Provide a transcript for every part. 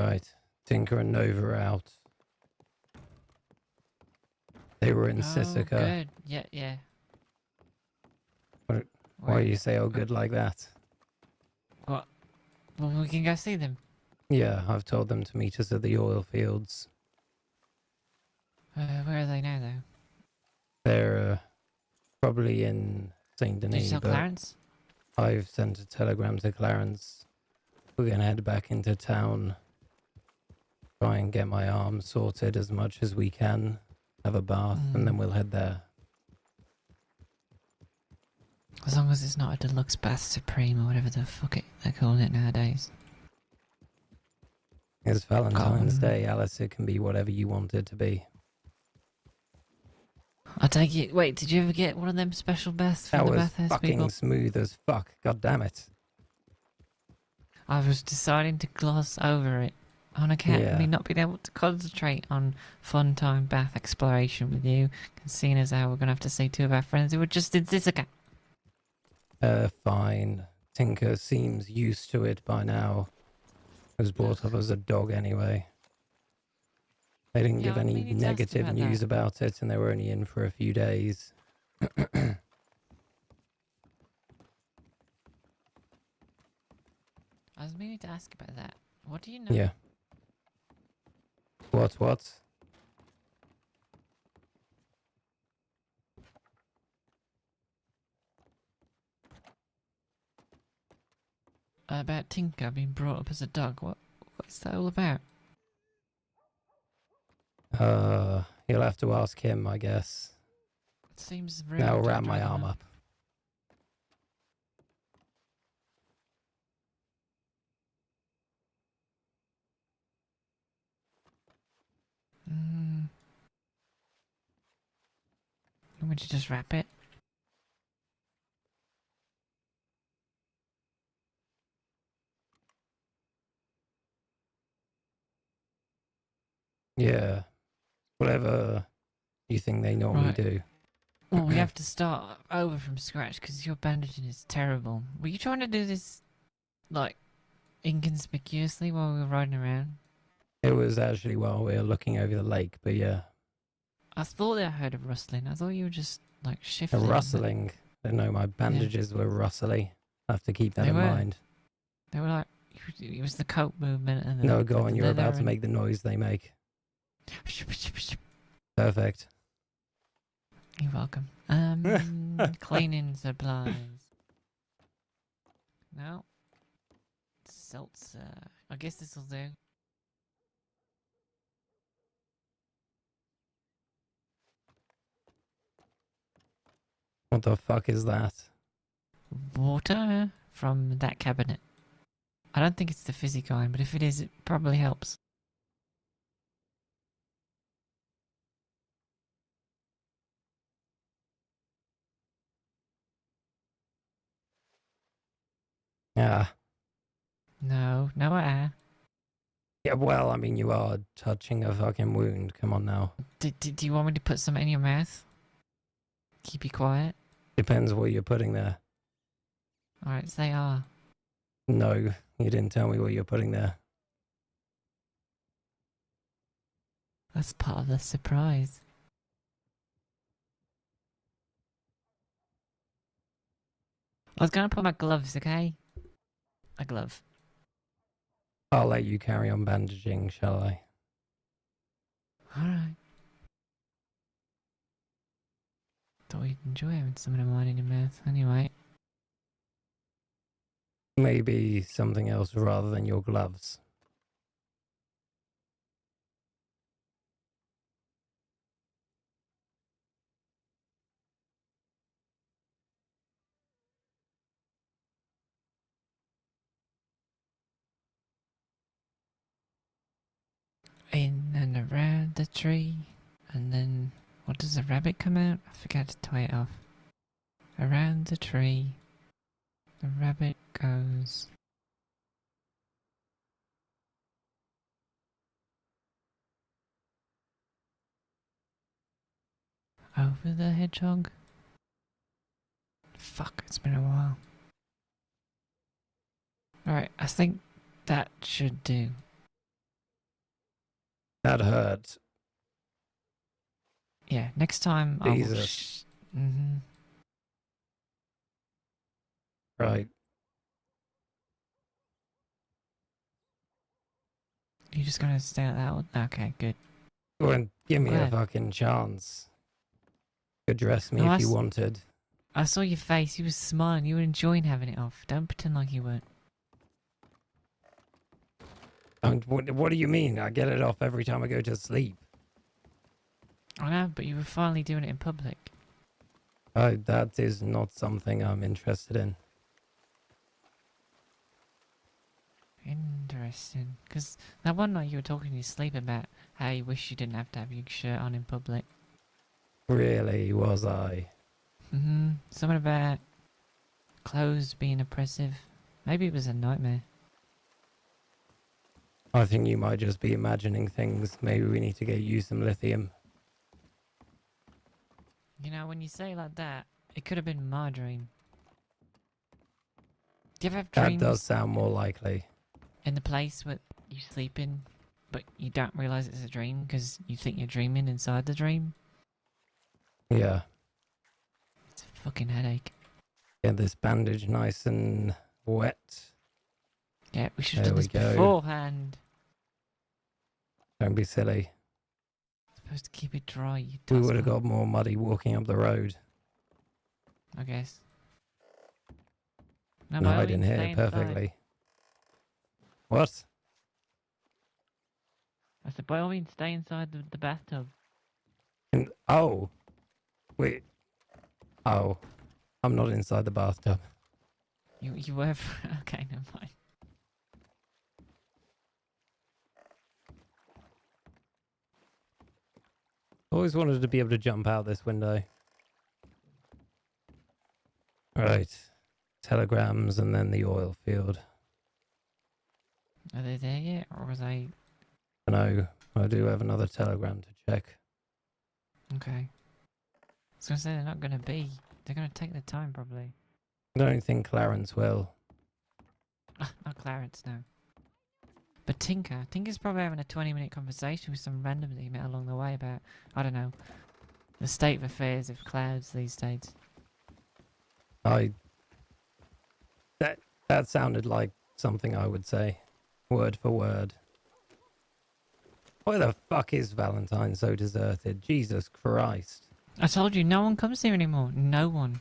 Right. Tinker and Nova are out. They were in Oh, Sisika. good. Yeah, yeah. Why do you say oh good like that? What? Well, we can go see them. Yeah, I've told them to meet us at the oil fields. Where are they now, though? They're probably in Saint Did you Denis, tell but Clarence? I've sent a telegram to Clarence. We're gonna head back into town. Try and get my arm sorted as much as we can. Have a bath, and then we'll head there. As long as it's not a deluxe bath supreme or whatever the fuck they're calling it nowadays. It's Valentine's God. Day, Alice. It can be whatever you want it to be. I take it. Wait, did you ever get one of them special baths from That the was bathhouse fucking people? smooth as fuck. God damn it. I was deciding to gloss over it on account of me Yeah. not being able to concentrate on fun time bath exploration with you, and seeing as how we're gonna have to see two of our friends who were just in Sisika. Fine. Tinker seems used to it by now. Was brought up as a dog anyway. They didn't Yeah, give I was any meaning to ask negative about news that. about it, and they were only in for a few days. I was meaning to ask about that. What do you know? Yeah. What? About Tinker being brought up as a dog. What's that all about? You'll have to ask him, I guess. It seems rude. Now to wrap my drag him arm up. Would you just wrap it? Yeah. Whatever you think they normally Right. do. Well, we have to start over from scratch because your bandaging is terrible. Were you trying to do this, like, inconspicuously while we were riding around? It was actually while we were looking over the lake, but yeah. I thought I heard a rustling. I thought you were just, like, A shifting. rustling. I know my bandages were rustly. I have to keep that They in were. mind. They were like, it was the coat movement and the No, go on, you're leather about to and- make the noise they make. Perfect. You're welcome. Cleaning supplies. No. Seltzer. I guess this'll do. What the fuck is that? Water from that cabinet. I don't think it's the fizzy kind, but if it is, it probably helps. Ah. No, Yeah, well, I mean, you are touching a fucking wound. Come on now. Do you want me to put some in your mouth? Keep you quiet? Depends what you're putting there. Alright, say ah. No, you didn't tell me what you're putting there. That's part of the surprise. I was gonna put my gloves, okay? A glove. I'll let you carry on bandaging, shall I? Alright. Thought you'd enjoy having some of mine in your mouth anyway. Maybe something else rather than your gloves. In and around the tree. And then, what does the rabbit come out? I forgot to tie it off. Around the tree, the rabbit goes. Over the hedgehog. Fuck, it's been a while. Alright, I think that should do. That hurt. Yeah, next time I will. Jesus. Mm-hmm. Right. You're just gonna stay at that one? Okay, good. Go and give I'm me a glad. fucking chance. Address me No, if you wanted. I saw your face. You were smiling. You were enjoying having it off. Don't pretend like you weren't. What do you mean? I get it off every time I go to sleep. I know, but you were finally doing it in public. That is not something I'm interested in. Interesting. Because that one night you were talking in your sleep about how you wish you didn't have to have your shirt on in public. Really, was I? Mm-hmm. Something about clothes being oppressive. Maybe it was a nightmare. I think you might just be imagining things. Maybe we need to get you some lithium. You know, when you say it like that, it could have been my dream. Do you ever have That does dreams sound more likely. in the place where you sleep in, but you don't realise it's a dream because you think you're dreaming inside the dream? Yeah. It's a fucking headache. Get this bandage nice and wet. Yeah, we should have There done we this go. beforehand. Don't be silly. Supposed to keep it dry, you We would have tosspot. got more muddy walking up the road. I guess. No, And by all hide in means, here stay inside. perfectly. What? I said, by all means, stay inside the bathtub. Oh. Wait. Oh. I'm not inside the bathtub. You were... okay, never mind. Always wanted to be able to jump out this window. Right. Telegrams and then the oil field. Are they there yet, or are they... No, I do have another telegram to check. Okay. I was gonna say they're not gonna be. They're gonna take their time, probably. I don't think Clarence will. Ah, not Clarence, no. But Tinker's probably having a 20-minute conversation with some random that he met along the way about, I don't know, the state of affairs of clouds these days. That sounded like something I would say. Word for word. Why the fuck is Valentine so deserted? Jesus Christ. I told you, no one comes here anymore. No one.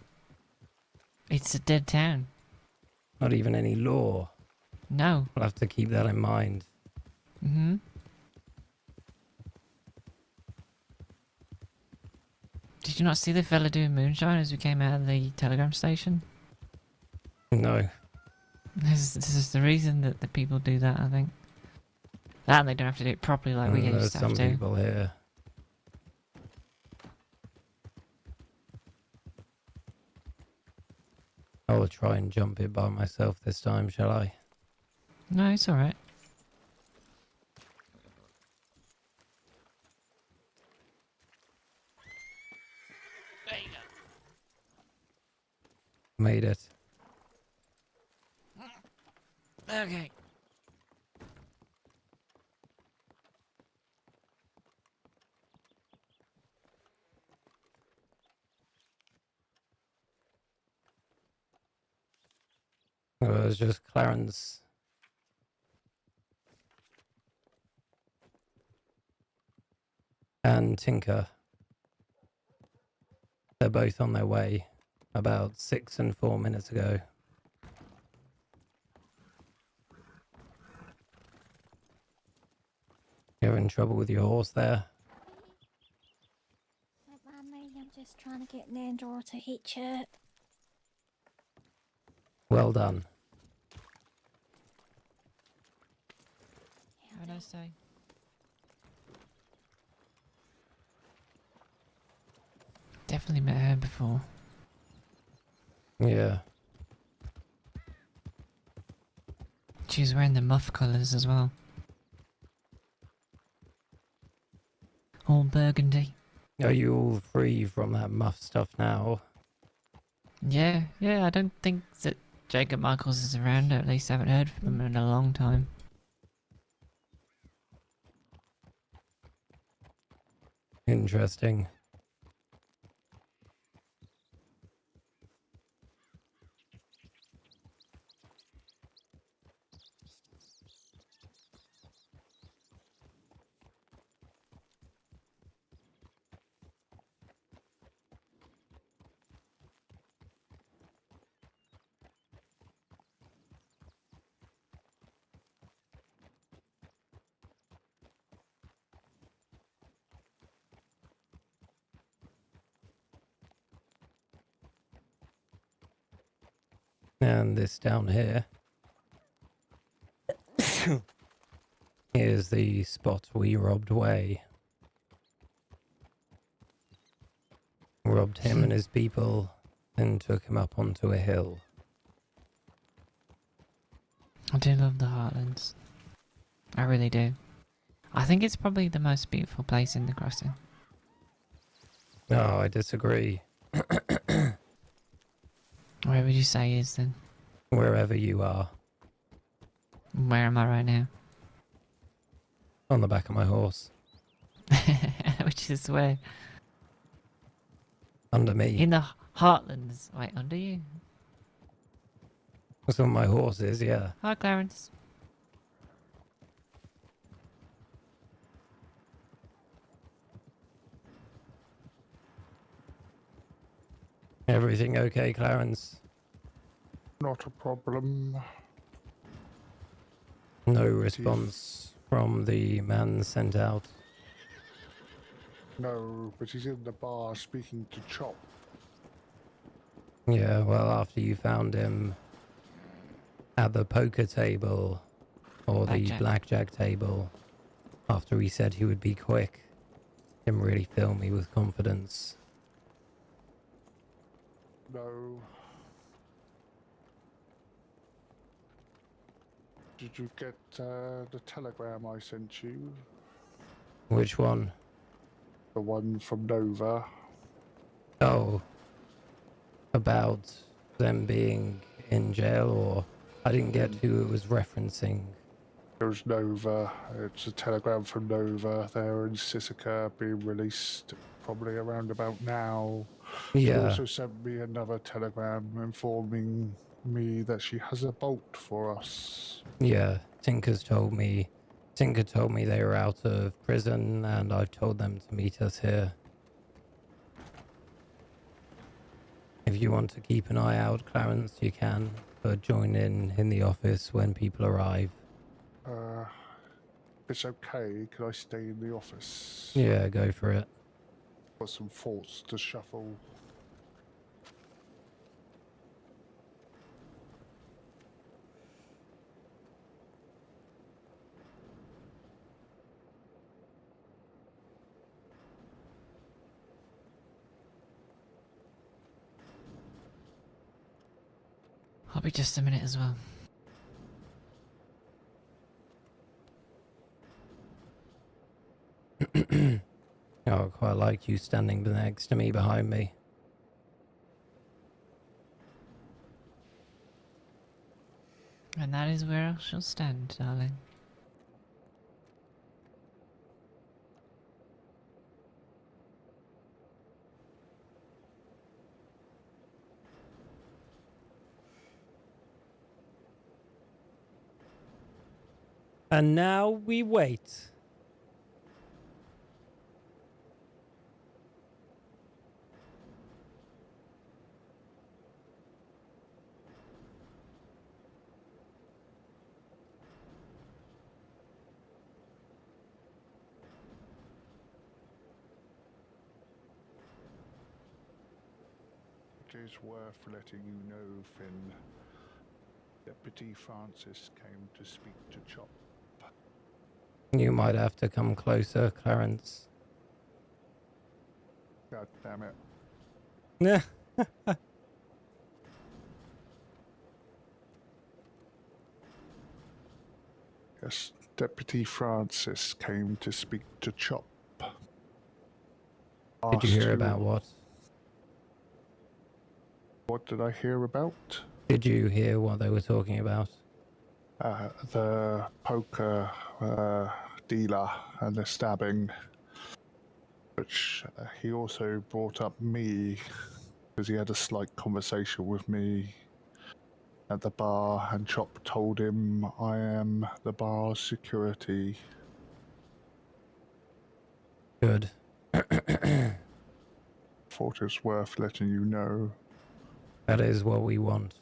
It's a dead town. Not even any law. No. I'll have to keep that in mind. Mm-hmm. Did you not see the fella doing moonshine as we came out of the telegram station? No. This is the reason that the people do that, I think. That and they don't have to do it properly like we There's used to have some to. people here. I'll try and jump it by myself this time, shall I? No, it's alright. There you Made it. go. Okay. It was just Clarence. And Tinker. They're both on their way. About 6 and 4 minutes ago. You having trouble with your horse there? Don't mind me, I'm just trying to get Nandor to hitch up. Well done. Have a nice day. Definitely met her before. Yeah. She was wearing the muff colours as well. All burgundy. Are you all free from that muff stuff now? Yeah, I don't think that Jacob Michaels is around, or at least I haven't heard from him in a long time. Interesting. And this down here is the spot we robbed Way. Robbed him and his people, then took him up onto a hill. I do love the Heartlands. I really do. I think it's probably the most beautiful place in the crossing. No, I disagree. Where would you say is then? Wherever you are. Where am I right now? On the back of my horse. Which is where? Under me. In the Heartlands. Wait, under you? That's where my horse is, yeah. Hi, Clarence. Everything okay, Clarence? Not a problem. No response from the man sent out. No, but he's in the bar speaking to Chop. Yeah, well, after you found him at the poker table or the blackjack table, after he said he would be quick, didn't really fill me with confidence. No. Did you get the telegram I sent you? Which one? The one from Nova. Oh, about them being in jail, or I didn't get who it was referencing. There's Nova. It's a telegram from Nova. They're in Sisika being released probably around about now. She Yeah, also sent me another telegram informing me that she has a boat for us. yeah. Tinker told me they were out of prison, and I've told them to meet us here. If you want to keep an eye out, Clarence, you can, but join in the office when people arrive. It's okay. Can I stay in the office? Yeah, go for it. Got some thoughts to shuffle. I'll be just a minute as well. Oh, I quite like you standing next to me behind me. And that is where I shall stand, darling. And now we wait. It is worth letting you know, Finn. Deputy Francis came to speak to Chop. You might have to come closer, Clarence. God damn it. Yeah. Yes, Deputy Francis came to speak to Chop. Did you hear about what? What did I hear about? Did you hear what they were talking about? The poker dealer and the stabbing. Which he also brought up me because he had a slight conversation with me at the bar, and Chop told him I am the bar's security. Good. Thought it was worth letting you know. That is what we want.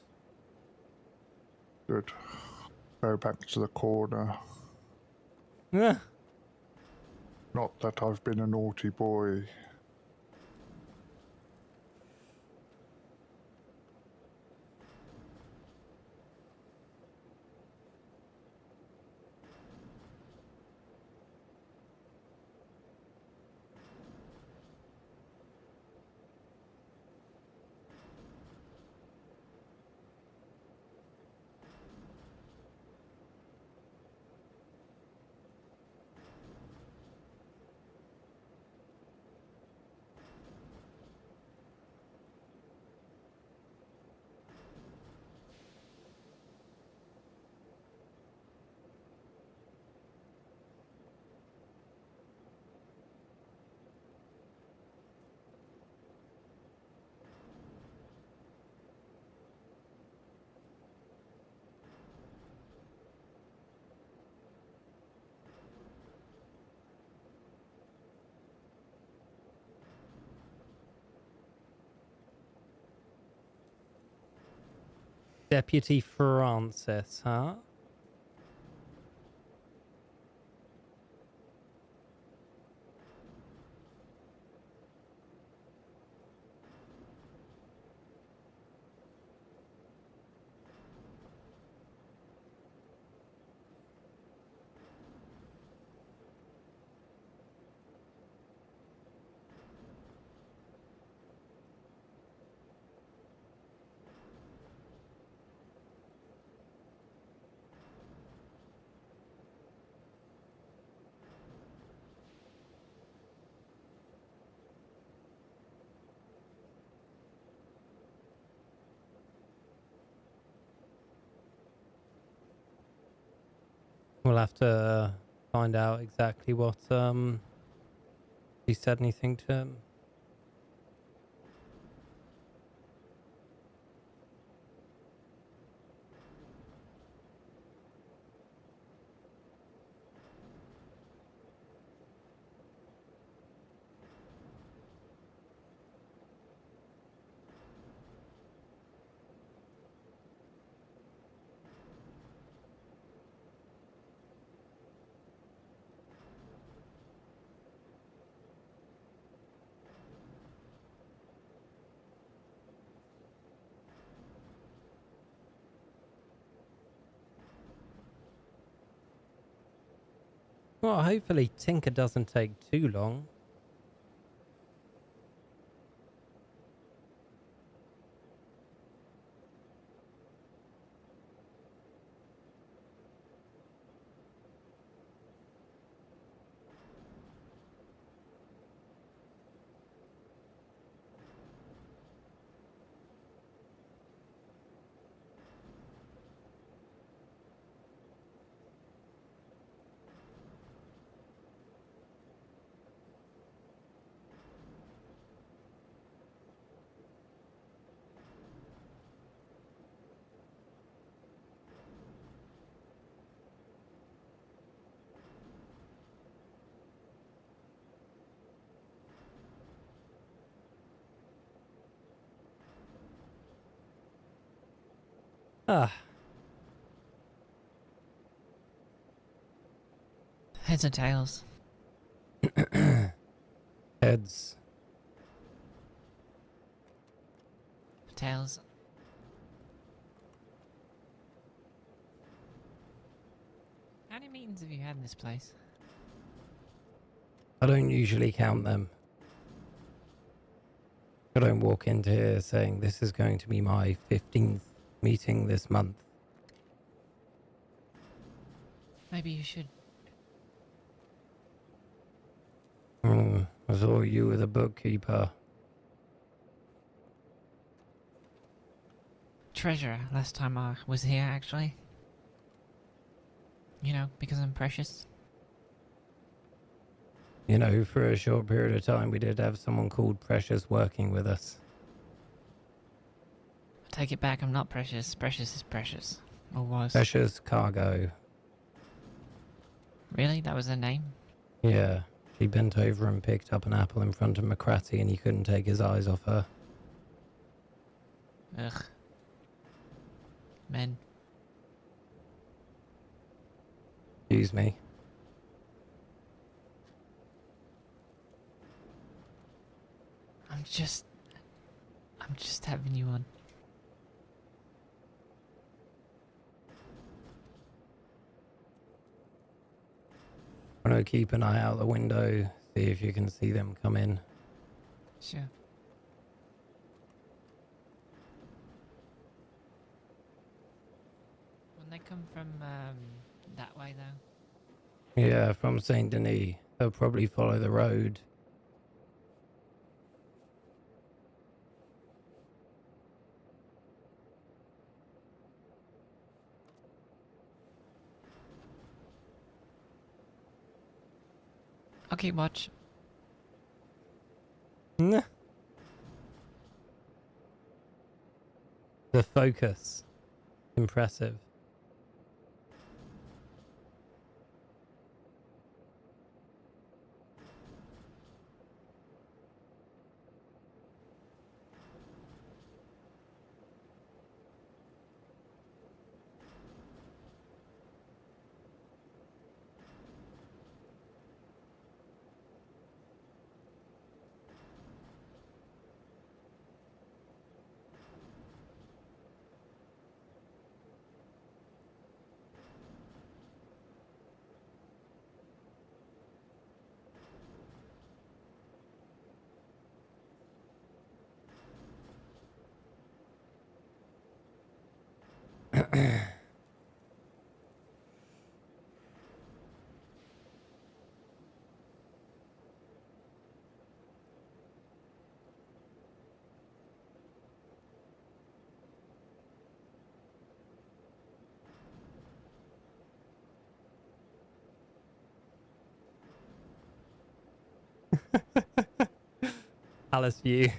Good. Go back to the corner. Yeah. Not that I've been a naughty boy. Deputy Francis, huh? We'll have to find out exactly what he said anything to him. Well, hopefully Tinker doesn't take too long. Ah, Heads or tails? heads. Tails. How many meetings have you had in this place? I don't usually count them. I don't walk into here saying this is going to be my 15th meeting this month. Maybe you should. I thought you were the bookkeeper. Treasurer, last time I was here, actually. You know, because I'm precious. You know, for a short period of time, we did have someone called Precious working with us. I take it back, I'm not Precious. Precious is Precious. Or was. Precious Cargo. Really? That was her name? Yeah. She bent over and picked up an apple in front of McCratty and he couldn't take his eyes off her. Ugh. Men. Excuse me. I'm just having you on. I'm gonna keep an eye out the window, see if you can see them come in. Sure. When they come from, that way though? Yeah, from Saint Denis. They'll probably follow the road. I'll keep watch. Nah. The focus. Impressive. Alice view.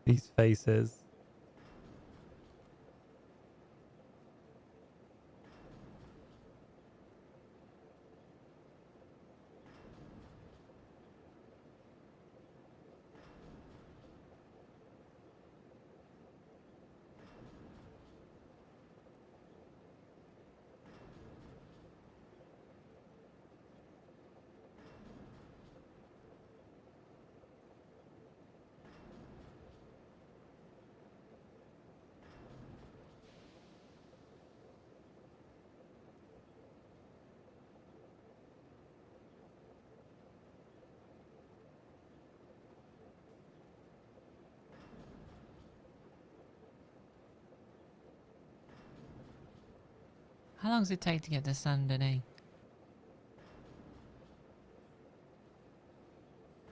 These faces. How long does it take to get to Saint Denis?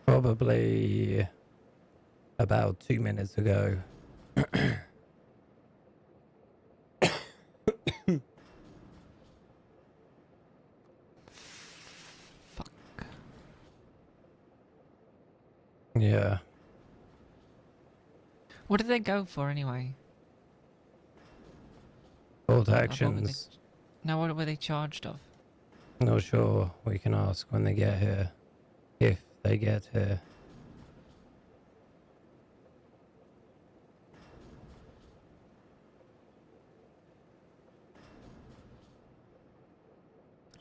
Probably about 2 minutes ago. Yeah. What did they go for anyway? Bolt Like, what were they? actions. No, what were they charged of? Not sure. We can ask when they get here. If they get here.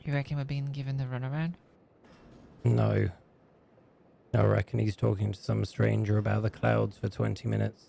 You reckon we're being given the runaround? No. I reckon he's talking to some stranger about the clouds for 20 minutes.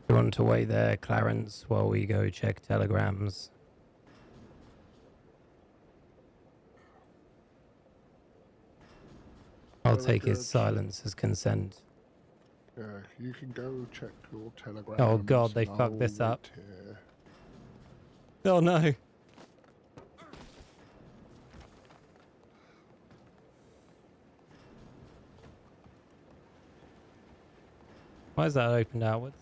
You want to wait there, Clarence, while we go check telegrams? I'll Very take his good. silence as consent. Yeah, you can go check your telegrams. Oh god, they and fucked I'll this up. wait here. Oh no. Why is that opened outwards?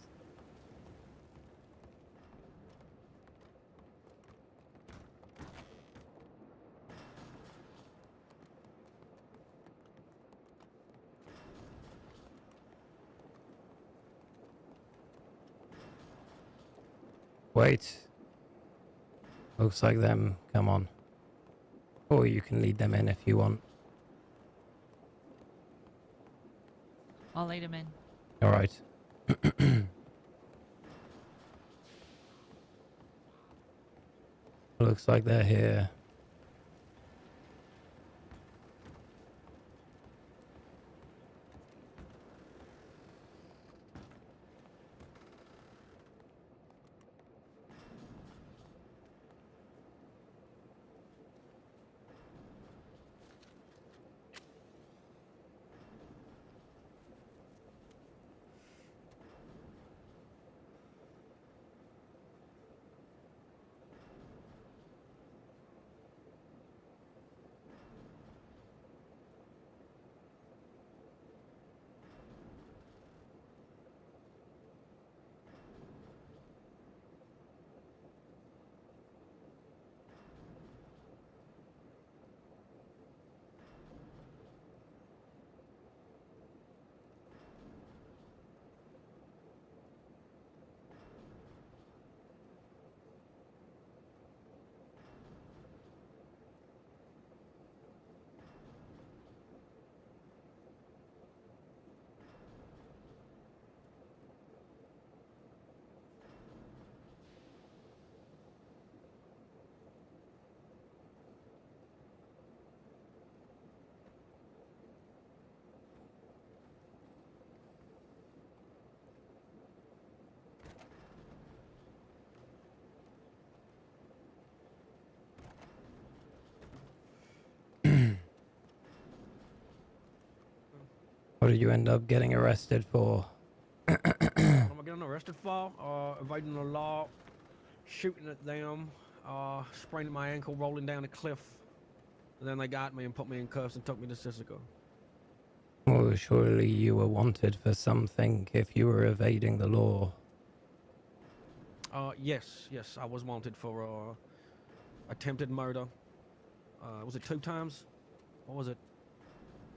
Wait. Looks like them. Come on. Or you can lead them in if you want. I'll lead him in. Alright. Looks like they're here. What did you end up getting arrested for? What am I getting arrested for? Evading the law, shooting at them, spraining my ankle, rolling down a cliff. And then they got me and put me in cuffs and took me to Sisika. Well, surely you were wanted for something if you were evading the law. Yes, I was wanted for attempted murder. Was it 2 times? What was it?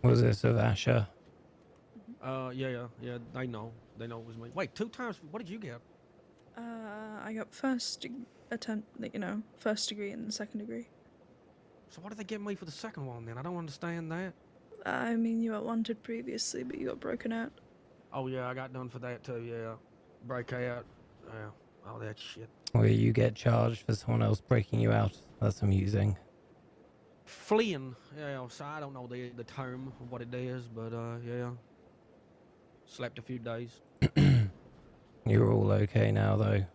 Was this of Asher? Yeah, they know it was me. Wait, 2 times? What did you get? I got attempt, first degree and second degree. So what did they give me for the second one then? I don't understand that. I mean, you were wanted previously, but you got broken out. Oh yeah, I got done for that too, yeah. Breakout, yeah, all that shit. Where you get charged for someone else breaking you out. That's amusing. Fleeing, yeah, so I don't know the term of what it is, but yeah. Slept a few days. You're all okay now, though.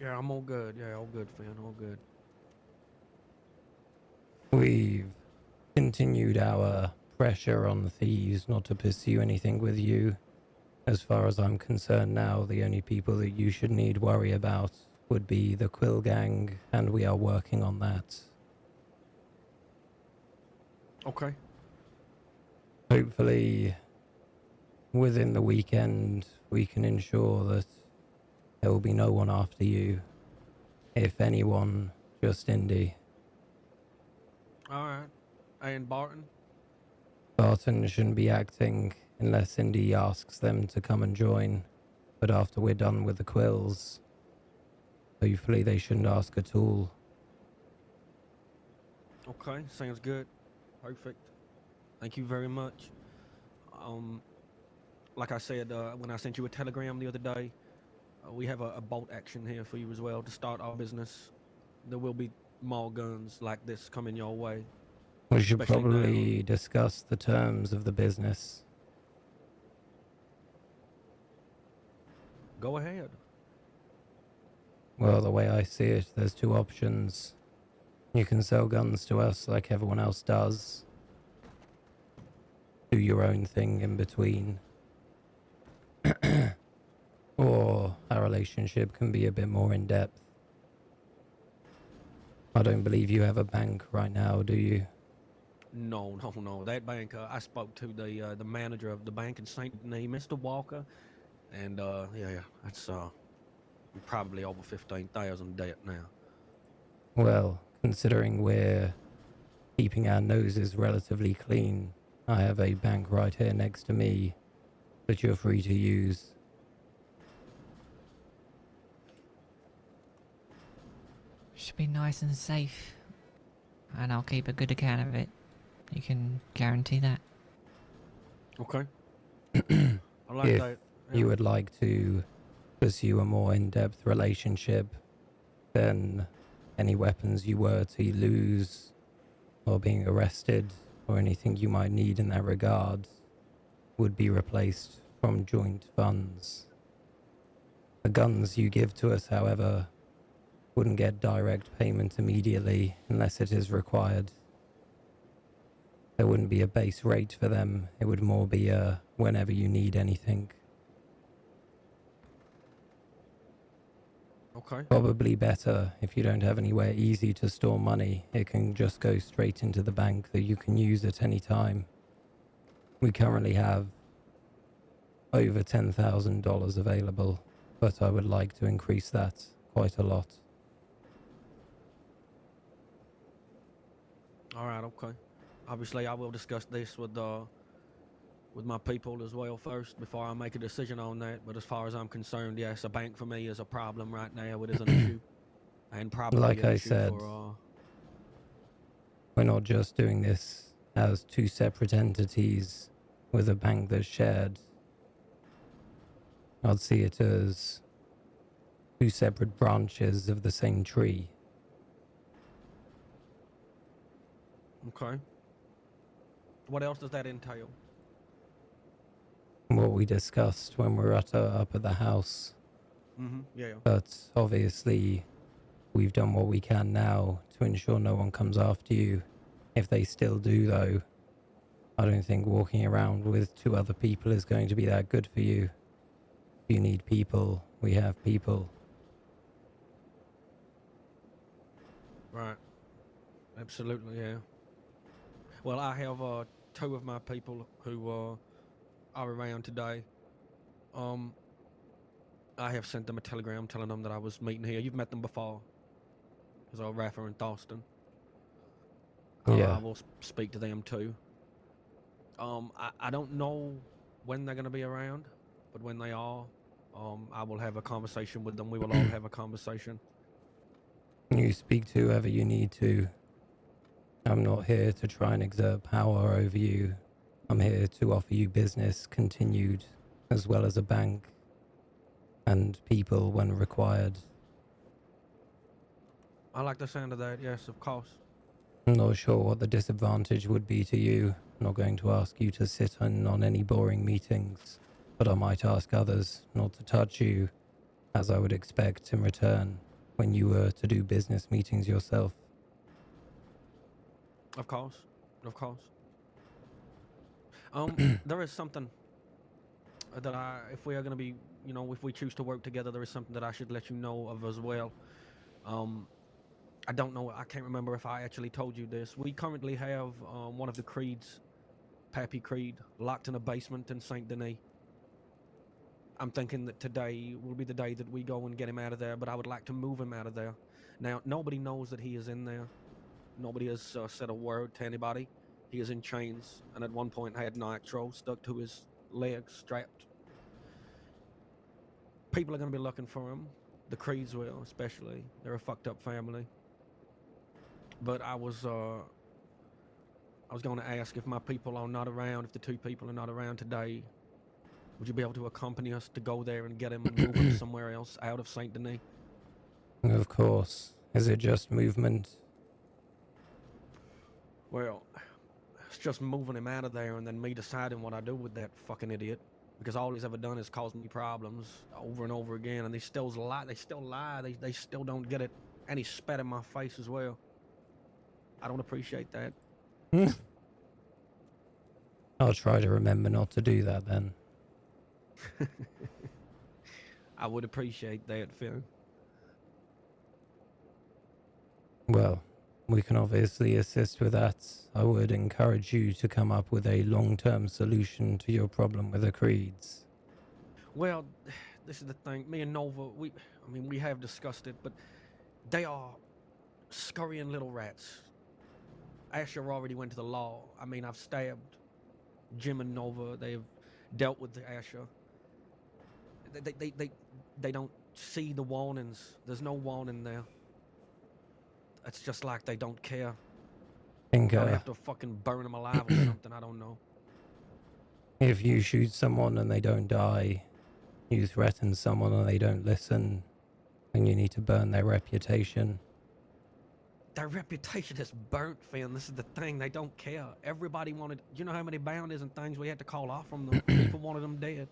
Yeah, I'm all good. Yeah, all good, Finn. All good. We've continued our pressure on the thieves not to pursue anything with you. As far as I'm concerned now, the only people that you should need worry about would be the Quill Gang, and we are working on that. Okay. Hopefully, within the weekend, we can ensure that there will be no one after you. If anyone, just Indy. All right. And Barton? Barton shouldn't be acting unless Indy asks them to come and join. But after we're done with the quills, hopefully they shouldn't ask at all. Okay, sounds good. Perfect. Thank you very much. Like I said, when I sent you a telegram the other day, we have a bolt action here for you as well to start our business. There will be more guns like this coming your way. We should Especially now. probably discuss the terms of the business. Go ahead. Well, the way I see it, there's two options. You can sell guns to us like everyone else does. Do your own thing in between. Or our relationship can be a bit more in depth. I don't believe you have a bank right now, do you? No. That bank, I spoke to the manager of the bank in St. Denis, Mr. Walker, and yeah, that's probably over 15,000 debt now. Well, considering we're keeping our noses relatively clean, I have a bank right here next to me that you're free to use. Should be nice and safe. And I'll keep a good account of it. You can guarantee that. Okay. I like If that. you would like to pursue a more in-depth relationship, then any weapons you were to lose or being arrested or anything you might need in that regard would be replaced from joint funds. The guns you give to us, however, wouldn't get direct payment immediately unless it is required. There wouldn't be a base rate for them. It would more be a whenever you need anything. Okay. Probably better if you don't have anywhere easy to store money. It can just go straight into the bank that you can use at any time. We currently have over $10,000 available, but I would like to increase that quite a lot. All right. Okay. Obviously, I will discuss this with my people as well first before I make a decision on that. But as far as I'm concerned, yes, a bank for me is a problem right now. It is an issue, and probably Like an I issue said, for we're not just doing this as two separate entities with a bank that's shared. I'd see it as two separate branches of the same tree. Okay. What else does that entail? What we discussed when we were up at the house. Mm-hmm. Yeah. But obviously, we've done what we can now to ensure no one comes after you. If they still do, though, I don't think walking around with two other people is going to be that good for you. If you need people, we have people. Right. Absolutely. Yeah. Well, I have two of my people who are around today. I have sent them a telegram telling them that I was meeting here. You've met them before. Because I'm Raffer and Thorsten. Yeah. I will speak to them too. I don't know when they're going to be around, but when they are, I will have a conversation with them. We will all have a conversation. You speak to whoever you need to. I'm not here to try and exert power over you. I'm here to offer you business continued, as well as a bank and people when required. I like the sound of that. Yes, of course. I'm not sure what the disadvantage would be to you. I'm not going to ask you to sit in on any boring meetings. but I might ask others not to touch you, as I would expect in return when you were to do business meetings yourself. Of course. Of course. There is something that if we are going to be, if we choose to work together, there is something that I should let you know of as well. I don't know, I can't remember if I actually told you this. We currently have one of the Creeds, Pappy Creed, locked in a basement in Saint Denis. I'm thinking that today will be the day that we go and get him out of there, but I would like to move him out of there. Now, nobody knows that he is in there. Nobody has said a word to anybody. He is in chains, and at one point had nitro stuck to his legs, strapped. People are going to be looking for him. The Creeds will, especially. They're a fucked up family. But I was going to ask if my people are not around, if the two people are not around today, would you be able to accompany us to go there and get him and move him somewhere else out of Saint Denis? Of course. Is it just movement? Well, it's just moving him out of there and then me deciding what I do with that fucking idiot. Because all he's ever done is cause me problems over and over again, and they still lie. They still don't get it, and he spat in my face as well. I don't appreciate that. I'll try to remember not to do that then. I would appreciate that, Phil. Well, we can obviously assist with that. I would encourage you to come up with a long-term solution to your problem with the Creeds. Well, this is the thing. Me and Nova, we have discussed it, but they are scurrying little rats. Asher already went to the law. I've stabbed Jim and Nova. They've dealt with the Asher. They don't see the warnings. There's no warning there. It's just like they don't care. Think, Probably have to fucking burn them alive or something. I don't know. if you shoot someone and they don't die, you threaten someone and they don't listen, and you need to burn their reputation. Their reputation is burnt, Finn. This is the thing. They don't care. Everybody wanted... You know how many bounties and things we had to call off from them? People wanted them dead.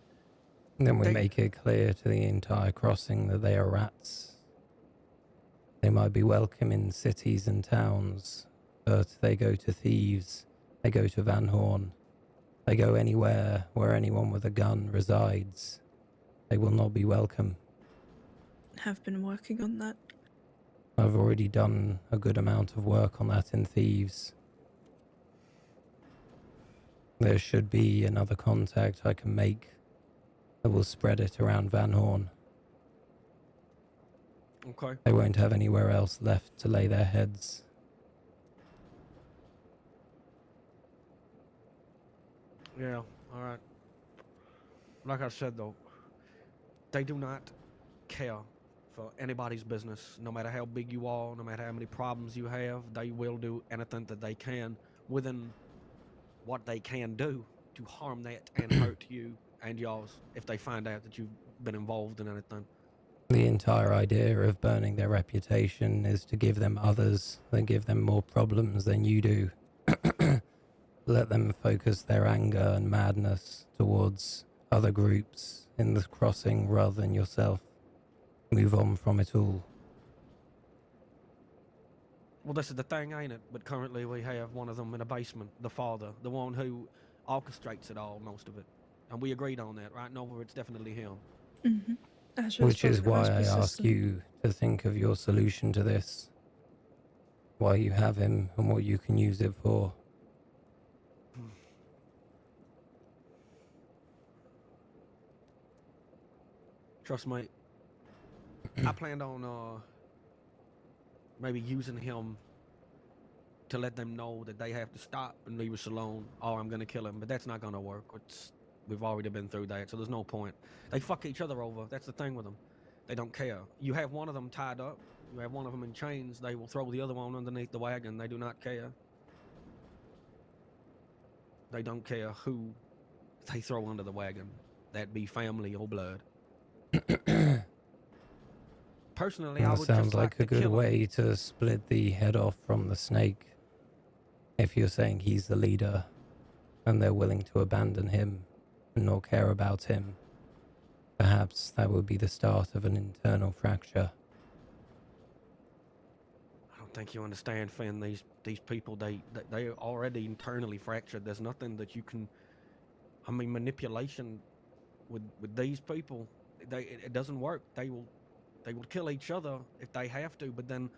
Then we make it clear to the entire crossing that they are rats. They might be welcome in cities and towns, but they go to thieves, they go to Van Horn, they go anywhere where anyone with a gun resides. They will not be welcome. Have been working on that. I've already done a good amount of work on that in Thieves. There should be another contact I can make that will spread it around Van Horn. Okay. They won't have anywhere else left to lay their heads. Yeah, alright. Like I said, though, they do not care for anybody's business. No matter how big you are, no matter how many problems you have, they will do anything that they can within what they can do to harm that and hurt you and yours if they find out that you've been involved in anything. The entire idea of burning their reputation is to give them others that give them more problems than you do. Let them focus their anger and madness towards other groups in the crossing rather than yourself. Move on from it all. Well, this is the thing, ain't it? But currently we have one of them in a basement, the father, the one who orchestrates it all, most of it. And we agreed on that, right? Nova, it's definitely him. Mm-hmm. Which is why I ask you to think of your solution to this. Why you have him and what you can use it for. Trust me, I planned on maybe using him to let them know that they have to stop and leave us alone, or I'm gonna kill him. But that's not gonna work. We've already been through that, so there's no point. They fuck each other over. That's the thing with them. They don't care. You have one of them tied up. You have one of them in chains. They will throw the other one underneath the wagon. They do not care. They don't care who they throw under the wagon. That be family or blood. Personally, I That would sounds just like a to good kill him. way to split the head off from the snake. If you're saying he's the leader and they're willing to abandon him, nor care about him, perhaps that would be the start of an internal fracture. I don't think you understand, Finn. These people, they are already internally fractured. There's nothing that you can. I mean, manipulation with these people, it doesn't work. They will kill each other if they have to, but then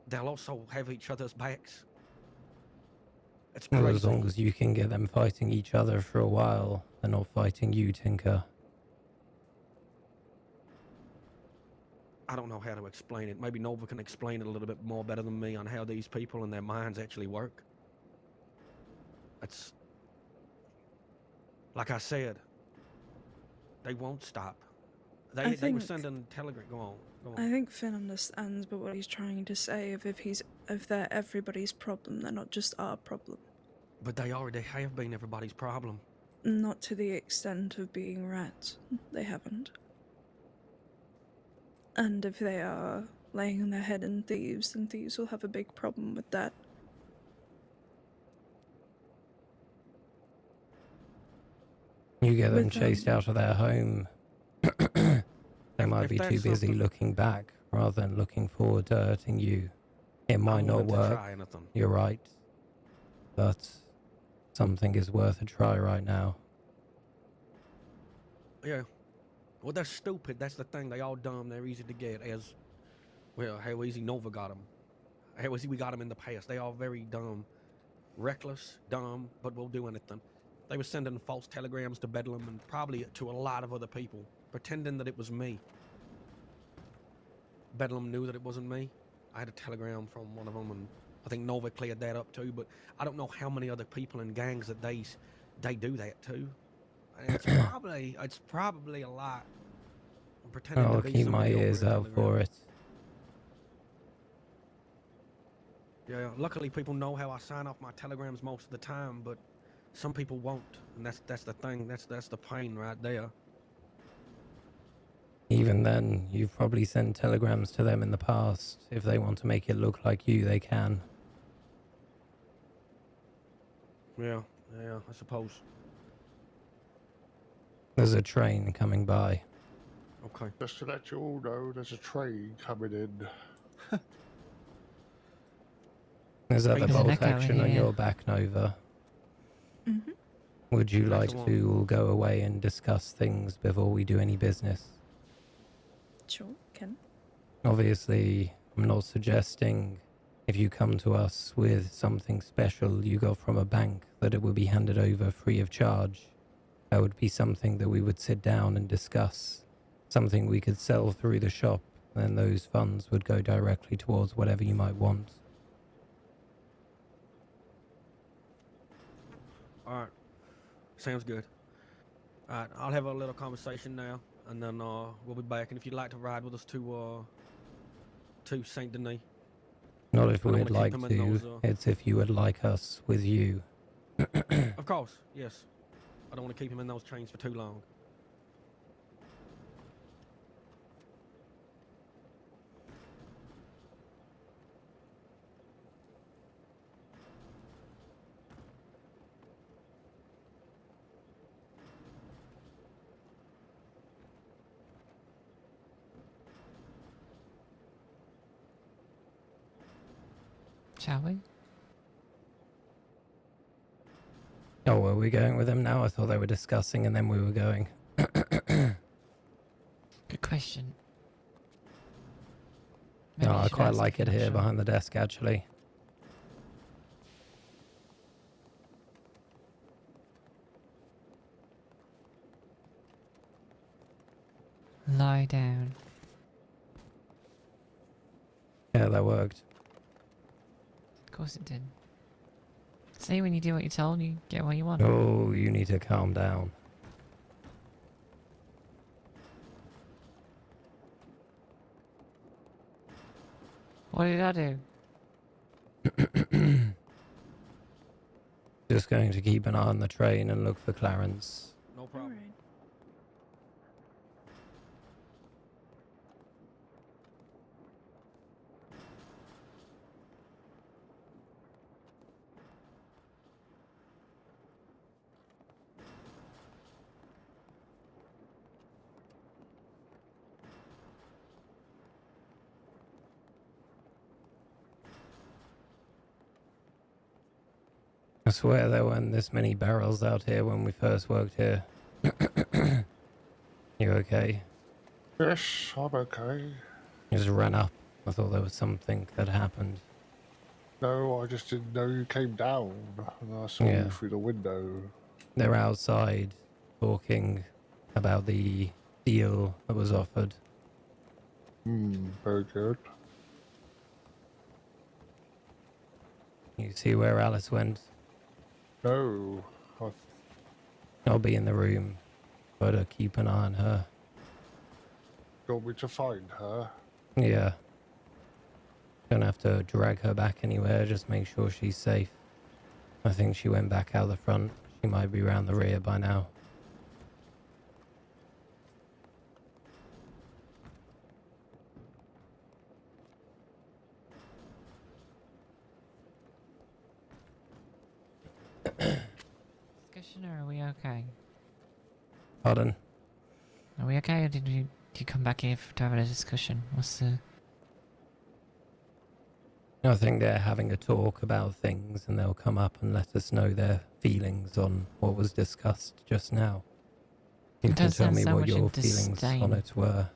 they'll also have each other's backs. It's Well, crazy. as long as you can get them fighting each other for a while, they're not fighting you, Tinker. I don't know how to explain it. Maybe Nova can explain it a little bit more better than me on how these people and their minds actually work. It's like I said, they won't stop. They were think- sending telegram. Go on. I think Finn understands, but what he's trying to say if they're everybody's problem, they're not just our problem. But they already have been everybody's problem. Not to the extent of being rats. They haven't. And if they are laying their head in thieves, then thieves will have a big problem with that. You get them With, chased out of their home. They might If be too that's busy something- looking back rather than looking forward to hurting you. It might I'm not willing to work, try anything. you're right. But something is worth a try right now. Yeah. Well, they're stupid. That's the thing. They all dumb. They're easy to get. As well, how easy Nova got them. How easy we got them in the past. They all very dumb, reckless, dumb, but will do anything. They were sending false telegrams to Bedlam and probably to a lot of other people, pretending that it was me. Bedlam knew that it wasn't me. I had a telegram from one of them, and I think Nova cleared that up too. But I don't know how many other people in gangs that they do that to. And it's probably a lot. I'm pretending I'll to be keep my somebody over ears a out telegram. for it. Yeah, luckily people know how I sign off my telegrams most of the time, but some people won't, and that's the thing. That's the pain right there. Even then, you've probably sent telegrams to them in the past. If they want to make it look like you, they can. Yeah, I suppose. There's a train coming by. Okay. Just to let you all know, there's a train coming in. There's other There's an bolt echo action on here. your back, Nova. Mm-hmm. Would you like Excellent. to go away and discuss things before we do any business? Sure, Ken. Obviously, I'm not suggesting if you come to us with something special you got from a bank that it would be handed over free of charge. That would be something that we would sit down and discuss. Something we could sell through the shop, and those funds would go directly towards whatever you might want. All right. Sounds good. All right, I'll have a little conversation now, and then we'll be back. And if you'd like to ride with us to Saint Denis, Not if I don't we'd wanna keep like him in to, those, it's if you would like us with you. of course, yes. I don't want to keep him in those chains for too long. Shall we? Oh, were we going with them now? I thought they were discussing and then we were going. Good question. No, Maybe you I should quite ask like if it you're here not sure. behind the desk, actually. Lie down. Yeah, that worked. Of course it did. See, when you do what you're told, you get what you want. Oh, you need to calm down. What did I do? Just going to keep an eye on the train and look for Clarence. No problem. Alright. I swear there weren't this many barrels out here when we first worked here. You okay? Yes, I'm okay. You just ran up. I thought there was something that happened. No, I just didn't know you came down, and I saw Yeah. you through the window. They're outside talking about the deal that was offered. Very good. You see where Alice went? No, I'll be in the room. But keep an eye on her. you want me to find her? Yeah. Don't have to drag her back anywhere, just make sure she's safe. I think she went back out the front. She might be round the rear by now. Discussion, or are we okay? Pardon? Are we okay, or did you come back here to have a discussion? What's the... I think they're having a talk about things and they'll come up and let us know their feelings on what was discussed just now. You It can does tell sound me so what much your in feelings disdain. on it were.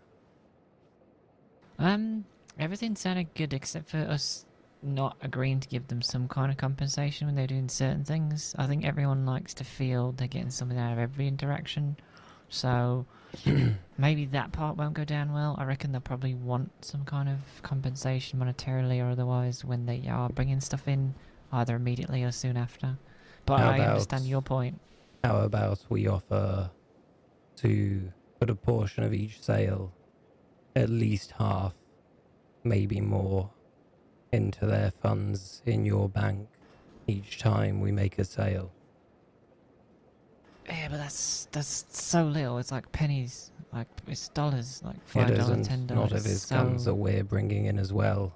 Everything sounded good except for us not agreeing to give them some kind of compensation when they're doing certain things. I think everyone likes to feel they're getting something out of every interaction. So maybe that part won't go down well. I reckon they'll probably want some kind of compensation monetarily or otherwise when they are bringing stuff in, either immediately or soon after. But How I about- understand your point. How about we offer to put a portion of each sale, at least half, maybe more, into their funds in your bank each time we make a sale? Yeah, but that's so little. It's like pennies. Like, it's dollars. Like It $5, isn't. $10. Not if his guns that we're bringing in as well.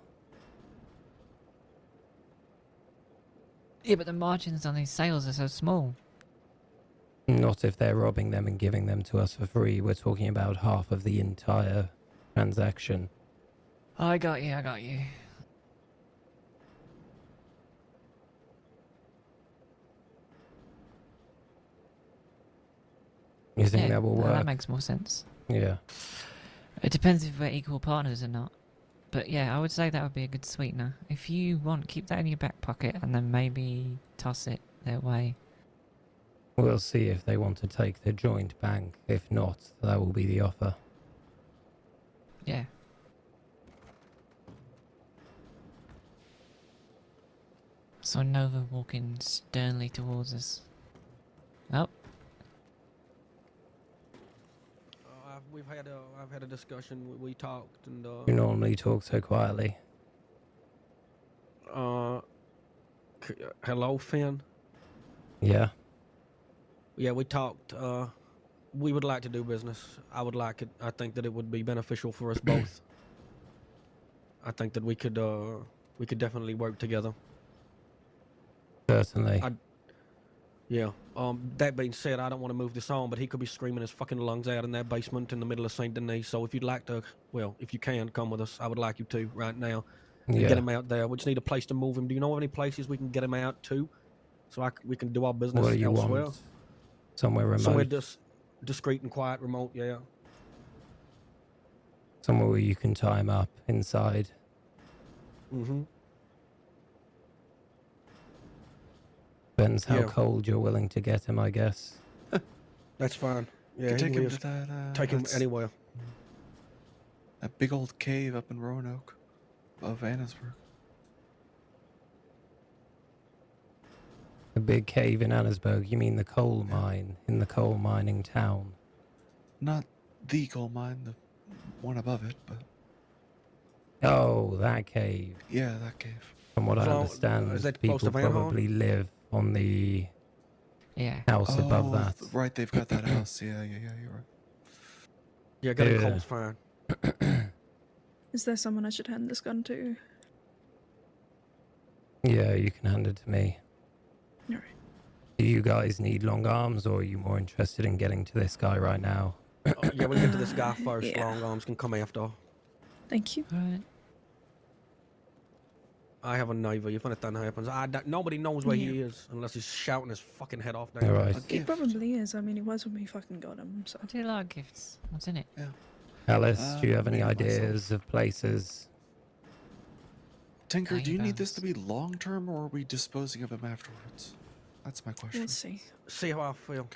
Yeah, but the margins on these sales are so small. Not if they're robbing them and giving them to us for free. We're talking about half of the entire transaction. I got you, I got you. You think Yeah, that will no, work? that makes more sense. Yeah. It depends if we're equal partners or not. But yeah, I would say that would be a good sweetener. If you want, keep that in your back pocket and then maybe toss it their way. We'll see if they want to take the joint bank. If not, that will be the offer. Yeah. So Nova walking sternly towards us. Oh, I've had a discussion. We talked and You normally talk so quietly. hello, Finn. Yeah? Yeah, we talked. We would like to do business. I would like it. I think that it would be beneficial for us both. I think that we could definitely work together. Certainly. Yeah. That being said, I don't want to move this on, but he could be screaming his fucking lungs out in that basement in the middle of Saint Denis. So if you'd like to, well, if you can come with us, I would like you to right now and Yeah. get him out there. We just need a place to move him. Do you know of any places we can get him out to, so we can do our business What do you elsewhere? want? Somewhere remote? Somewhere discreet and quiet, remote. Yeah. Somewhere where you can tie him up inside. Mm-hmm. Depends how Yeah. cold you're willing to get him, I guess. That's fine. Yeah, Could he take him lives- to that. take him that's anywhere. That big old cave up in Roanoke, above Annesburg. The big cave in Annesburg. You mean the coal mine in the coal mining town? Not the coal mine, the one above it, but Oh, that cave. yeah, that cave. From what I So, understand, is that people close to Van Horn? probably live on the yeah. house above that. Right, they've got that house. Yeah, you're right. Yeah, getting Yeah. cold's fine. Is there someone I should hand this gun to? Yeah, you can hand it to me. Alright. Do you guys need long arms, or are you more interested in getting to this guy right now? Yeah, we'll get to this guy first. Yeah. Long arms can come after. Thank you. Alright. I have a navy. If anything happens, nobody knows where he Yeah. is unless he's shouting his fucking head off down All there. right. A He gift. probably is. I mean, he was when we fucking got him, so. I do like gifts. What's in it? Yeah. Alice, do you have any Made it myself. ideas of places? Tinker, do you need this to Favours. be long term or are we disposing of him afterwards? That's my question. We'll see. See how I feel.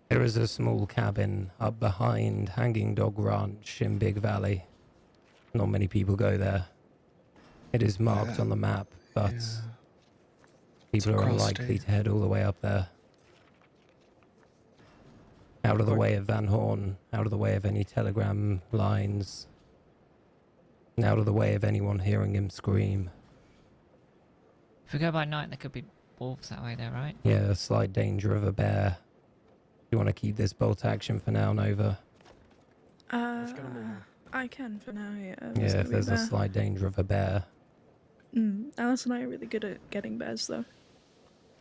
There is a small cabin up behind Hanging Dog Ranch in Big Valley. Not many people go there. It is marked on the map, but Yeah. people are across unlikely state. to head all the way up there. Out of the way of Van Horn, out of the way of any telegram lines, and out of the way of anyone hearing him scream. If we go by night, there could be wolves that way there, right? Yeah, a slight danger of a bear. You want to keep this bolt action for now, Nova? Let's get him over. I can for now, yeah. Yeah, if there's a slight danger of a bear. Alice and I are really good at getting bears, though.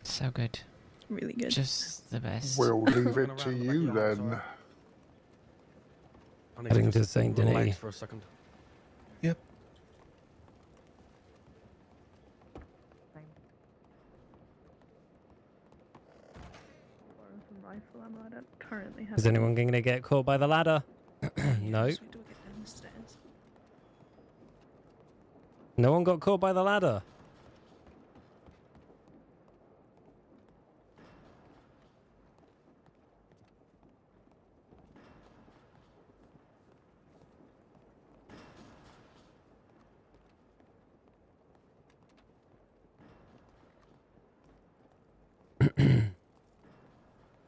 So good. Really good. Just the best. We'll leave Gonna it to round the you backyard, then. sorry. I need Heading to just Saint relax Denis. for a second. Yep. Rifle ammo, I don't currently have. Is anyone going to get caught by the ladder? No. Yes, we do get down the stairs. No one got caught by the ladder.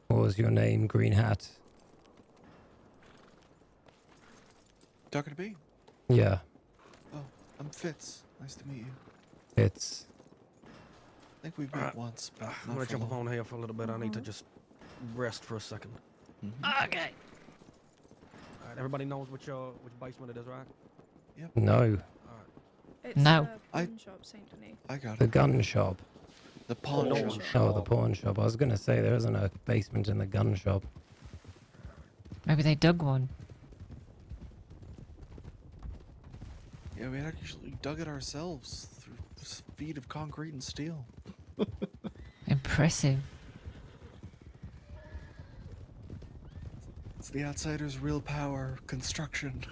What was your name, Green Hat? Talking to me? Yeah, Oh, I'm Fitz. Nice to meet you. it's... I think we've met once, but I'm not gonna for jump up long. on here for a little bit. I need to just rest for a second. Mhm. Okay. All right, everybody knows which basement it is, right? No, All right. It's No. the pawn shop, Saint Denis. I got the it. gun shop. The pawn Pawn shop. shop. Oh, the pawn shop. I was going to say there isn't a basement in the gun shop. Maybe they dug one. Yeah, we actually dug it ourselves through feet of concrete and steel. Impressive. It's the outsider's real power, construction.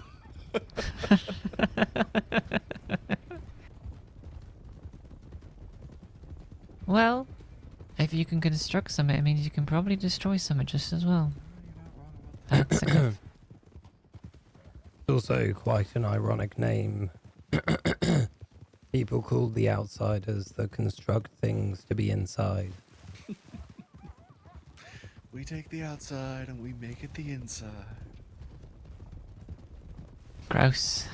Well, if you can construct something, it means you can probably destroy something just as well. You're not wrong about that. That's a good. It's also quite an ironic name. People called the outsiders that construct things to be inside. We take the outside and we make it the inside. Gross.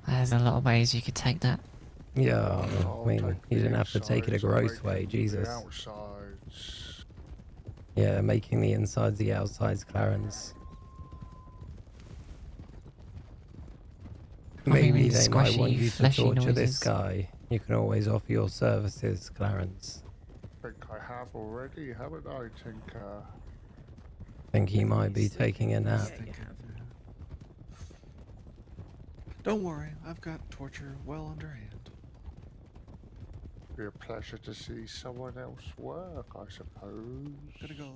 There's a lot of ways you could take that. Yeah, I'll I mean, take you the didn't have to take it a insides and gross make way, them Jesus. The outsides. Yeah, making the insides the outsides, Clarence. What do you Maybe mean, they might want squishy, you to fleshy torture this noises? guy. You can always offer your services, Clarence. I think I have already, haven't I, Tinker? Think he might be taking a nap. Yeah, you have. Don't worry, I've got torture well underhand. Be a pleasure to see someone else work, I suppose. Gonna go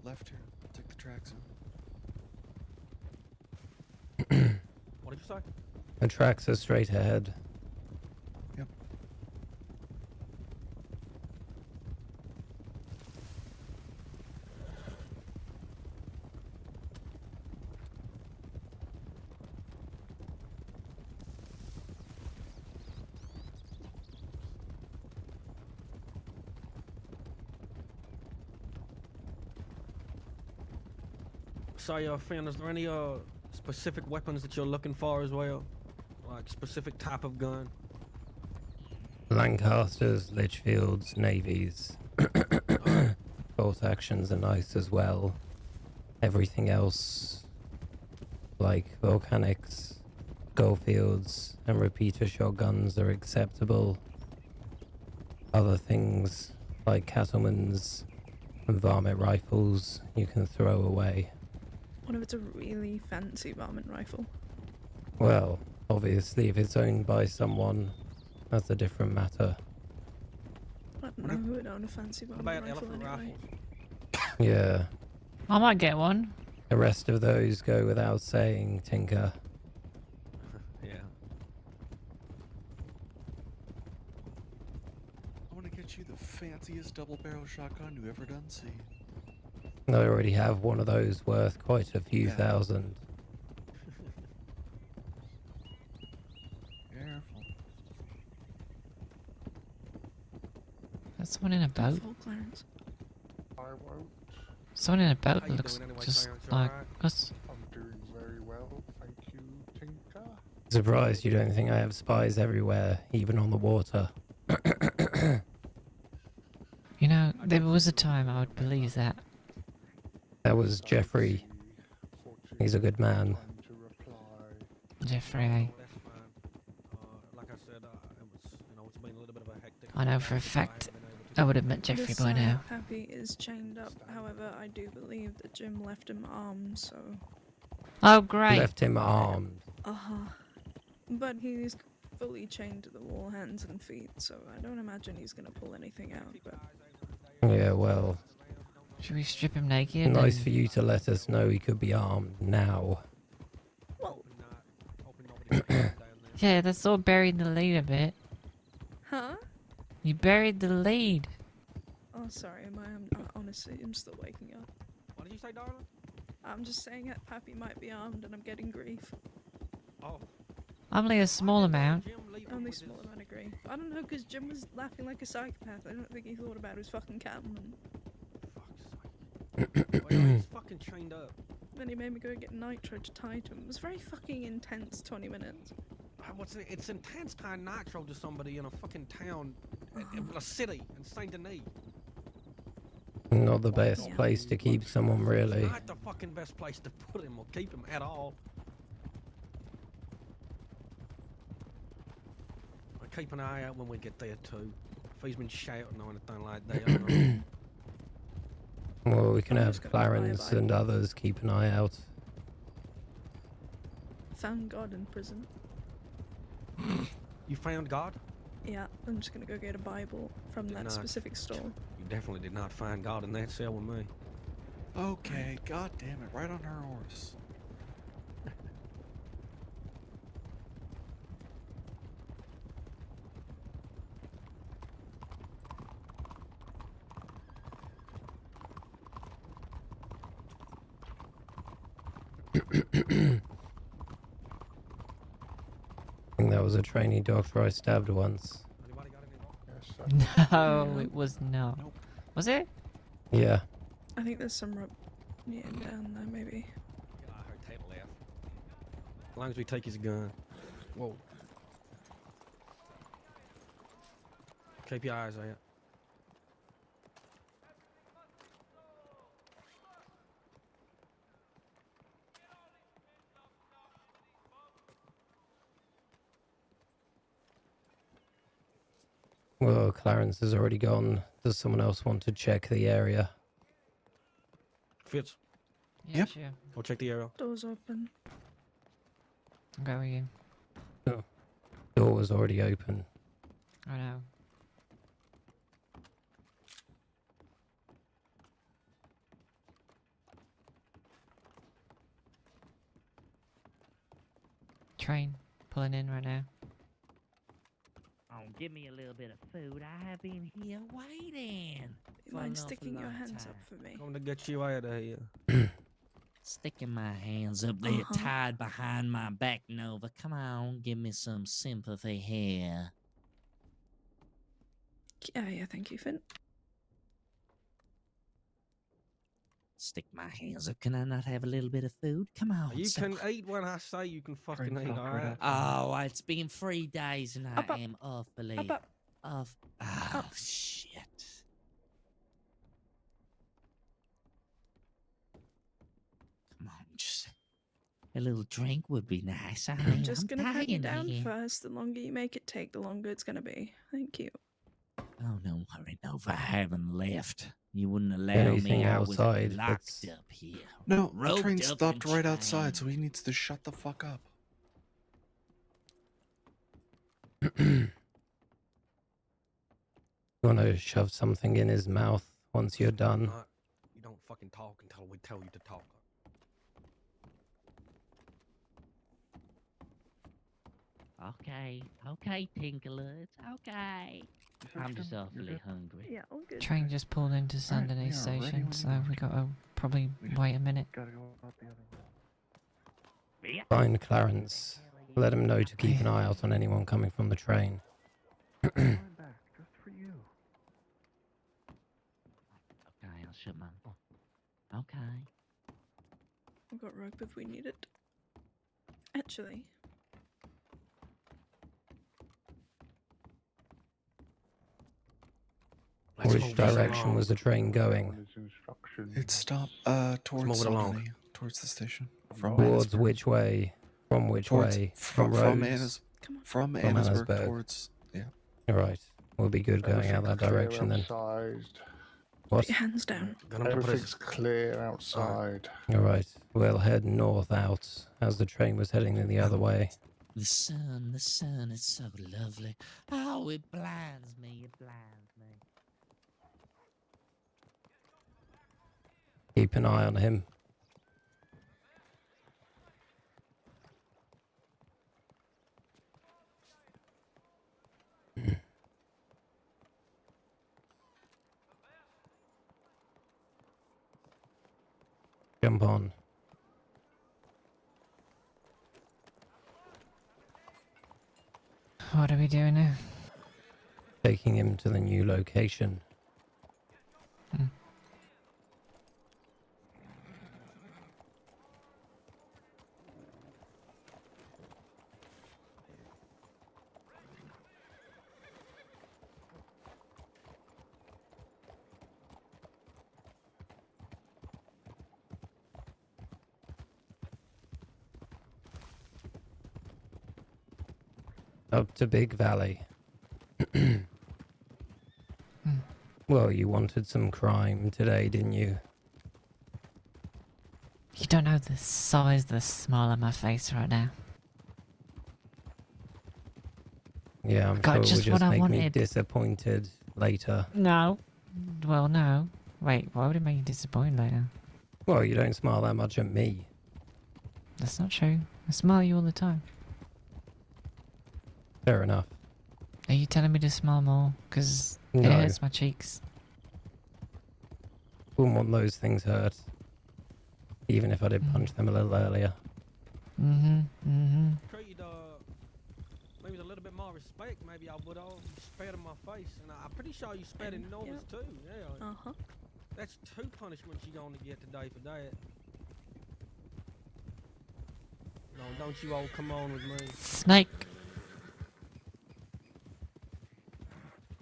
left here. Take the tracks What did you say? The tracks are straight ahead. Yep. So, Finn, is there any specific weapons that you're looking for as well? Like specific type of gun? Lancasters, Litchfields, Navies. Bolt actions are nice as well. Everything else, like volcanics, Goldfields, and repeater shotguns are acceptable. Other things, like cattlemen's and varmint rifles, you can throw away. What if it's a really fancy varmint rifle? Well, Obviously, if it's owned by someone, that's a different matter. I don't know who would own a fancy What bomber about rifle elephant anyway. rifles? Yeah. I might get one. The rest of those go without saying, Tinker. Yeah. I want to get you the fanciest double barrel shotgun you ever done see. I already have one of those worth quite a few Yeah. thousand. Careful. There's someone in a boat. Full Clarence. I won't. Someone in a boat How you looks doing anyway, just Clarence? You like alright? us. I'm doing very well, thank you, Tinker. Surprised you don't think I have spies everywhere, even on the water. You know, there was a time I would believe that. That was Jeffrey. He's a good man. Jeffrey, No, eh? that's fine. Like I said, it was, it's been a little bit of a hectic. I know few for a days, so I fact haven't been able to I do would have much. met Jeffrey This by side now. Happy is chained up. However, I do believe that Jim left him armed, so. Oh, great. Left him armed. But he's fully chained to the wall, hands and feet, so I don't imagine he's gonna pull anything out. But Yeah, well, Should we strip him naked? nice and- for you to let us know he could be armed now. well, Hoping nobody finds him down there. Yeah, that's all buried the lead a bit. huh? You buried the lead. Oh, sorry. Honestly, I'm still waking up. What did you say, darling? I'm just saying that Pappy might be armed, and I'm getting grief. Oh. Only a small amount. Jim leave him Only with small his- amount of grief. I don't know, because Jim was laughing like a psychopath. I don't think he thought about his fucking Catwoman. Fuck's sake. Well, he's fucking chained up. Then he made me go get nitro to tie to him. It was very fucking intense 20 minutes. It's intense tying nitro to somebody in a fucking town, in a city, in Saint Denis. Not the best Yeah. place to keep someone, really. It's not the fucking best place to put him or keep him at all. I'll keep an eye out when we get there too. If he's been shouting or anything like that, I don't know. Well, we can I'm have just gonna buy a Clarence Bible. and others keep an eye out. Found God in prison. You found God? Yeah, I'm just gonna go get a Bible from Did that not. specific store. You definitely did not find God in that cell with me. Okay, god damn it, right on her horse. I think that was a trainee doctor I stabbed once. Anybody got any? Yes, No, Yeah. it was not. Nope. Was it? Yeah. I think there's some yeah, down there maybe. Yeah, I heard table left. As long as we take his gun. Whoa. Keep your eyes out. Well, Clarence has already gone. Does someone else want to check the area? Fitz, Yeah, Yep. sure. go check the area. Doors open. I'll go with you. Door was already open. I know. Train pulling in right now. Oh, give me a little bit of food. I have been here waiting. You for mind an awful sticking your long hands time. up for me? Coming to get you out of here. Sticking my hands up there Uh-huh. tied behind my back, Nova. Come on, give me some sympathy here. Yeah, thank you, Finn. Stick my hands up. Can I not have a little bit of food? Come on. You son. can eat when I say you can fucking Train's eat, not alright? ready. Oh, it's been 3 days and I Up, up. am awfully Up, up. off. Oh, shit. Come on, just a little drink would be nice. I mean, I'm just gonna pat you dying down here. first. The longer you make it take, the longer it's gonna be. Thank you. Oh, don't worry, Nova. I haven't left. You wouldn't allow Anything me. I was outside locked that's- up here. No, the Roped train up stopped and right outside, chained. so he needs to shut the fuck up. You want to shove something in his mouth once you're done? You don't fucking talk until we tell you to talk. Okay, Tinkler, it's okay. I'm just awfully hungry. Yeah, all good. Train just pulled into San Alright, Denis we are ready station, when you so are. we gotta probably We just wait a minute. Gotta go out the other way. Yeah. Find Clarence. Let him know to keep an eye out on anyone coming from the train. Flying back, just for you. Okay, I'll shut my. Okay. I've got rope if we need it. Actually, Let's Which move this direction along. was the train On going? his instructions. It stopped towards move it along. Saldana, towards the station. From Towards Annesburg. which way? From which Towards, way? from Rhodes? come on. From From Annesburg Annesburg. towards Alright. We'll be good going out Everything's that clear direction then. outside. What? Put your hands down. Gonna put Everything's this. clear outside. Alright. We'll head north out as the train was heading in the other way. The sun is so lovely. Oh, it blinds me, it blinds me. Keep an eye on him. Jump on. What are we doing now? Taking him to the new location. Up to Big Valley. Well, you wanted some crime today, didn't you? You don't know the size of the smile on my face right now. Yeah, I'm Got sure it will just what just I make me wanted. disappointed later. No. Well, no. Wait, why would it make you disappointed later? Well, you don't smile that much at me. That's not true. I smile at you all the time. Fair enough. Are you telling me to smile more? Because it No. hurts my cheeks. Wouldn't want those things hurt. Even if I did punch them a little earlier. Treated maybe with a little bit more respect, maybe I would have spat in my face, and I'm pretty sure you spat in Nova's Yep. too. Yeah, Uh-huh. that's 2 punishments you're gonna get today for that. No, don't you all come on with me. Snake.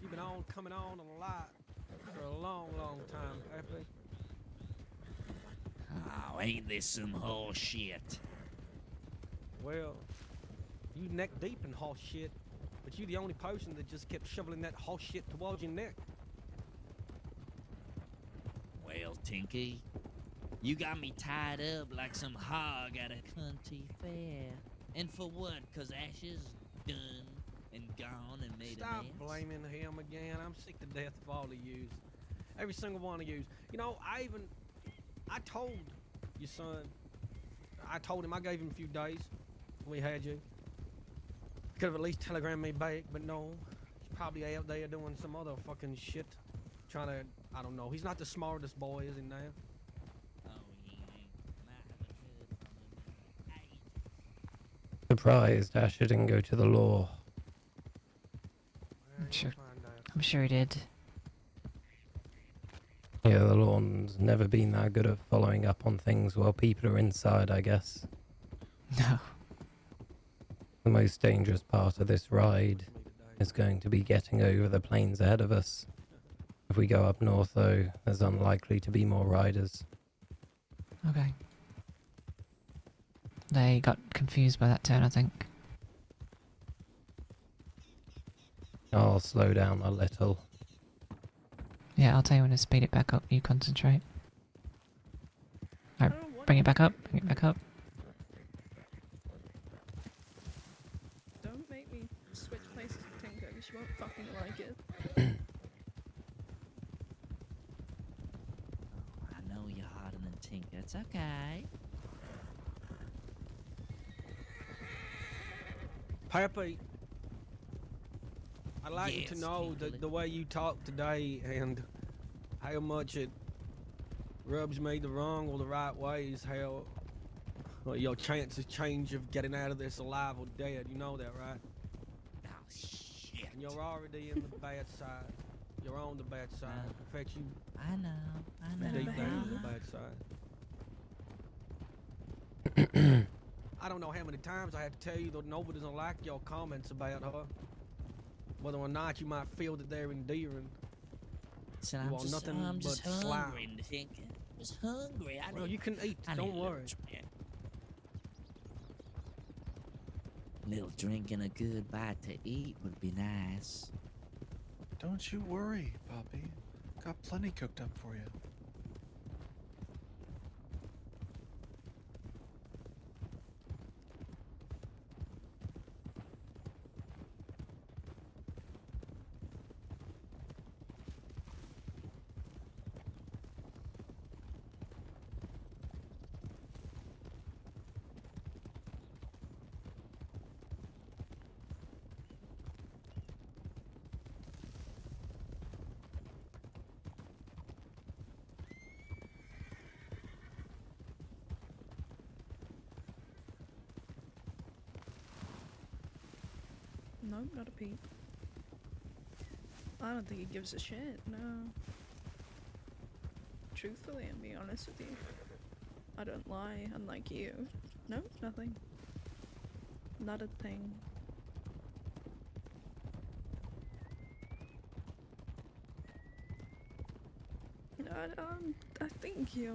You've been on, coming on a lot for a long, long time, Pepe. Oh, ain't this some horse shit? Well, you neck deep in horse shit, but you the only person that just kept shoveling that horse shit towards your neck. Well, Tinky, you got me tied up like some hog at a country fair. And for what? 'Cause Ashes done and gone and made a Stop mess? blaming him again. I'm sick to death of all of yous. Every single one of yous. You know, I told your son, I told him, I gave him a few days when we had you. Could have at least telegrammed me back, but no. He's probably out there doing some other fucking shit. Trying to, I don't know. He's not the smartest boy, is he now? Oh, he ain't. And I haven't heard from him in ages. Surprised Asher didn't go to the law. Well, Sure. you'll find out. I'm sure he did. Yeah, the law's never been that good at following up on things while people are inside, I guess. No. The most dangerous part of this ride Me today. is going to be getting over the plains ahead of us. If we go up north, though, there's unlikely to be more riders. Okay. They got confused by that turn, I think. I'll slow down a little. Yeah, I'll tell you when to speed it back up. You concentrate. I Alright, don't want bring it back up. Bring it back up. Don't make me switch places She won't fucking like it. I know you're harder than Tinker. It's okay. Pappy, I'd like you to Yes, know Kinkley. the way you talk today and how much it rubs me the wrong or the right ways, how well, your chances change of getting out of this alive or dead. You know that, right? Oh, shit. And you're already in the bad side. You're on the bad side. In fact, you I know. deep down the bad side. I don't know how many times I had to tell you that nobody doesn't like your comments about her. Whether or not you might feel that they're endearing. So You I'm want just, nothing I'm just but slime. hungry, Tinker. Just hungry. Well, you can eat. I Don't need a little worry. drink. Little drink and a good bite to eat would be nice. Don't you worry, Poppy. Got plenty cooked up for you. No, not a peep. I don't think he gives a shit, no. Truthfully, I'm being honest with you. I don't lie, unlike you. No, nothing. Not a thing. I think your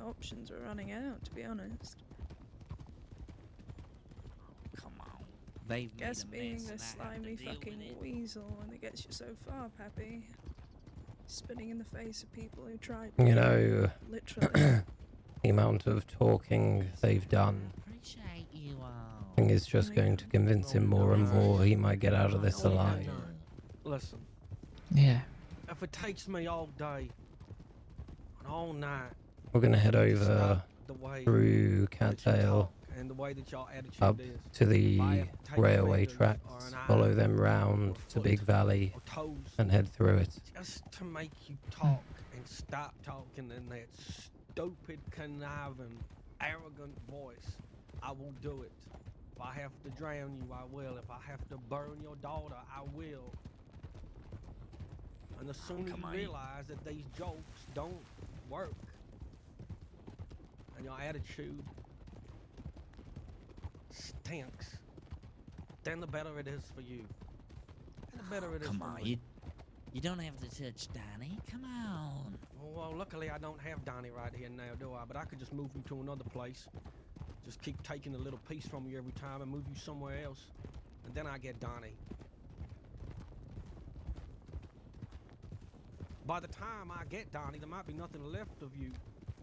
options are running out, to be honest. Come on. They've Guess made a being mess a and I have to slimy deal with fucking it. weasel only gets you so far, Pappy. Spitting in the face of people who tried You know, literally. the amount of talking they've done I appreciate you all. I think is just going to convince him more and more he might get out of this No, alive. no. Listen, Yeah. if it takes me all day and all night We're going to head to over stop the way through that you Cattail talk and the way that your attitude up is, to if I the have to take railway fingers tracks, or an eye follow them or round a to Big foot Valley or toes, and head through it. just to make you talk and stop talking in that stupid, conniving, arrogant voice, I will do it. If I have to drown you, I will. If I have to burn your daughter, I will. And the sooner come you on. realize that these jokes don't work, and your attitude stinks, then the better it is for you. And the better it is Come for on, me. you don't have to touch Donnie. Come on. Well, luckily I don't have Donnie right here now, do I? But I could just move you to another place. Just keep taking a little piece from you every time and move you somewhere else. And then I get Donnie. By the time I get Donnie, there might be nothing left of you.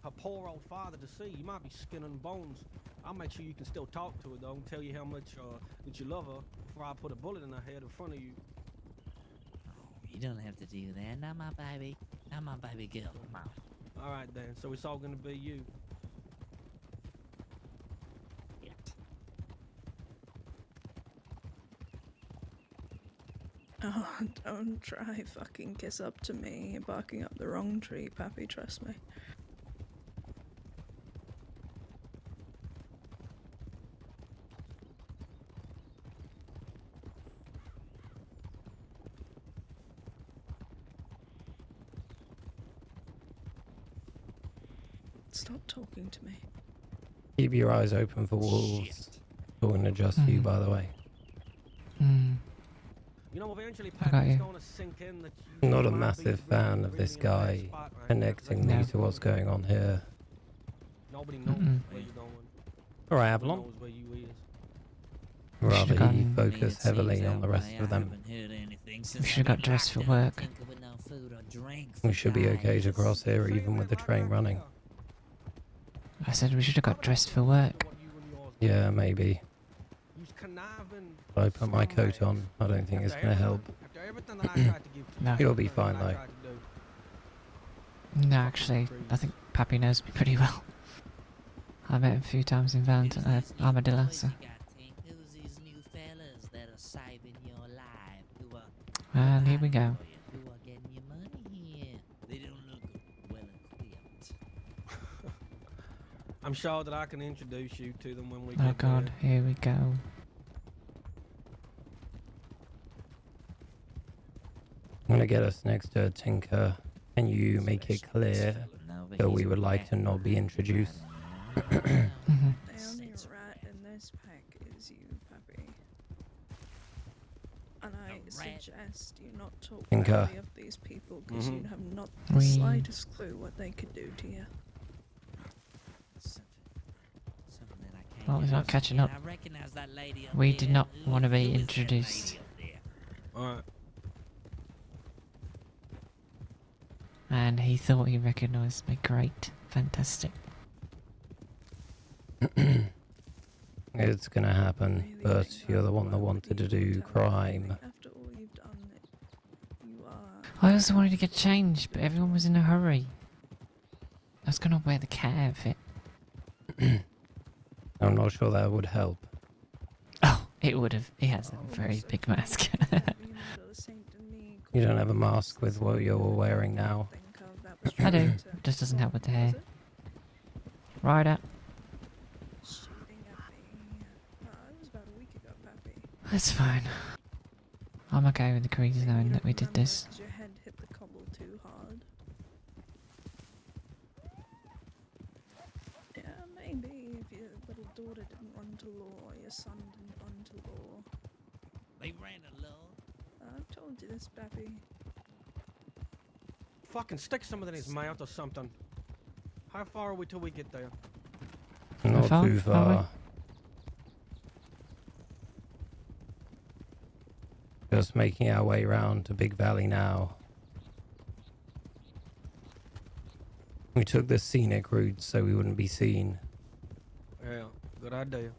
Her poor old father to see. You might be skin and bones. I'll make sure you can still talk to her, though, and tell you how much that you love her before I put a bullet in her head in front of you. You don't have to do that. Not my baby. Not my baby girl. Come on. All right, then. So it's all gonna be you. Oh, don't try fucking kiss up to me. You're barking up the wrong tree, Pappy, trust me. Stop talking to me. Keep your eyes open for wolves. Shit. Talking to just you, by the way. You know, eventually, got Pat, you. it's gonna sink in that you Not a might be massive really, fan of really this in a bad guy spot right now, 'cause connecting that's me not to what's good. going on here. Nobody knows Mm-mm. where you're going. Alright, Nobody Avalon. knows where you is. Rather, he gone- I mean, it focused heavily seems on the that rest way. of I them. haven't heard anything We since should have I got dressed for locked down work. Tinker with no food or drink We for should be okay to days. cross here Saying even that with the like train I running. care. I said we should have Why got would I dressed pay for attention work. to what you and yours do? Yeah, maybe. You's conniving. If I put my coat scumbags. on, I don't think it's After going to everything- help. After everything that I tried to give to No. you, You'll be everything fine, that I though. tried to do. No, actually, I think Pappy knows me pretty well. I met him a few times in Valentine, Armadillo, so. Who's these new fellas that are saving your life? Who are Well, here we providing go. for you? Who are getting your money here? They don't look well equipped. I'm sure that I can introduce you to them when we Oh get god, there. here we go. I'm going to get us next to Tinker. Can you make it clear that we would like to not be introduced? Mhm. The only rat in this pack is you, Pappy. And I A rat? suggest you not talk Tinker. badly of these people because you Mhm. have not the We- slightest clue what they could do to you. Something that I can't Well, he's get not over. catching And up. I recognize that lady up We there. did not want to Look, be who is that introduced. lady up there? All right. And he thought he recognised me. Great. Fantastic. It's going to happen, Really but think you're the that one that WildRP wanted to will do tell crime. everything after all you've done, you are. I also wanted to get changed, but everyone was in a hurry. I was going to wear the cat outfit. I'm not sure that would help. Oh, it would have. He has a Oh, very so big you mask. can't be another saint to me, You don't have a called mask with what you're wearing now. think of that was I do. trying to- Just doesn't help with the What hair. was it? Right up. Shooting at me. It was about a week ago, Pappy. That's fine. I'm okay with the creators Maybe you knowing don't that we did remember this. 'cause your head hit the cobble too hard. Yeah, maybe if your little daughter didn't run to law, your son didn't run to law. They ran a law. I've told you this, Pappy. Fucking stick something in his mouth or something. How far are we till we get there? Not far? too Far far. Just making our way round to Big Valley now. We took the scenic route so we wouldn't be seen. Yeah, good idea.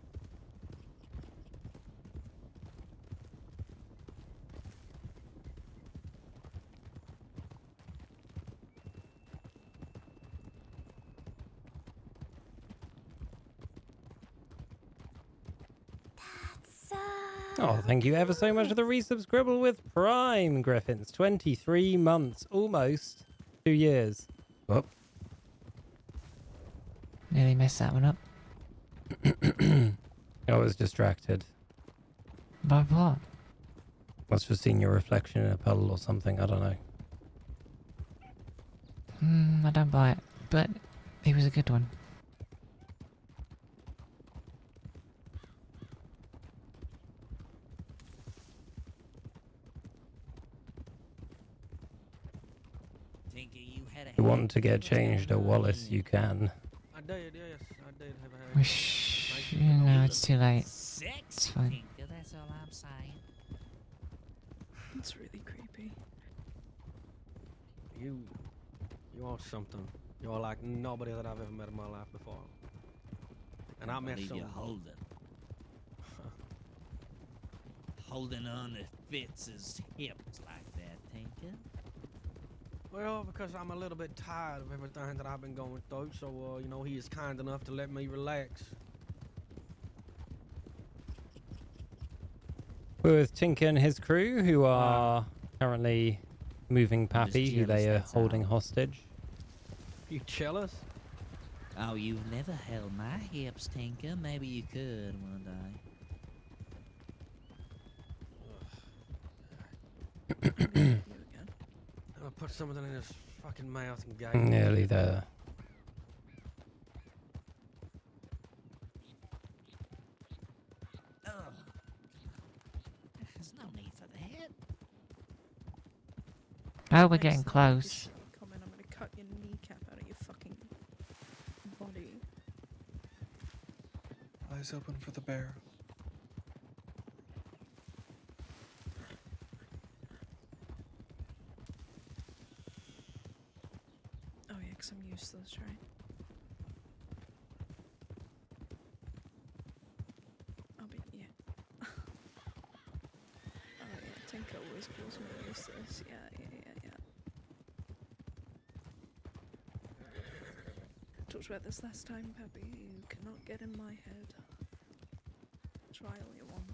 So. Oh, thank you ever so much for the resubscribe with Prime, Griffins. 23 months, almost 2 years. Oh, Nearly messed that one up. I was distracted. By what? Must have seen your reflection in a puddle or something, I don't know. I don't buy it, but it was a good one. Tinker, you had a If you head want to get what's going changed at on Wallace, here? you can. I did, yes, I did have a haircut. Wish. Thank you for No, noticing. it's too late. Sexy It's fine. Tinker, that's all I'm saying. It's really creepy. You are something. You're like nobody that I've ever met in my life before. And I met believe some. you're holding. Holding on to Fitz's hips like that, Tinker. Well, because I'm a little bit tired of everything that I've been going through, so you know, he is kind enough to let me relax. We're with Tinker and his crew, who are currently moving I'm just Pappy, who they jealous, are that's holding all. hostage. You jealous? Oh, you've never held my hips, Tinker. Maybe you could one day. I'm gonna hit you again. I'm gonna put something in his fucking mouth and gag him. Nearly there. Ugh. There's no need for that. Oh, we're Next getting time you close. show me comment, I'm gonna cut your kneecap out of your fucking body. Eyes open for the bear. Oh yeah, 'cause I'm useless, right? Oh, but yeah. Tinker was causing me to use this. Yeah. Talked about this last time, Peppy. You cannot get in my head. Try all you want.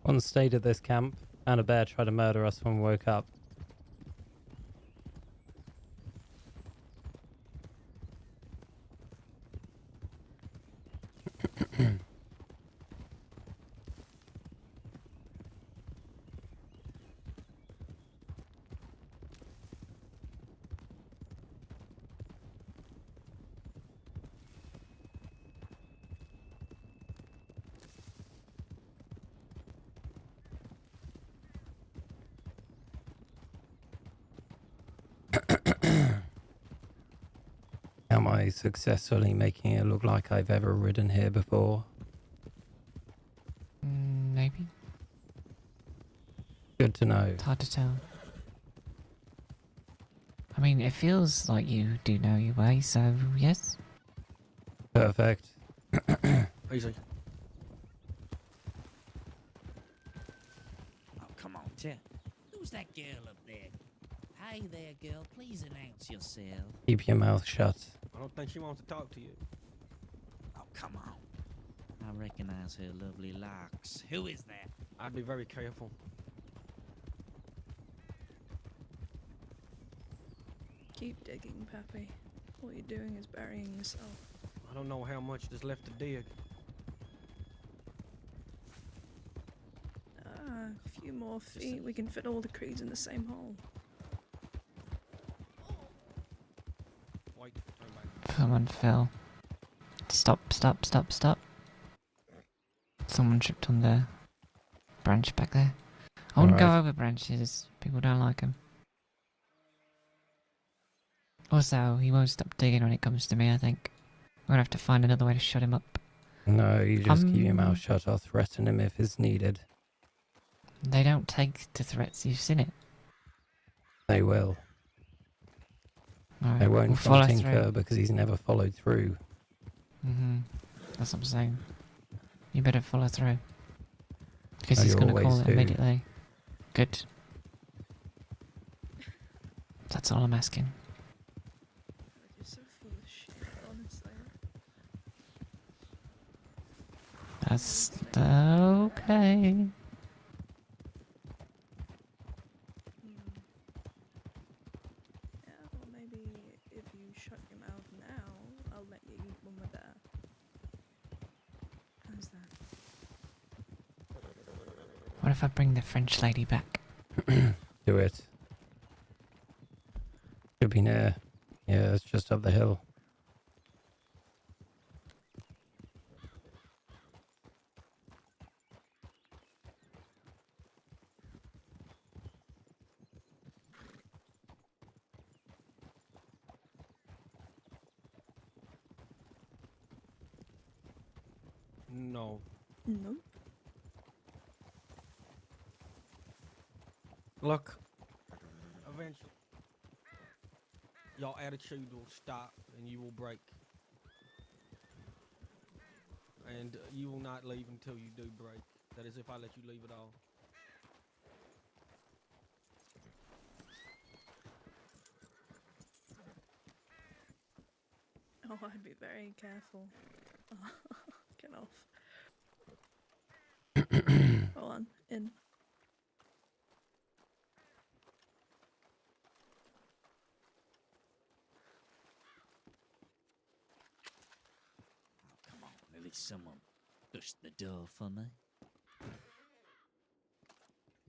One stayed at this camp, and a bear tried to murder us when we woke up. Am I successfully making it look like I've ever ridden here before? Maybe. Good to know. It's hard to tell. I mean, it feels like you do know your way, so yes. Perfect. Easy. Oh, come on, Tim. Who's that girl up there? Hey there, girl. Please announce yourself. Keep your mouth shut. I don't think she wants to talk to you. Oh, come on. I recognize her lovely locks. Who is that? I'd be very careful. Keep digging, Peppy. All you're doing is burying yourself. I don't know how much there's left to dig. A few more feet. We can fit all the creeds in the same hole. Wait, turn back. Someone fell. Stop. Someone tripped on the branch back there. I wouldn't go Alright. over branches. People don't like them. Also, he won't stop digging when it comes to me, I think. We're gonna have to find another way to shut him up. No, you just keep your mouth shut. I'll threaten him if it's needed. They don't take to threats, you've seen it. They will. Alright, They won't we'll from follow Tinker through. because he's never followed through. That's what I'm saying. You better follow through. Because I he's gonna call always it do. immediately. Good. That's all I'm asking. You're so full of shit, honestly. That's okay. Yeah, well, maybe if you shut your mouth now, I'll let you eat when we're there. How's that? What if I bring the French lady back? Do it. Should be near. Yeah, it's just up the hill. No. Nope. Look, eventually, your attitude will stop and you will break. And you will not leave until you do break. That is if I let you leave at all. Oh, I'd be very careful. Get off. Hold on. In. Oh, come on. At least someone push the door for me.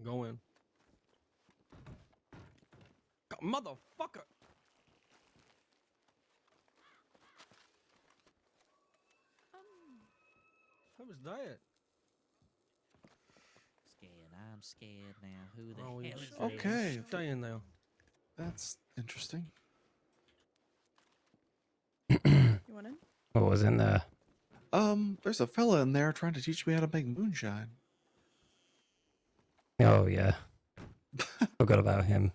Go in. Motherfucker! Who was that? Scared. I'm scared now. Who the Oh, hell you is stay- this? Okay. Stay in there. That's interesting. You want in? What was in there? There's a fella in there trying to teach me how to make moonshine. Oh, yeah. Forgot about him.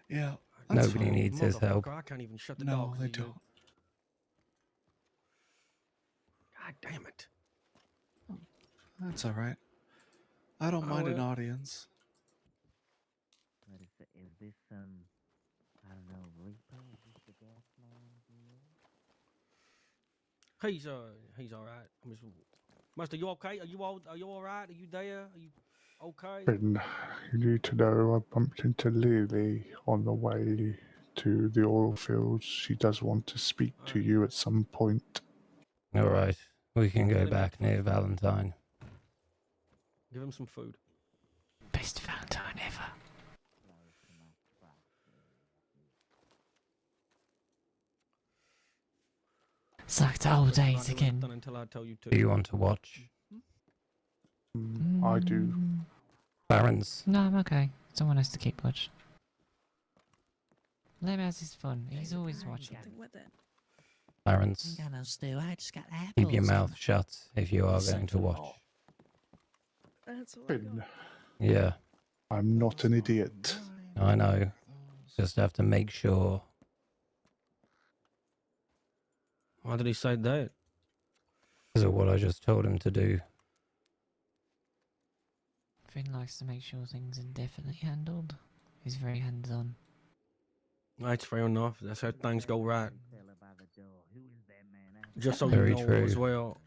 Yeah. That's Nobody fine. needs his help. Motherfucker, I can't even shut the No, door 'cause they of you. don't. God damn it. That's all right. I don't Oh, mind an well. audience. What is this I don't know, Reaper? Is this the gas man here? He's all right. Mister, you okay? Are you all right? Are you there? Are you okay? Finn, you need to know I bumped into Lily on the way to the oil fields. She does want to speak to Alright. you at some point. All right, we can Let go him get back the near food. Valentine. Give him some food. Best Valentine ever. Close to my property. It's like the old But you're not days doing again. nothing until I tell you to. Do you want to watch? I do. Clarence, No, I'm okay. Someone has to keep watch. Let him have his fun. He's always watching. Something with it. Clarence, Ain't got no stew. I just got apples. keep your and mouth shut if you are some going to watch. That's all I Finn, got. Yeah, I'm not an idiot. I know. Those- Just have to make sure. Why did he say that? Because of what I just told him to do. Finn likes to make sure things are definitely handled. He's very hands-on. That's fair enough. That's how things go right. fella by the door. Who is that man out Just so Very you know true. as well.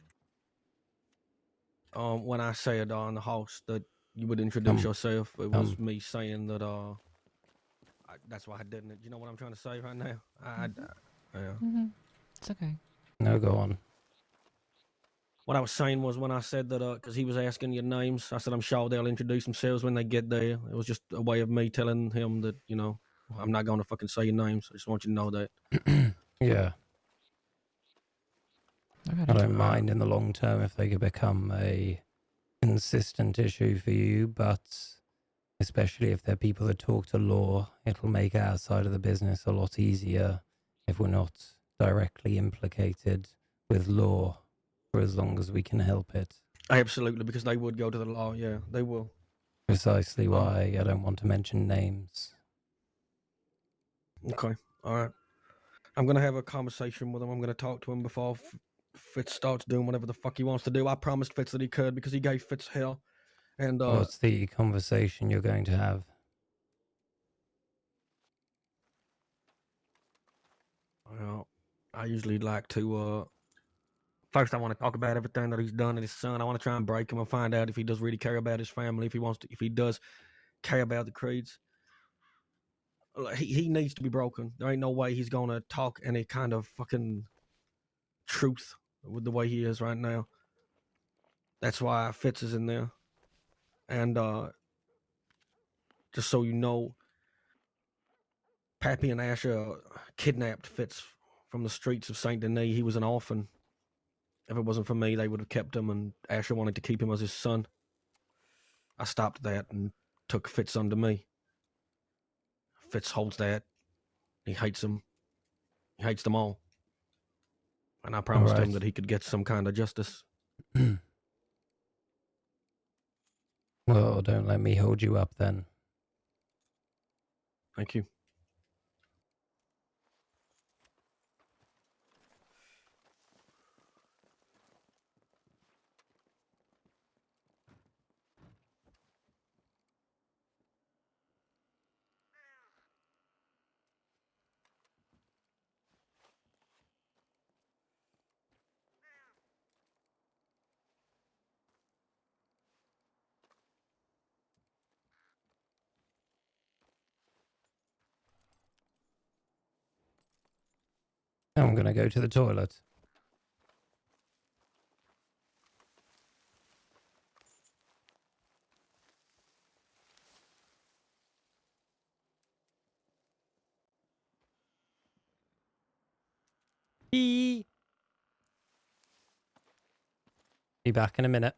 When I said in the house that you would introduce Come. yourself, it was Come. me saying that that's why I didn't. You know what I'm trying to say right now? Yeah. It's okay. No, go on. What I was saying was when I said that, because he was asking your names, I said I'm sure they'll introduce themselves when they get there. It was just a way of me telling him that, I'm not going to fucking say your names. I just want you to know that. Yeah, I got I it. don't mind in the long term if they could become a consistent issue for you, but especially if they're people that talk to law, it'll make our side of the business a lot easier if we're not directly implicated with law for as long as we can help it. Absolutely, because they would go to the law. Yeah, they will. Precisely why I don't want to mention names. Okay. All right. I'm going to have a conversation with him. I'm going to talk to him before Fitz starts doing whatever the fuck he wants to do. I promised Fitz that he could because he gave Fitz hell. And, What's the conversation you're going to have? well, I usually like to, first I want to talk about everything that he's done to his son. I want to try and break him and find out if he does really care about his family, if he does care about the creeds. He needs to be broken. There ain't no way he's going to talk any kind of fucking truth with the way he is right now. That's why Fitz is in there. And just so you know, Pappy and Asher kidnapped Fitz from the streets of Saint Denis. He was an orphan. If it wasn't for me, they would have kept him, and Asher wanted to keep him as his son. I stopped that and took Fitz under me. Fitz holds that. He hates him. He hates them all. And I promised him right. that he could get some kind of justice. Well, don't let me hold you up then. Thank you. I'm going to go to the toilet. Be back in a minute.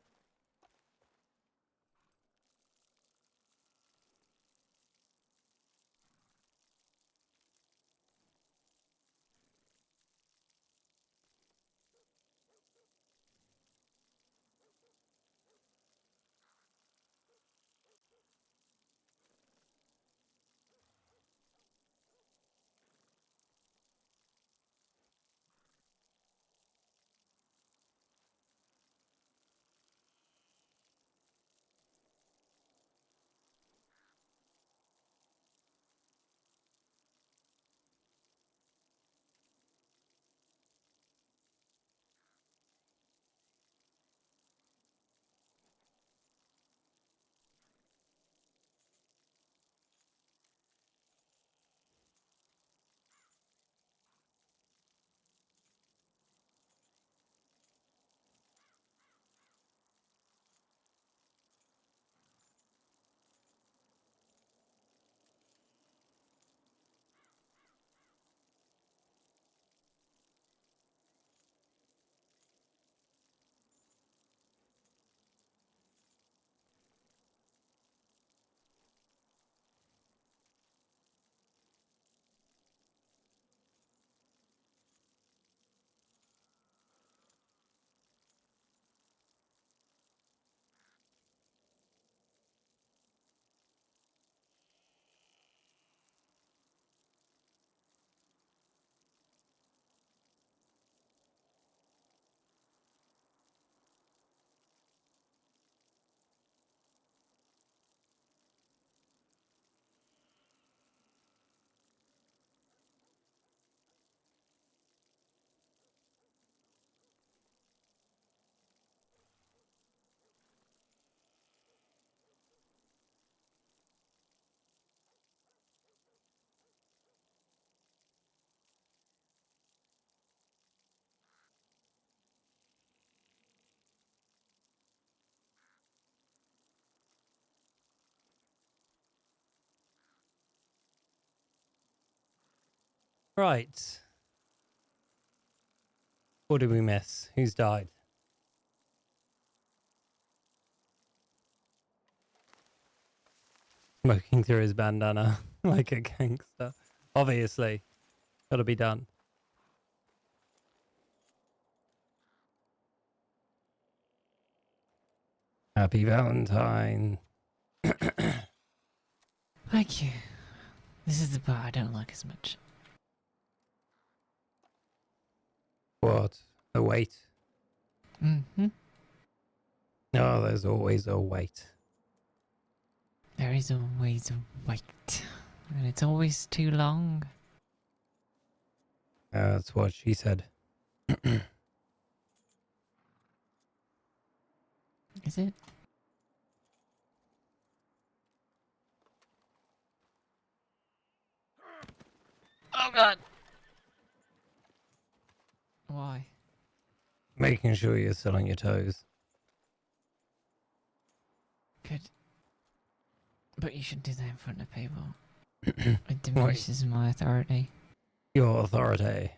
Right. What did we miss? Who's died? Smoking through his bandana like a gangster. Obviously. Gotta be done. Happy Valentine. Thank you. This is the part I don't like as much. What? The wait? Mm-hmm. Oh, there's always a wait. There is always a wait. And it's always too long. That's what she said. Is it? Oh god! Why? Making sure you're still on your toes. Good. But you should do that in front of people. It diminishes my authority. Your authority.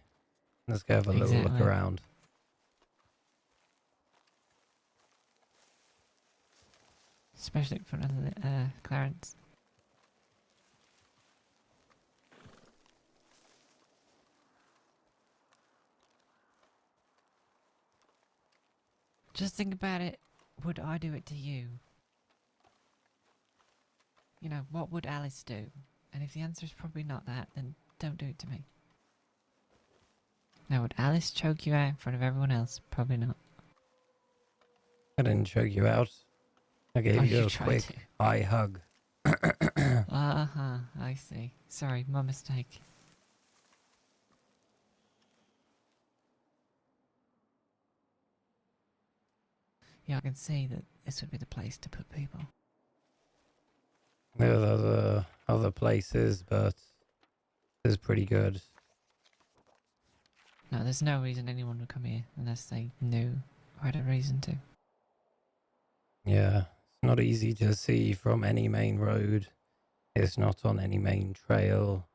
Let's go have a little look Exactly. around. Especially in front of Clarence. Just think about it. Would I do it to you? You know, what would Alice do? And if the answer is probably not that, then don't do it to me. Now, would Alice choke you out in front of everyone else? Probably not. I didn't choke you out. I gave Oh, you you a tried quick to. eye hug. Uh-huh, I see. Sorry, my mistake. Yeah, I can see that this would be the place to put people. There are other places, but this is pretty good. No, there's no reason anyone would come here unless they knew or had a reason to. Yeah, it's not easy to see from any main road. It's not on any main trail.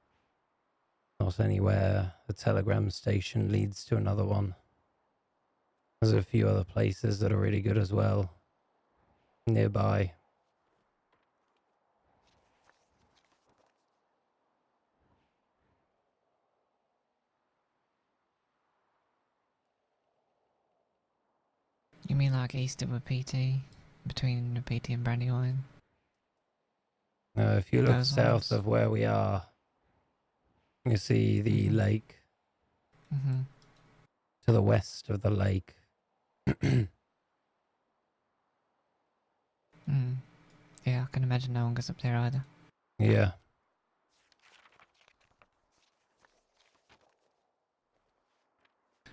Not anywhere a telegram station leads to another one. There's a few other places that are really good as well. Nearby. You mean like east of a PT? Between a PT and Brandywine? If you look Those south ones? of where we are, you see the Mhm. lake. Mm-hmm. To the west of the lake. Yeah, I can imagine no one goes up there either. Yeah.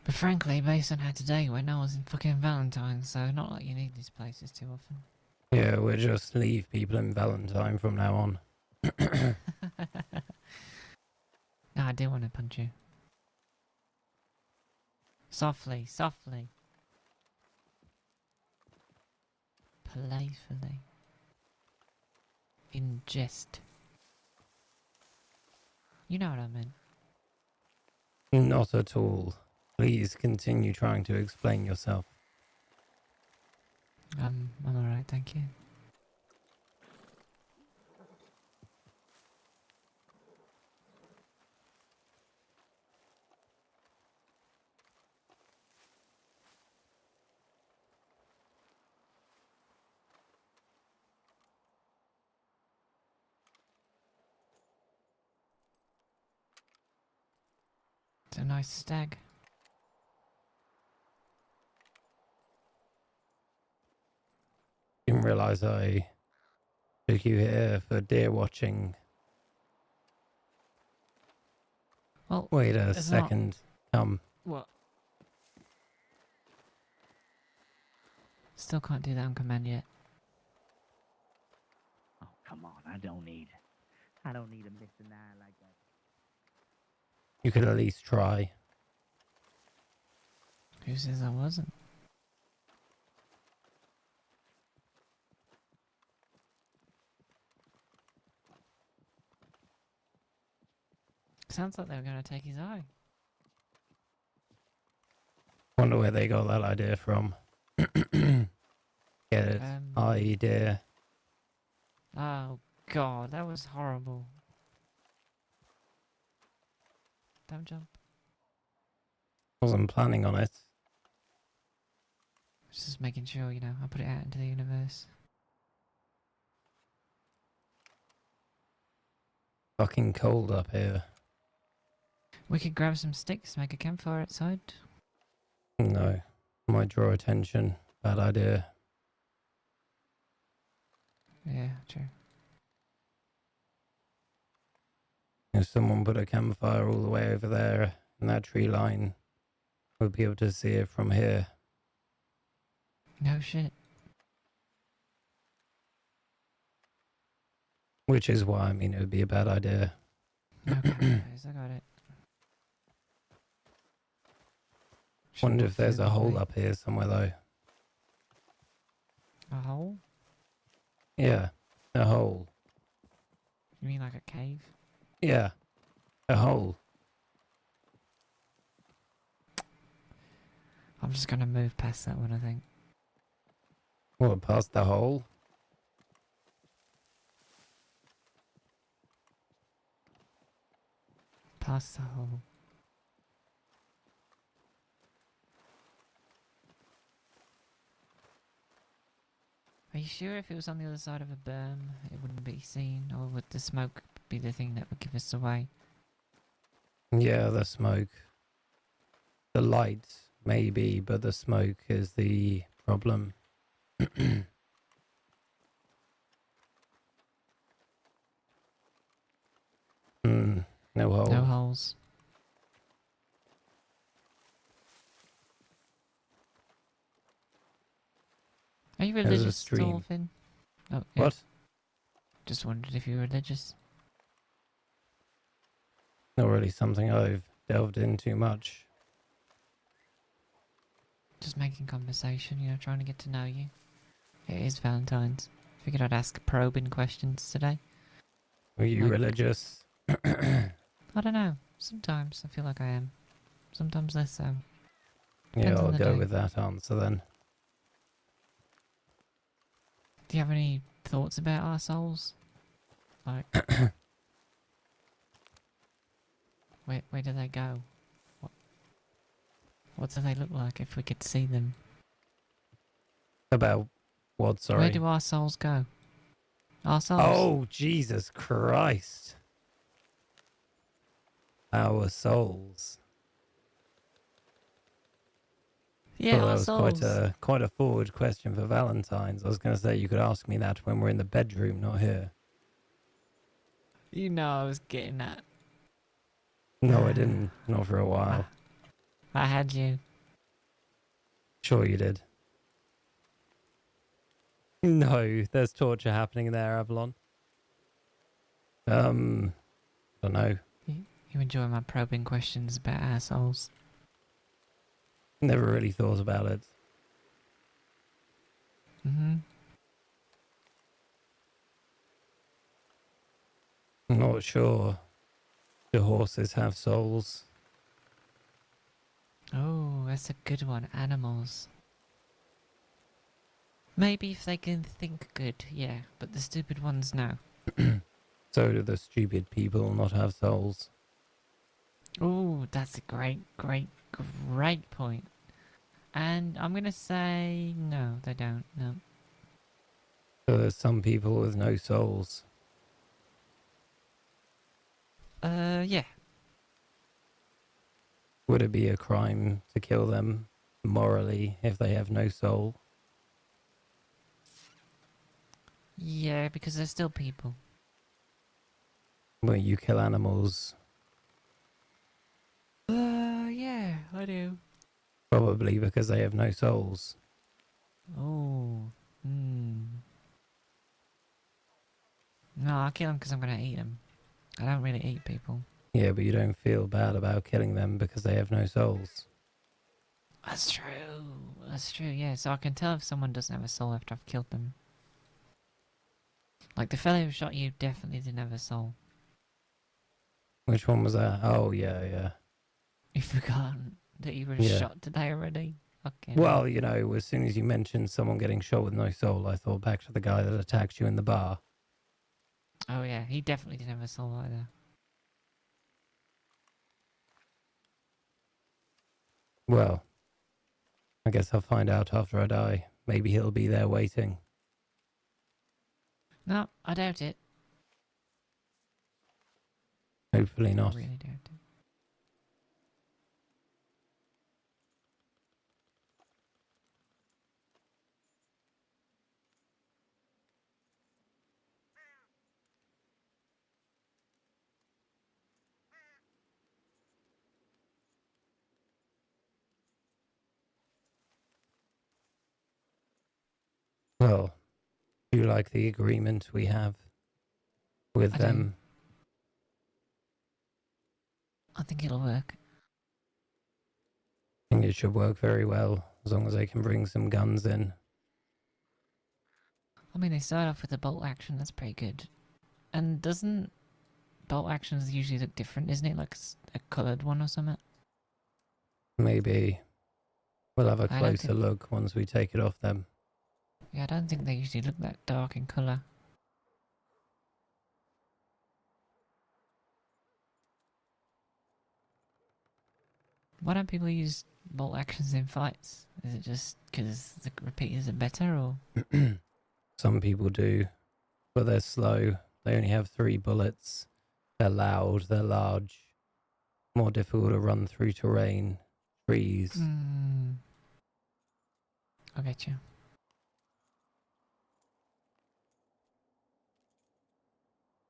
But frankly, based on how today went, I was in fucking Valentine, so not like you need these places too often. Yeah, we'll just leave people in Valentine from now on. No, I do want to punch you. Softly, softly. Playfully. In jest. You know what I meant. Not at all. Please continue trying to explain yourself. I'm alright, thank you. It's a nice stag. Didn't realize I took you here for deer watching. Well, Wait a it's not... second. Come. What? Still can't do that on command yet. Oh, come on, I don't need a missing eye like that. You could at least try. Who says I wasn't? Sounds like they were going to take his eye. Wonder where they got that idea from. Get it? Idea. Oh god, that was horrible. Don't jump. Wasn't planning on it. Just making sure, you know, I put it out into the universe. Fucking cold up here. We could grab some sticks, make a campfire outside. No. Might draw attention. Bad idea. Yeah, true. If someone put a campfire all the way over there in that tree line, we'd be able to see it from here. No shit. Which is why, I mean, it would be a bad idea. No campfires, I got it. Wonder if there's a hole Presumably. up here somewhere, though. A hole? Yeah, a hole. You mean like a cave? Yeah, a hole. I'm just gonna move past that one, I think. What, past the hole? Past the hole. Are you sure if it was on the other side of a berm, it wouldn't be seen? Or would the smoke be the thing that would give us away? Yeah, the smoke. The light, maybe, but the smoke is the problem. No hole. No holes. Are you There's a religious, stream. Dolphin? Oh, yeah. What? Just wondered if you were religious. Not really something I've delved into much. Just making conversation, you know, trying to get to know you. It is Valentine's. Figured I'd ask probing questions today. Were you Like- religious? I don't know. Sometimes I feel like I am. Sometimes less so. Yeah, Depends on I'll the go day. with that answer then. Do you have any thoughts about our souls? Like, where do they go? What do they look like if we could see them? About what, sorry? Where do our souls go? Our souls? Oh, Jesus Christ. Our souls. yeah, Well, our that was souls. quite a forward question for Valentine's. I was going to say you could ask me that when we're in the bedroom, not here. You know I was getting that. No, I didn't. Not for a while. I had you. Sure you did. No, there's torture happening there, Avalon. Don't know. You enjoy my probing questions about our souls? Never really thought about it. Mm-hmm. I'm not sure. Do horses have souls? Oh, that's a good one. Animals. Maybe if they can think good, yeah. But the stupid ones, no. So do the stupid people not have souls? Oh, that's a great point. And I'm gonna say no, they don't. No. So there's some people with no souls. Yeah. Would it be a crime to kill them morally if they have no soul? Yeah, because they're still people. When you kill animals, Yeah, I do. probably because they have no souls. Oh, No, I'll kill them because I'm gonna eat them. I don't really eat people. Yeah, but you don't feel bad about killing them because they have no souls. That's true. That's true, yeah. So I can tell if someone doesn't have a soul after I've killed them. Like the fellow who shot you definitely didn't have a soul. Which one was that? Oh, yeah. You've forgotten that you were Yeah. shot today already? Okay. Well, you know, as soon as you mentioned someone getting shot with no soul, I thought back to the guy that attacked you in the bar. Oh yeah, he definitely didn't have a soul either. Well, I guess I'll find out after I die. Maybe he'll be there waiting. No, I doubt it. Hopefully I not. really doubt it. Well, do you like the agreement we have with I do. them? I think it'll work. I think it should work very well, as long as they can bring some guns in. I mean, they start off with a bolt action, that's pretty good. And doesn't bolt actions usually look different, isn't it? Like a coloured one or something? Maybe we'll have a I don't closer think- look once we take it off them. Yeah, I don't think they usually look that dark in colour. Why don't people use bolt actions in fights? Is it just because the repeaters are better, or...? Some people do, but they're slow. They only have 3 bullets. They're loud, they're large, more difficult to run through terrain, trees. I get you.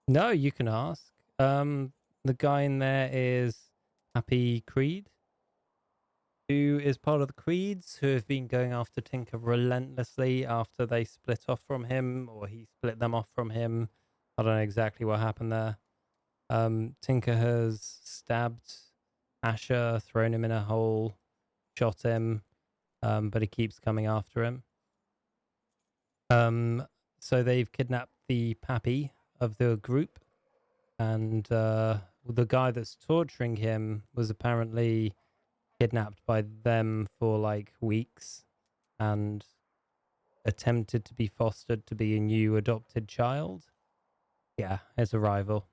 No, you can ask. The guy in there is Happy Creed, who is part of the Creeds, who have been going after Tinker relentlessly after they split off from him, or he split them off from him. I don't know exactly what happened there. Tinker has stabbed Asher, thrown him in a hole, shot him, but he keeps coming after him. So they've kidnapped the pappy of the group, and the guy that's torturing him was apparently kidnapped by them for like weeks and attempted to be fostered to be a new adopted child. Yeah, it's a rival.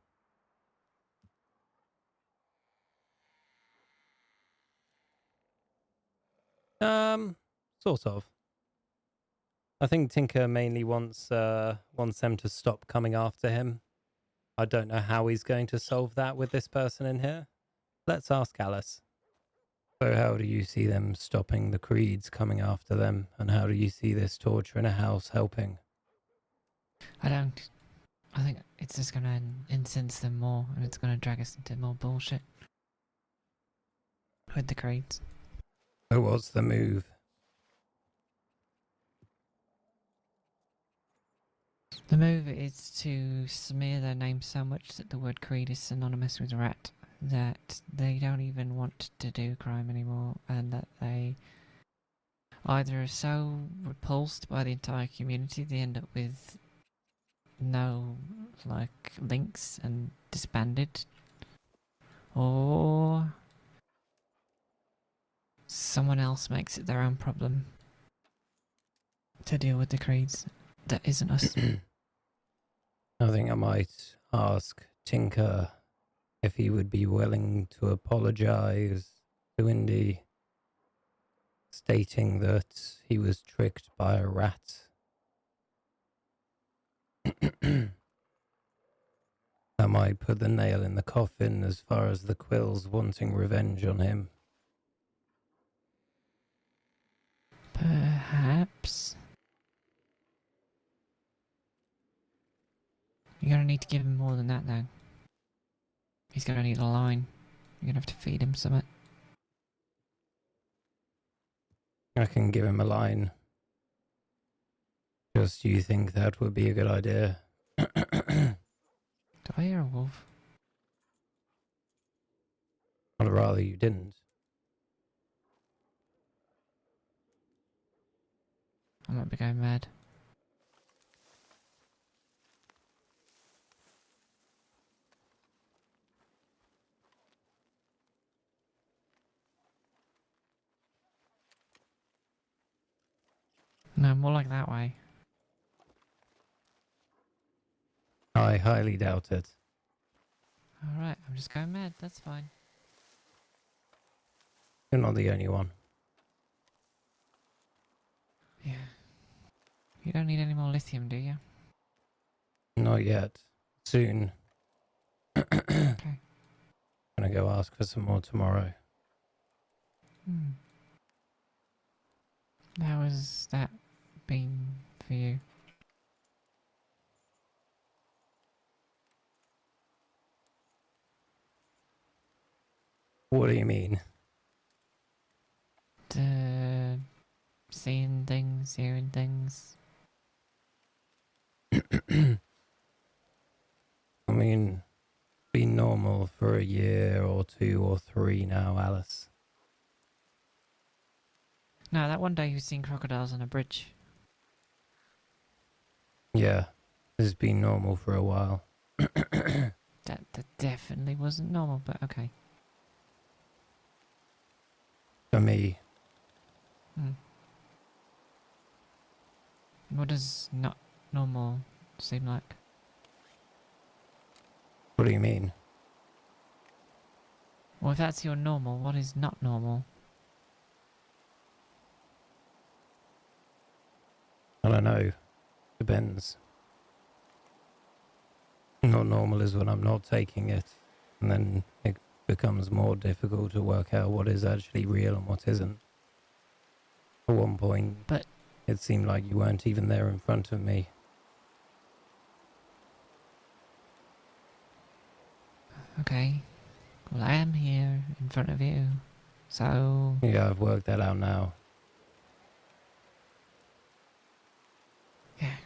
Sort of. I think Tinker mainly wants them to stop coming after him. I don't know how he's going to solve that with this person in here. Let's ask Alice. So how do you see them stopping the Creeds coming after them? And how do you see this torture in a house helping? I don't. I think it's just gonna incense them more, and it's gonna drag us into more bullshit. With the Creeds. So what's the move? The move is to smear their name so much that the word Creed is synonymous with rat, that they don't even want to do crime anymore, and that they either are so repulsed by the entire community they end up with no, like, links and disbanded, or someone else makes it their own problem to deal with the Creeds that isn't us. I think I might ask Tinker if he would be willing to apologize to Indy, stating that he was tricked by a rat. That might put the nail in the coffin as far as the Quills wanting revenge on him. Perhaps. You're gonna need to give him more than that, though. He's gonna need a line. You're gonna have to feed him something. I can give him a line. Just, do you think that would be a good idea? Do I hear a wolf? I'd rather you didn't. I might be going mad. No, more like that way. I highly doubt it. Alright, I'm just going mad, that's fine. You're not the only one. Yeah. You don't need any more lithium, do you? Not yet. Soon. Okay. Gonna go ask for some more tomorrow. How has that been for you? What do you mean? Seeing things, hearing things. I mean, been normal for a year or 2 or 3 now, Alice. No, that one day you seen crocodiles on a bridge. Yeah, this has been normal for a while. That definitely wasn't normal, but okay. For me, What does not normal seem like? what do you mean? Well, if that's your normal, what is not normal? I don't know. Depends. Not normal is when I'm not taking it, and then it becomes more difficult to work out what is actually real and what isn't. At one point, But it seemed like you weren't even there in front of me. okay. Well, I am here in front of you. So Yeah, I've worked that out now. yeah.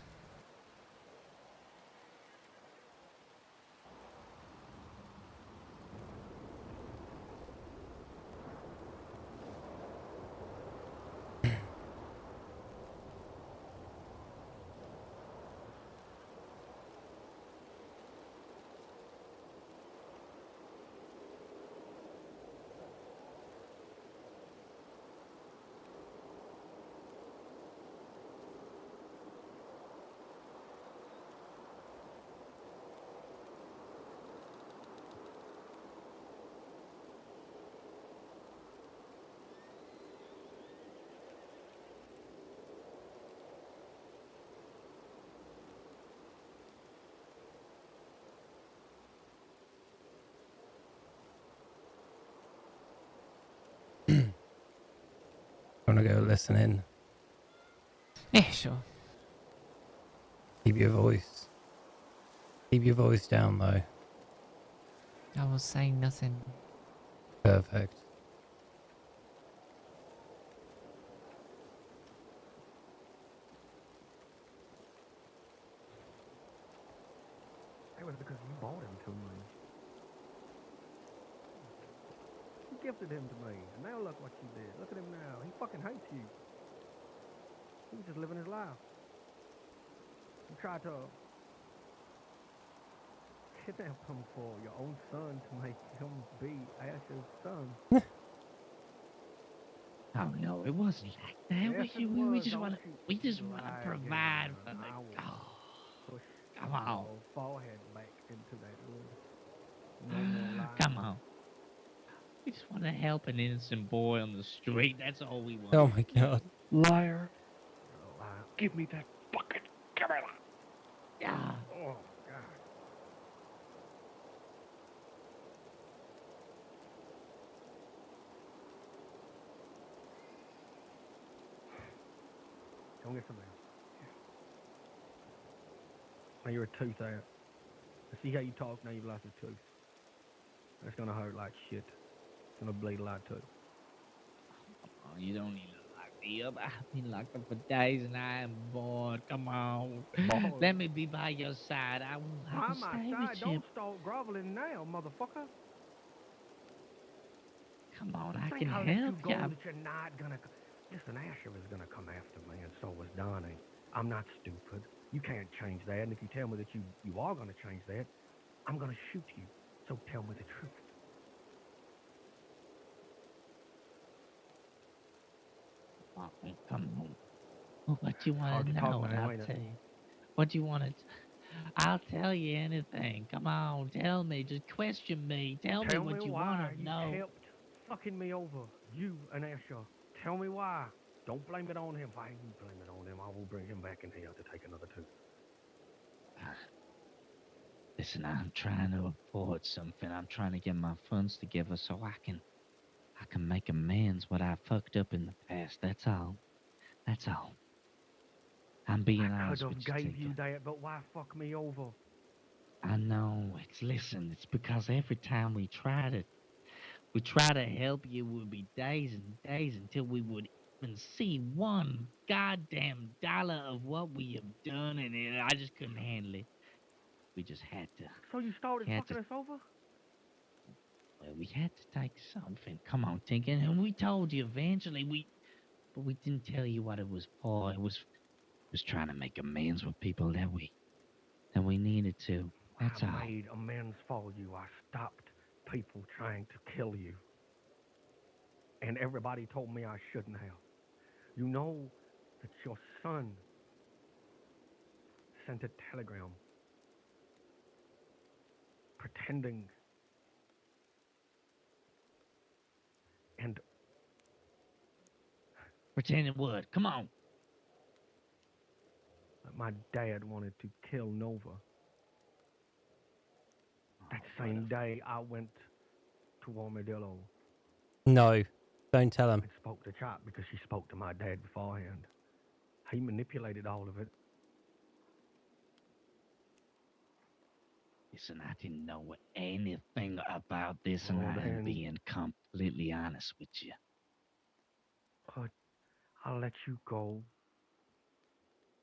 Wanna go listen in? Yeah, sure. Keep your voice. Keep your voice down though. I will say nothing. Perfect. It was because you bought him to me. You gifted him to me, and now look what you did. Look at him now. He fucking hates you. He was just living his life. You tried to kidnap him for your own son to make him be Ash's son. Oh no, it wasn't like that. Yes, it we was. just Don't want to. you We just want to lie provide again. for the. I will Oh, push come your on, forehead back into that little. No more lying. come on. We just want to help an innocent boy on the street. That's all we want. Oh my god. Liar. No lie. Give me that bucket. Give me that. Yeah. Oh, God. Go get some now. Now you're a tooth out. I see how you talk now you've lost a tooth. That's gonna hurt like shit. It's gonna bleed a lot too. Oh, you don't need to lock me up. I've been locked up for days and I am bored. Come on. Bored? Let me be by your side. I will By my stay side, with you. don't start groveling now, motherfucker. Come on, I Think can I'll let you help go you. that you're not gonna. Listen, Asher is gonna come after me, and so is Donnie. I'm not stupid. You can't change that, and if you tell me that you are gonna change that, I'm gonna shoot you. So tell me the truth. Oh, come on. Well, what do you want Hard to to talk know? now, I'll ain't it? tell you. What do you want to? I'll tell you anything. Come on, tell me. Just question me. Tell me Tell me what you want why to you know. kept fucking me over. You and Asher. Tell me why. Don't blame it on him. Why you blame it on him? I will bring him back in here to take another tooth. Listen, I'm trying to afford something. I'm trying to get my funds together so I can make amends what I fucked up in the past. That's all. That's all. I'm being I could honest with have you, gave Tinker. you that, but why fuck me over? I know. It's because every time we try to help you, it would be days and days until we would even see one goddamn dollar of what we have done, and I just couldn't handle it. We just had to. So you started Had fucking to. us over? Well, we had to take something. Come on, Tinker, and we told you eventually. But we didn't tell you what it was for. It was trying to make amends with people that we needed to. That's I all. made amends for you. I stopped people trying to kill you. And everybody told me I shouldn't have. You know that your son sent a telegram pretending and Pretending what? Come on. that my dad wanted to kill Nova. That Oh, same day I went to Armadillo No, don't tell him. and spoke to Chop because she spoke to my dad beforehand. He manipulated all of it. Listen, I didn't know anything about this, and Well, I am then, being completely honest with you. but I'll let you go.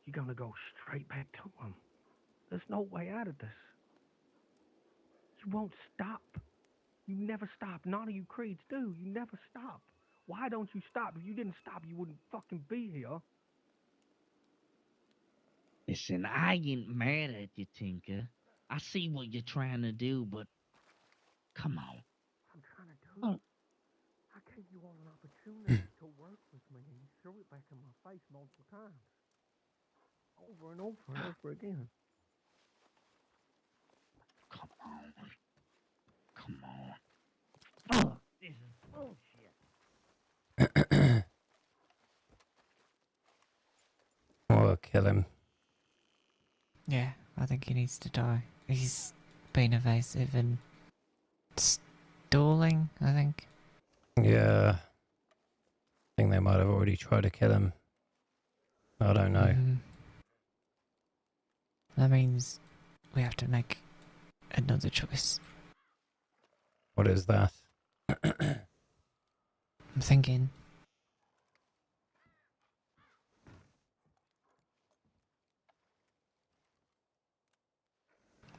You're gonna go straight back to him. There's no way out of this. You won't stop. You never stop. None of you creeds do. You never stop. Why don't you stop? If you didn't stop, you wouldn't fucking be here. Listen, I ain't mad at you, Tinker. I see what you're trying to do, but come on. I'm trying to do. Oh, I gave you all an opportunity to work with me, and you threw it back in my face multiple times, over and over and over again. come on. Come on. Oh, this is bullshit. Or kill him. Yeah, I think he needs to die. He's been evasive and stalling, I think. Yeah. I think they might have already tried to kill him. I don't know. That means we have to make another choice. What is that? I'm thinking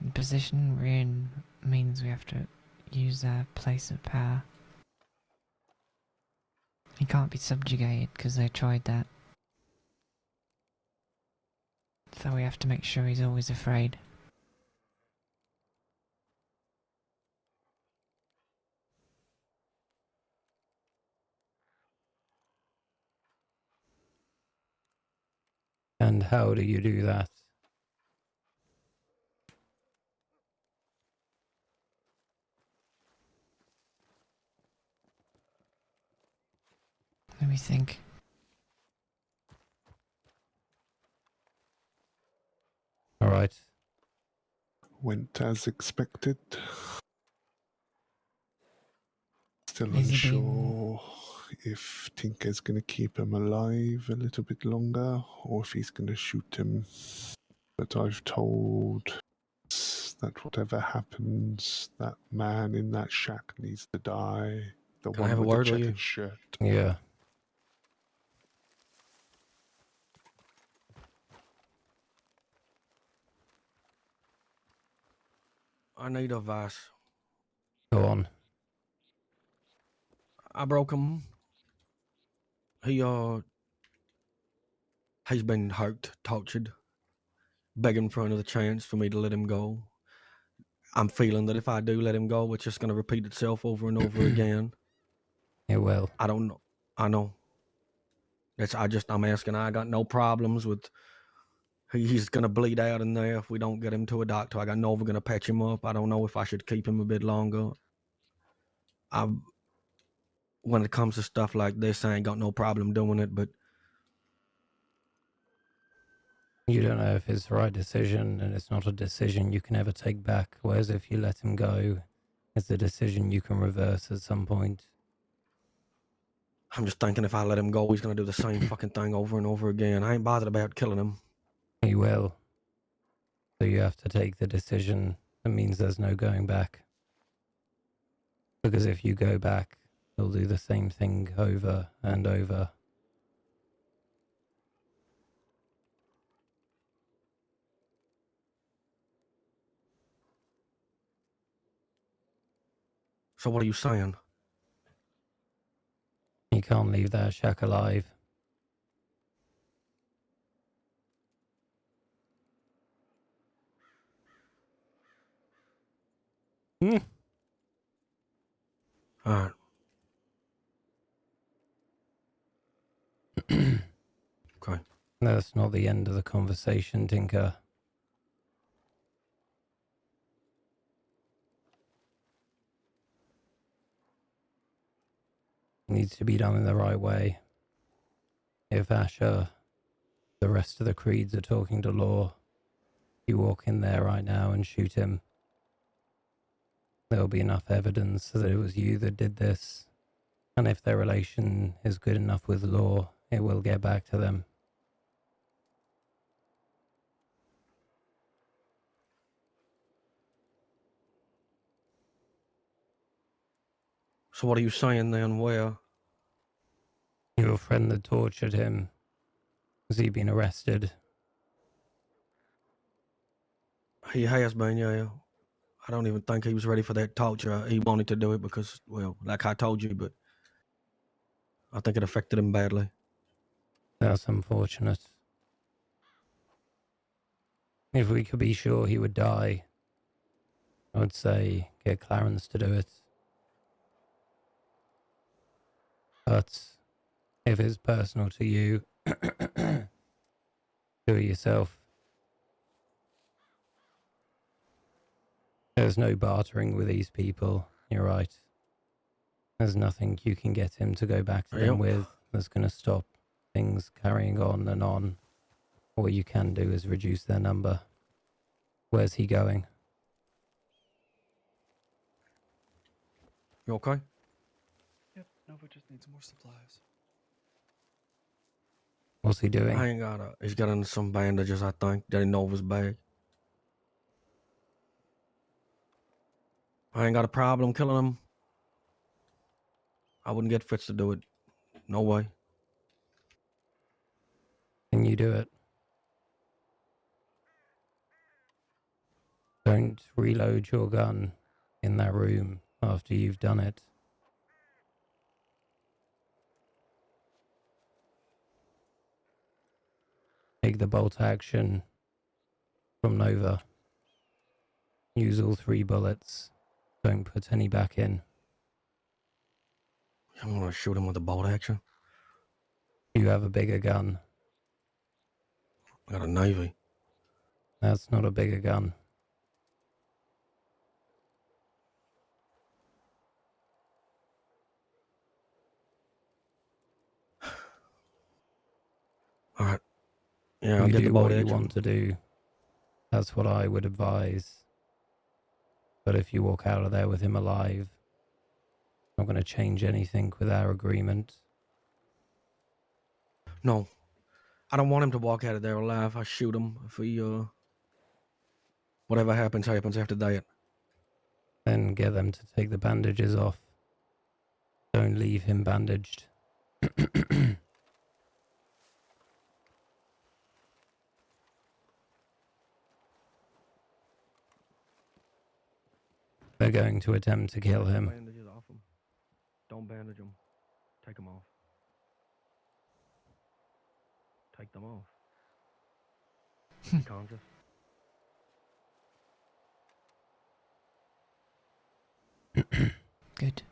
the position we're in means we have to use our place of power. He can't be subjugated because they tried that. So we have to make sure he's always afraid. And how do you do that? Let me think. All right. Went as expected. Still Has he been... unsure if Tinker's going to keep him alive a little bit longer or if he's going to shoot him. But I've told that whatever happens, that man in that shack needs to die. The Can I one have a with the word with you? checkered shirt. Yeah. I need advice. Go on. I broke him. He's been hurt, tortured, begging for another chance for me to let him go. I'm feeling that if I do let him go, it's just going to repeat itself over and over again. It will. I don't know. I know. I'm asking. I got no problems with. He's gonna bleed out in there if we don't get him to a doctor. I got Nova gonna patch him up. I don't know if I should keep him a bit longer. When it comes to stuff like this, I ain't got no problem doing it, but You don't know if it's the right decision, and it's not a decision you can ever take back. Whereas if you let him go, it's a decision you can reverse at some point. I'm just thinking if I let him go, he's gonna do the same fucking thing over and over again. I ain't bothered about killing him. He will. So you have to take the decision that means there's no going back. Because if you go back, he'll do the same thing over and over. So what are you saying? You can't leave that shack alive. Hmm. All right. Okay. That's not the end of the conversation, Tinker. It needs to be done in the right way. If Asher, the rest of the creeds are talking to Law, you walk in there right now and shoot him. There'll be enough evidence that it was you that did this. And if their relation is good enough with Law, it will get back to them. So what are you saying then? Where? Your friend that tortured him, has he been arrested? He has been, yeah. I don't even think he was ready for that torture. He wanted to do it because, well, like I told you, but I think it affected him badly. That's unfortunate. If we could be sure he would die, I would say get Clarence to do it. But if it's personal to you, do it yourself. There's no bartering with these people. You're right. There's nothing you can get him to go back to them with that's going to stop things carrying on and on. All you can do is reduce their number. Where's he going? You okay? Yep, Nova just needs more supplies. What's he doing? I ain't he's got in some bandages, I think, that he Nova's bag. I ain't got a problem killing him. I wouldn't get Fitz to do it. No way. Can you do it? Don't reload your gun in that room after you've done it. Take the bolt action from Nova. Use all 3 bullets. Don't put any back in. I'm gonna shoot him with a bolt action. You have a bigger gun. I got a Navy. That's not a bigger gun. All right. Yeah, I'll You get the do bolt what you action. want to do. That's what I would advise. But if you walk out of there with him alive, I'm not going to change anything with our agreement. No, I don't want him to walk out of there alive. I shoot him if he, whatever happens, happens after that. Then get them to take the bandages off. Don't leave him bandaged. They're going to attempt to kill him. Bandages off him. Don't bandage him. Take them off. Take them off. Conscious. Good.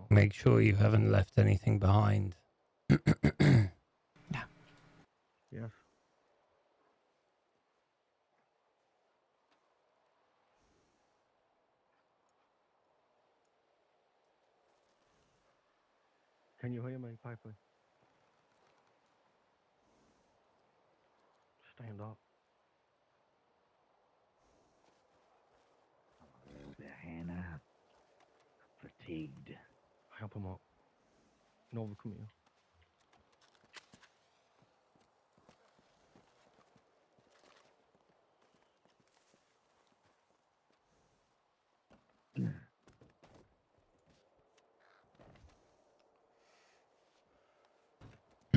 Make sure you haven't left anything behind. Yes. Can you hear me, Piper? Stand up. Hannah, fatigued. Help him up. Nova, come here.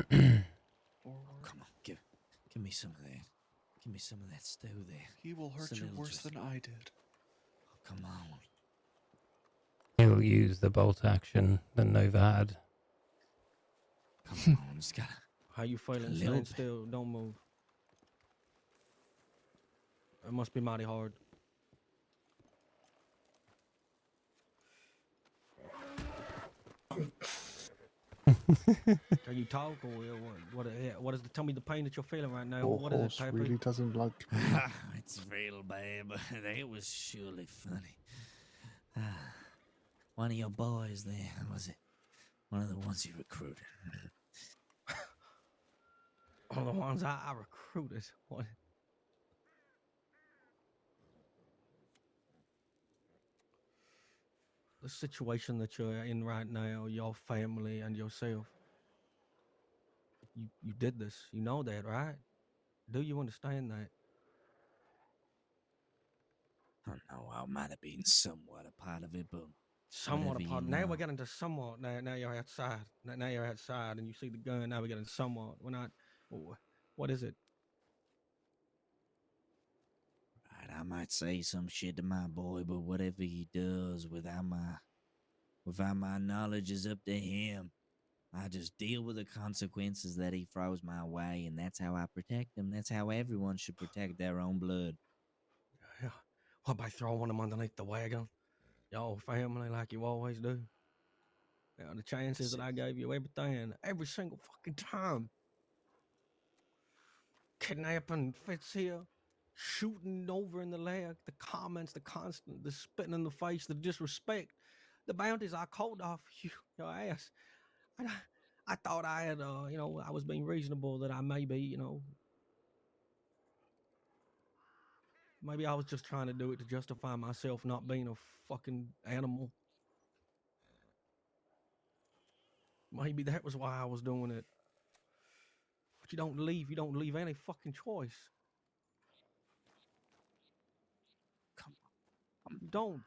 Forward. Come on, give me some of that. Give me some of that stew there. He will hurt Just a you little worse just- than I did. Oh, come on. He'll use the bolt action that Nova had. Come on, it's got How you feeling? little Stand bit. still. Don't move. It must be mighty hard. Can you talk or what is the tell me the pain that you're feeling right now? Your What is it, horse Piper? really doesn't like me. It's real bad, but that was surely funny. One of your boys there, was it? One of the ones you recruited. One of the ones I recruited. What? The situation that you're in right now, your family and yourself. You did this. You know that, right? Do you understand that? I know I might have been somewhat a part of it, but Somewhat whatever apart. you Now know. we're getting to somewhat. Now you're outside. Now you're outside and you see the gun. Now we're getting somewhat. We're not. What is it? Right, I might say some shit to my boy, but whatever he does without my knowledge is up to him. I just deal with the consequences that he throws my way, and that's how I protect him. That's how everyone should protect their own blood. Yeah. What, by throwing them underneath the wagon? Y'all family like you always do. Yeah, the chances that I gave you everything, every single fucking time. Kidnapping fits here, shooting over in the leg, the comments, the constant, the spitting in the face, the disrespect, the bounties I called off your ass. I thought I had, I was being reasonable that I maybe I was just trying to do it to justify myself not being a fucking animal. Maybe that was why I was doing it. But you don't leave any fucking choice. Come You don't.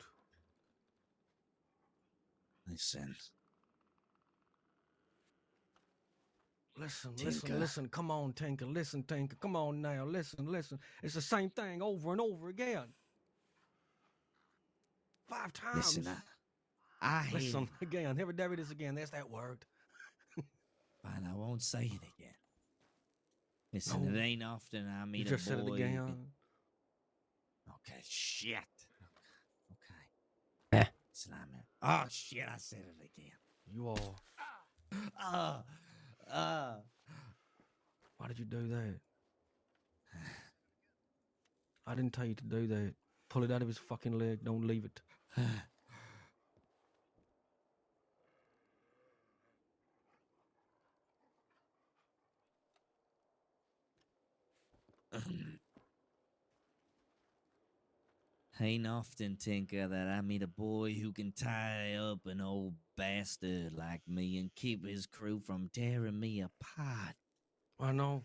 Listen, Listen, Tinker. come on, Tinker. Listen, Tinker. Come on now. Listen. It's the same thing over and over again. 5 times. Listen, I hear Listen you. again. There it is again. There's that word. Fine, I won't say it again. Listen, No. it ain't often I You meet a just said it boy who again. can... Okay, shit. Okay. Eh. Listen, oh, shit, I said it again. You are. Why did you do that? I didn't tell you to do that. Pull it out of his fucking leg. Don't leave it. Ain't often, Tinker, that I meet a boy who can tie up an old bastard like me and keep his crew from tearing me apart. I know.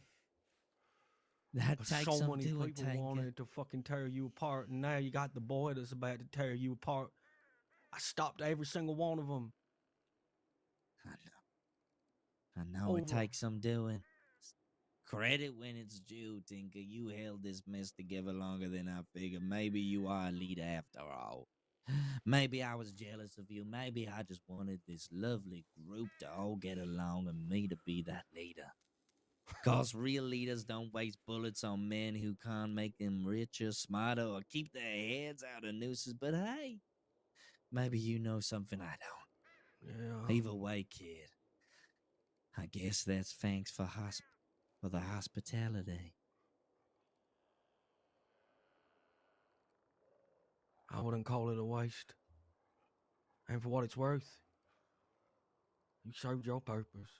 That But takes so some many doing, people Tinker. wanted to fucking tear you apart, and now you got the boy that's about to tear you apart. I stopped every single one of them. I know it takes some doing. Credit when it's due, Tinker. You held this mess together longer than I figured. Maybe you are a leader after all. Maybe I was jealous of you. Maybe I just wanted this lovely group to all get along and me to be that leader. Cause real leaders don't waste bullets on men who can't make them richer, smarter, or keep their heads out of nooses. But hey, maybe you know something I don't. Yeah. Either way, kid, I guess that's thanks for the hospitality. I wouldn't call it a waste. And for what it's worth, you served your purpose.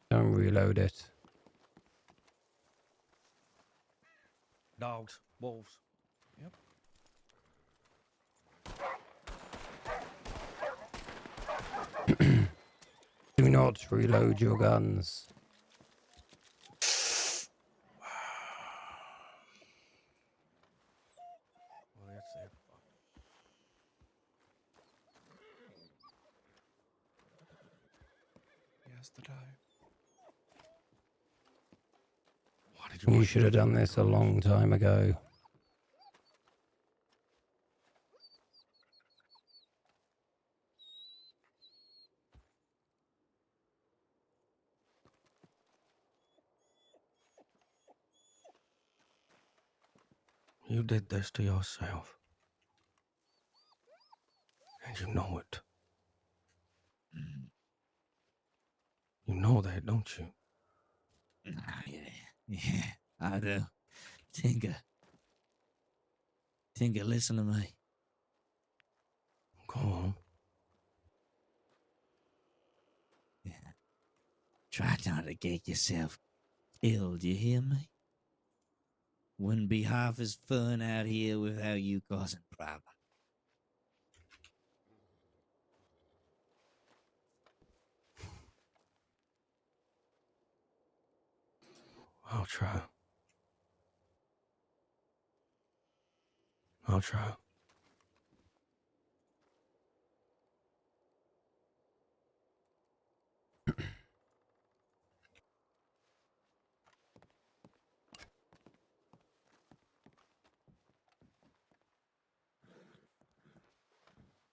Don't reload it. Dogs, wolves. Yep. Do not reload your guns. Well, that's it. Fuck. He has to die. Why did You make should me have done feel this a drugs? long time ago. You did this to yourself. And you know it. You know that, don't you? Yeah, I do. Tinker, listen to me. Go on. Yeah. Try not to get yourself killed, you hear me? Wouldn't be half as fun out here without you causing problems. I'll try. I'll try.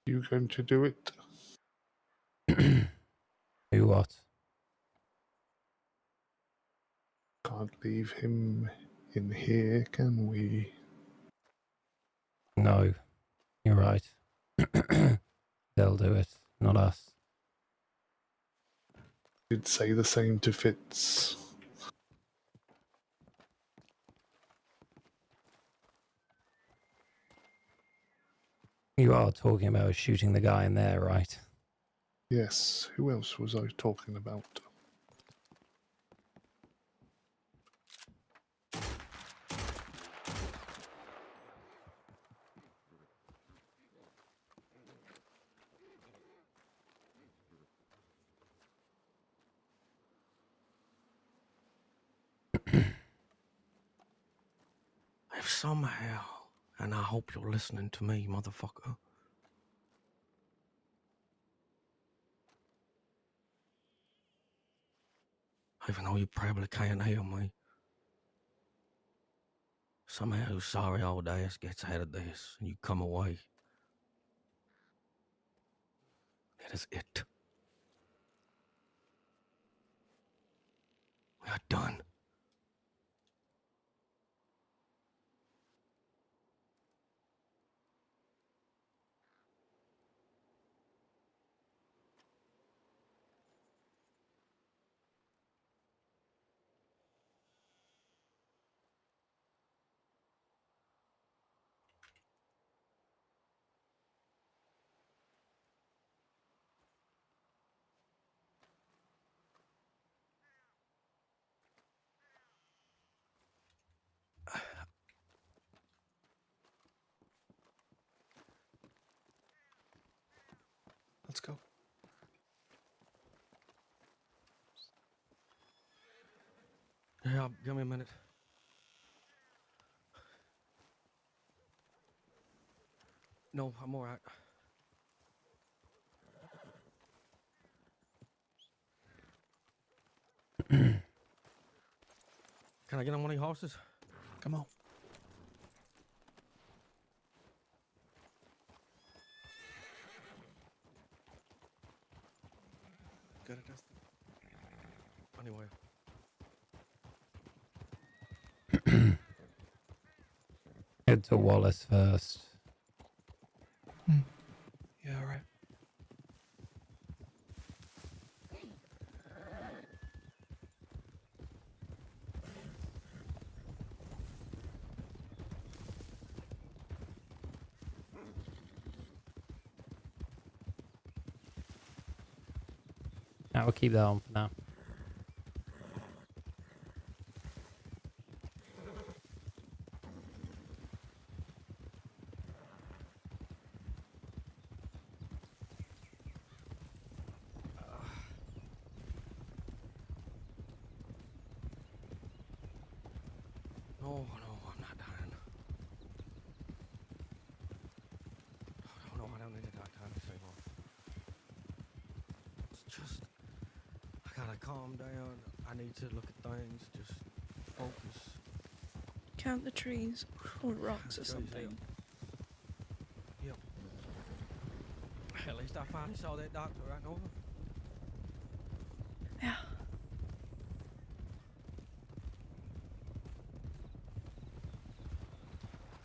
You going to do it? Do what? Can't leave him in here, can we? No, you're right. They'll do it, not us. Did say the same to Fitz. You are talking about shooting the guy in there, right? Yes, who else was I talking about? If somehow, and I hope you're listening to me, motherfucker. Even though you probably can't hear me. Somehow sorry old ass gets out of this and you come away. That is it. We are done. Let's go. Yeah, give me a minute. No, I'm alright. Can I get on one of your horses? Come on. Gotta test it. Anyway, Head to Wallace first. Yeah, alright. I'll keep that on for now. no, I'm not dying. No, I don't need to die time anymore. It's just, I gotta calm down. I need to look at things, just focus. Count the trees or rocks or Trees, something. Yep. At least I finally saw that doctor right over. Yeah.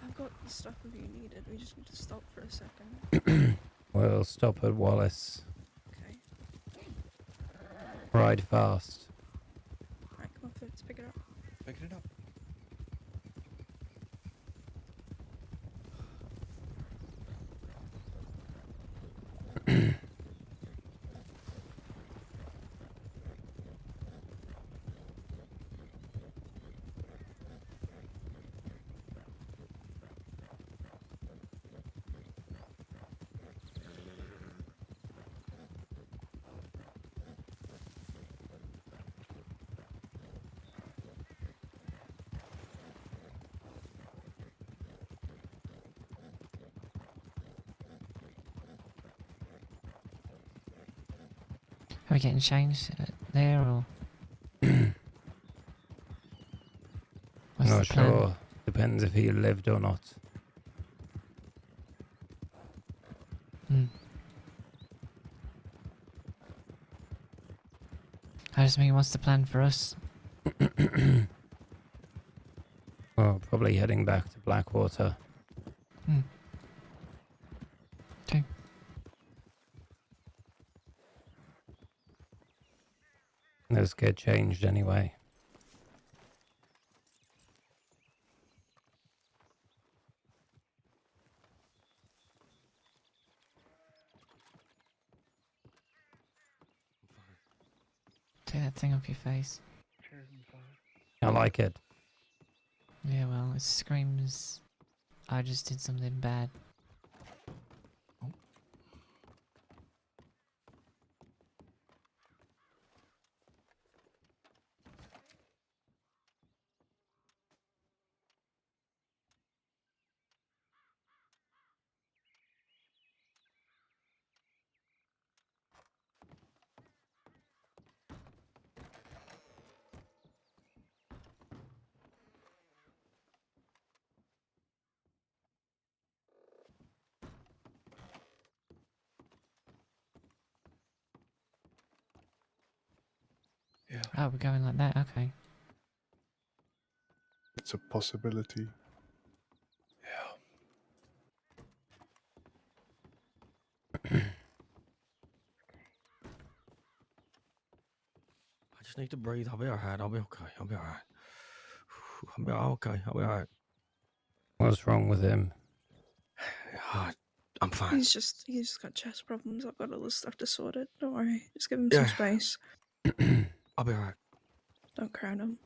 I've got the stuff if you need it. We just need to stop for a second. We'll stop at Wallace. Okay. Ride fast. Alright, come up, let's pick it up. Picking it up. Are we getting changed there or? What's Not the plan? sure. Depends if he lived or not. I just mean, what's the plan for us? Well, probably heading back to Blackwater. Okay. Let's get changed anyway. Take that thing off your face. I like it. Yeah, well, it screams I just did something bad. Yeah. Oh, we're going like that, okay. It's a possibility. Yeah. I just need to breathe. I'll be alright. I'll be okay. I'll be alright. I'll be okay. I'll be alright. What's wrong with him? I'm fine. He's just got chest problems. I've got all this stuff to sort it. Don't worry. Just give him Yeah. some space. I'll be alright. Don't crowd him.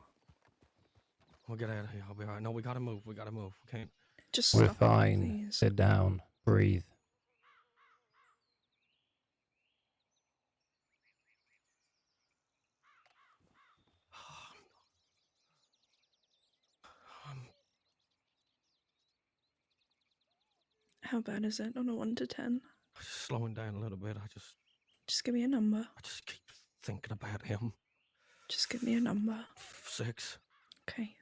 We'll get out of here. I'll be alright. No, we gotta move. We gotta move. We can't. Just We're stop, fine. please. Sit down. Breathe. How bad is it on a 1 to 10? Just slowing down a little bit. Just give me a number. I just keep thinking about him. Just give me a number. 6. Okay.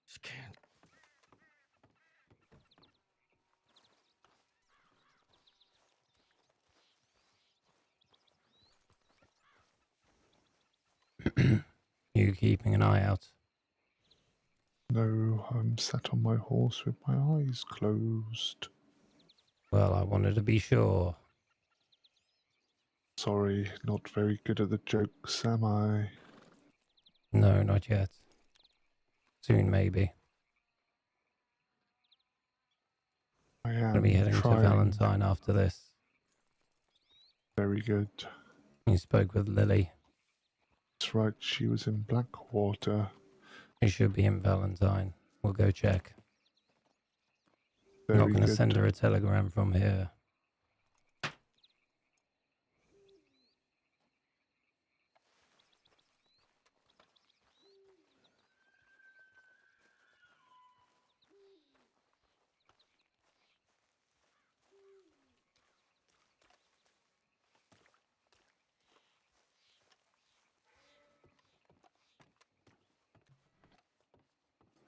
Just can't. You keeping an eye out? No, I'm sat on my horse with my eyes closed. Well, I wanted to be sure. Sorry, not very good at the jokes, am I? No, not yet. Soon, maybe. I Gonna be am heading to trying. Valentine after this. Very good. You spoke with Lily. That's right, she was in Blackwater. She should be in Valentine. We'll go check. I'm not Very gonna good. send her a telegram from here.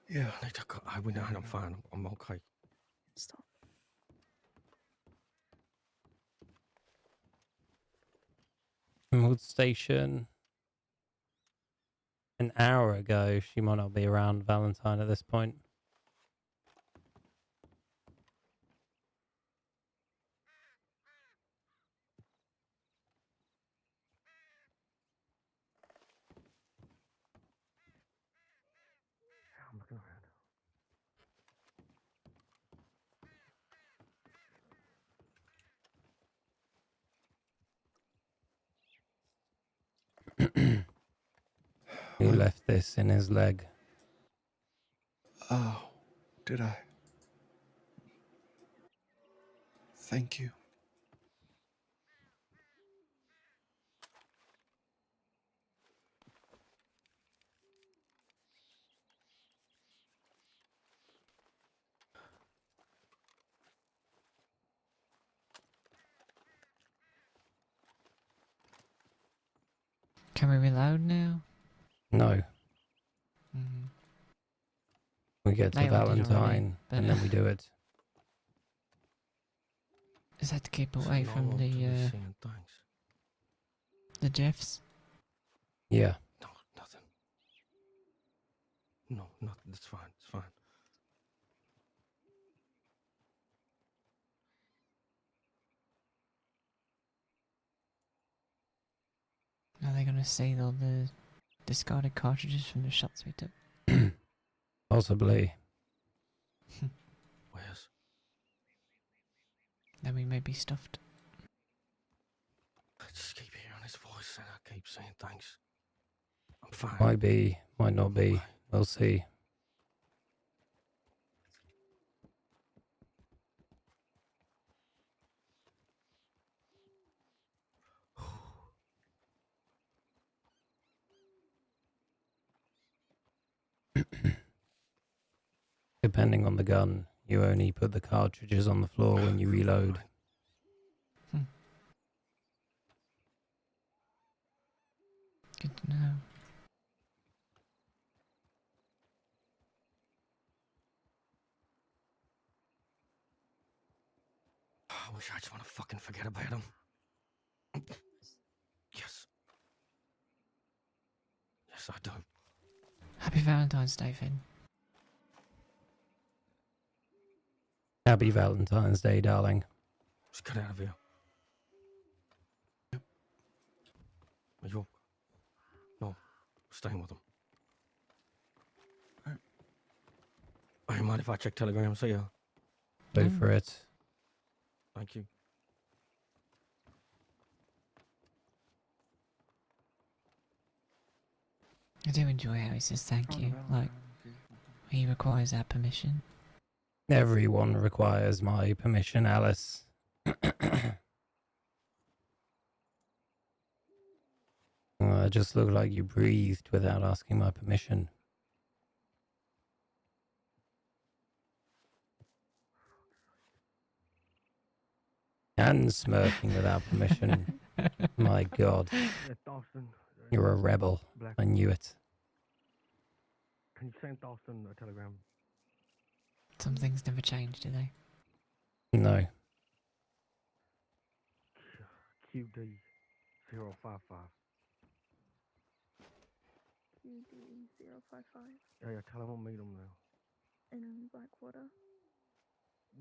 Yeah, I went out. I'm fine. I'm okay. Stop. Emerald Station. An hour ago, she might not be around Valentine at this point. I'm looking around. Who left this in his leg? Oh, did I? Thank you. Can we reload now? No. Mm. We get to They all did already, Valentine but and then we do it. is that to keep away Sitting all from up to me the saying thanks. Jeffs? Yeah. No, nothing. No, nothing. It's fine. It's fine. Are they gonna steal all the discarded cartridges from the shots we took? Possibly. Where's? Then we may be stuffed. I just keep hearing his voice and I keep saying thanks. I'm fine. Might be, might not be. Okay. We'll see. Depending on the gun, you only put the cartridges on the floor when you reload. Good to know. I wish I just want to fucking forget about him. Yes. Yes, I do. Happy Valentine's Day, Finn. Happy Valentine's Day, darling. Just get out of here. Are you? No, staying with him. I don't mind if I check Telegram. See ya. Go No. for it. Thank you. I do enjoy how he says thank you. Like, he requires our permission. Everyone requires my permission, Alice. Well, it just looked like you breathed without asking my permission. And smirking without permission. My God, It's Dawson. you're a rebel. Black. I knew it. Can you send Dawson a telegram? Some things never change, do they? No. QD 055. WD055 Yeah, tell him I'll meet him now. in Blackwater.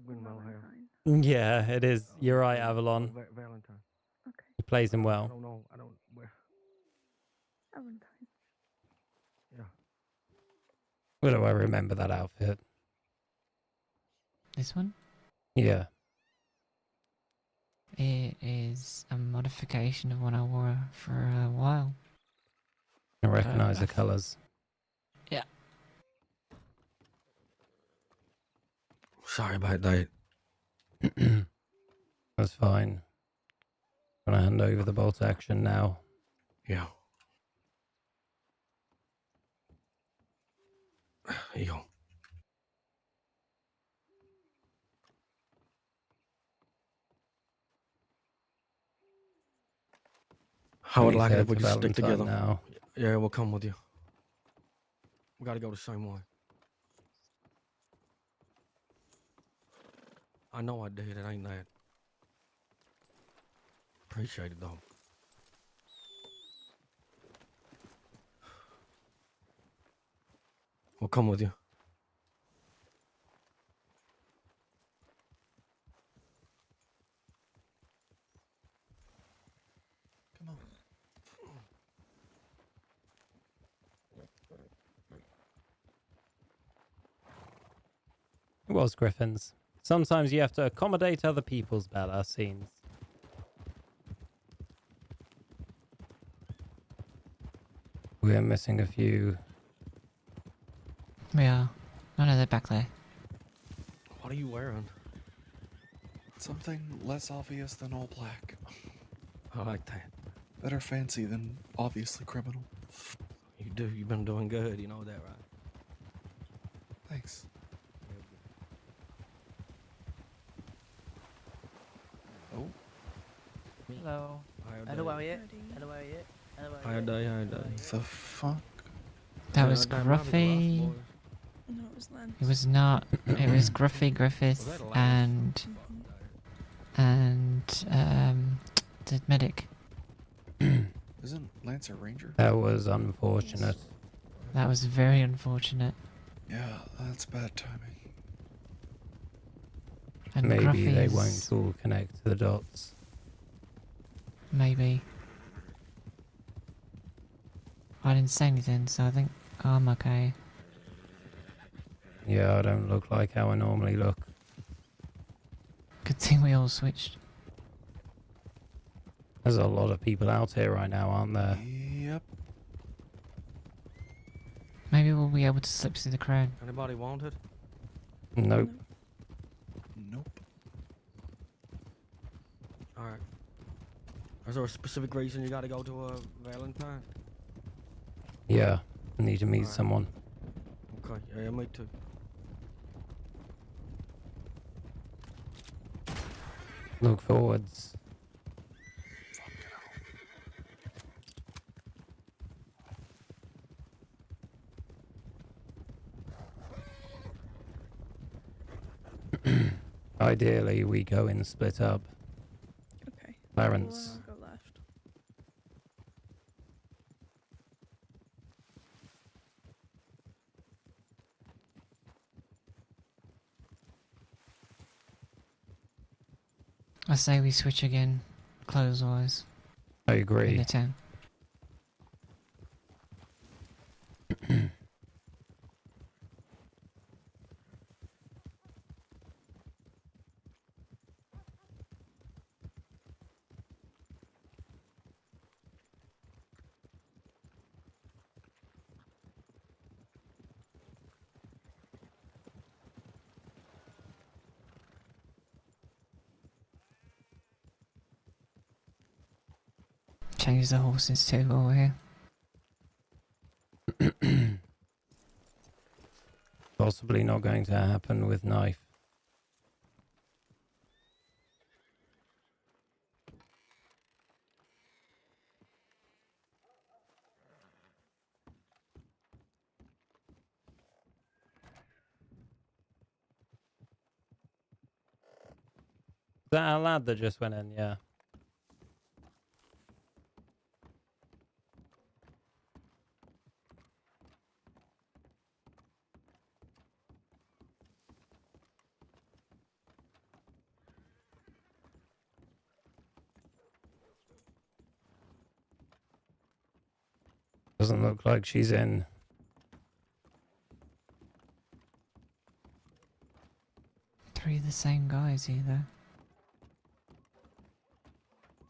When Valentine. Yeah, it is. You're right, Avalon. Valentine. Okay. He plays him I well. don't know. I don't. Where? Valentine. Yeah. Where do I remember that outfit? This one? Yeah. It is a modification of one I wore for a while. I recognize the I- colors. Yeah. Sorry about that. That's fine. Gonna hand over the bolt action now. Yeah. Here you go. I would Please like it head if we to could stick Valentine together. now. Yeah, we'll come with you. We gotta go the same way. I know I did. It ain't that. Appreciate it though. We'll come with you. Come on. It was Griffins. Sometimes you have to accommodate other people's badass scenes. We're missing a few. We are. Oh no, they're back there. What are you wearing? Something less obvious than all black. I like that. Better fancy than obviously criminal. You do. You've been doing good. You know that, right? Thanks. Oh, Hello. Hired Hello, how are day. you? Ready. Hello, how are you? Hello, how are Hired you? day. Hired Hello, day. how are the fuck? That was That might be the last Gruffy. boys. No, it was Lance. It was not. It was Gruffy, Was Griffith, that last? and the medic. Isn't Lance a ranger? That was unfortunate. That was very unfortunate. Yeah, that's bad timing. And Maybe Gruffy they is won't all connect the dots. maybe. I didn't say anything, so I think I'm okay. Yeah, I don't look like how I normally look. Good thing we all switched. There's a lot of people out here right now, aren't there? Yep. Maybe we'll be able to slip through the crowd. Anybody wanted? Nope. Nope. All right. Is there a specific reason you got to go to a Valentine? Yeah, I need to meet Alright. someone. Okay. Yeah, me too. Look forwards. Ideally, we go in split up. Okay. Clarence. We'll go left. I say we switch again, clothes-wise, I in agree. the town. Change the horses too over here. Possibly not going to happen with knife. Is that our lad that just went in? Yeah. Doesn't look like she's in. Three of the same guys either.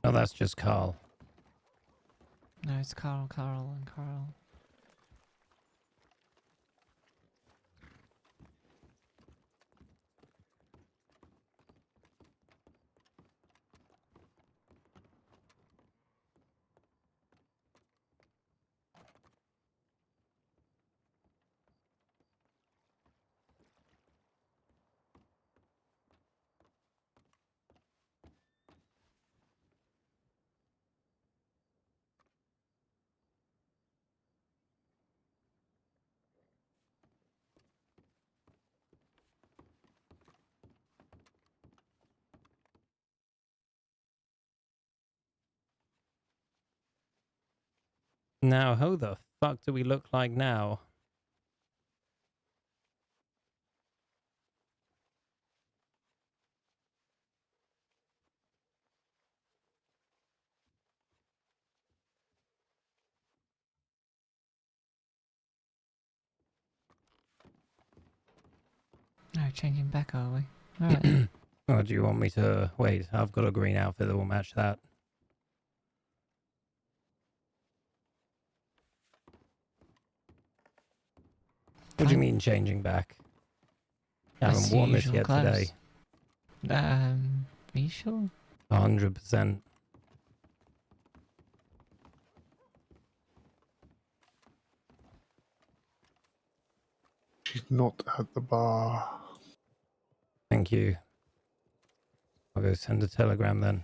No, that's just Carl. No, it's Carl, and Carl. Now, who the fuck do we look like now? No, changing back, are we? Alright then. Or do you want me to... Wait, I've got a green outfit that will match that. What do you Fine. mean changing back? I That's haven't the worn this usual yet clothes. today. Are you sure? 100%. She's not at the bar. Thank you. I'll go send a telegram then.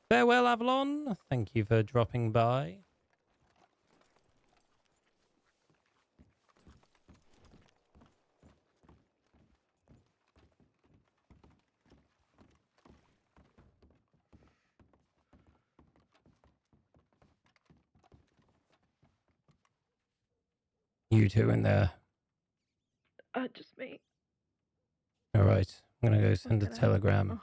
Farewell, Avalon. Thank you for dropping by. You two in there. Just me. All right. I'm going to go send a Okay. telegram.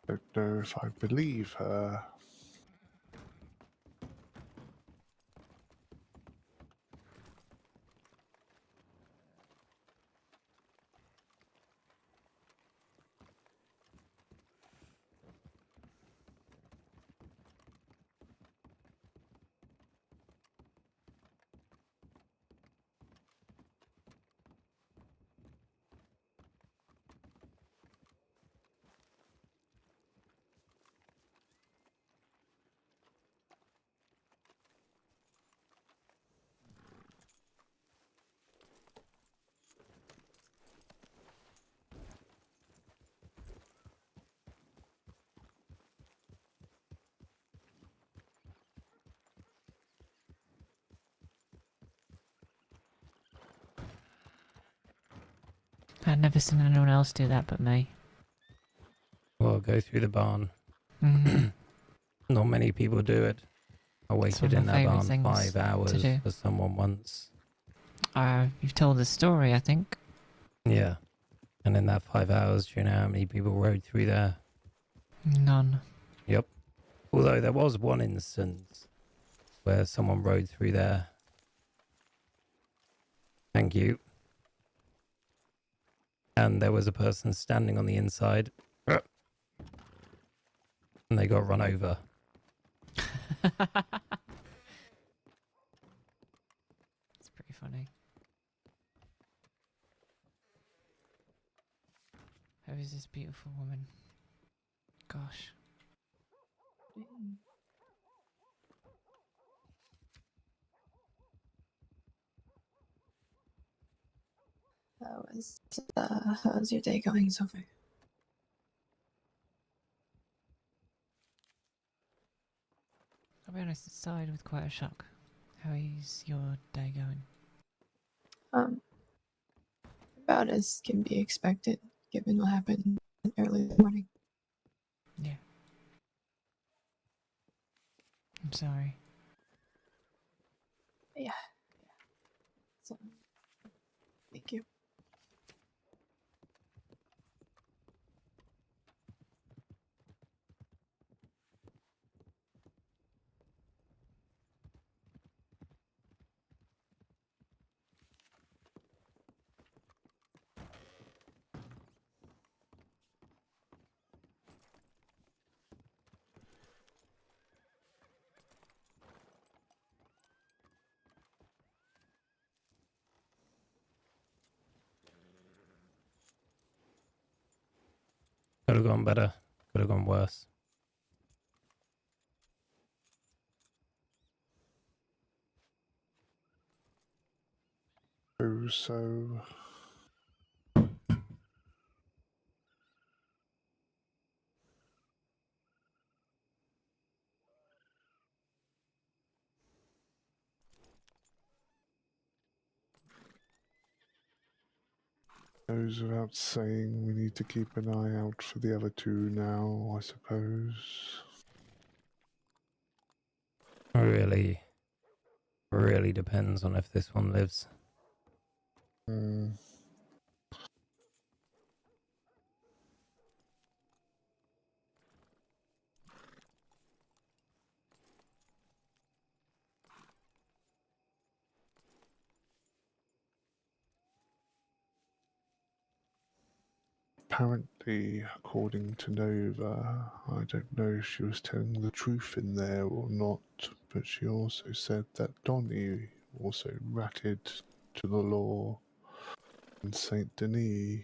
Don't know if I believe her. I've never seen anyone else do that but me. Well, go through the barn. Mm. Not many people do it. I It's one waited of in my that favourite barn things 5 to hours do. for someone once. You've told the story, I think. Yeah. And in that 5 hours, do you know how many people rode through there? None. Yep. Although there was one instance where someone rode through there. Thank you. And there was a person standing on the inside. And they got run over. It's pretty funny. Who is this beautiful woman? Gosh. How's your day going so far? I'll be honest, it started with quite a shock. How is your day going? About as can be expected, given what happened early this morning. Yeah. I'm sorry. Yeah. So, thank you. Could have gone better. Could have gone worse. So goes without saying, we need to keep an eye out for the other two now, I suppose. Really depends on if this one lives. Hmm. Apparently, according to Nova, I don't know if she was telling the truth in there or not, but she also said that Donnie also ratted to the law in Saint Denis.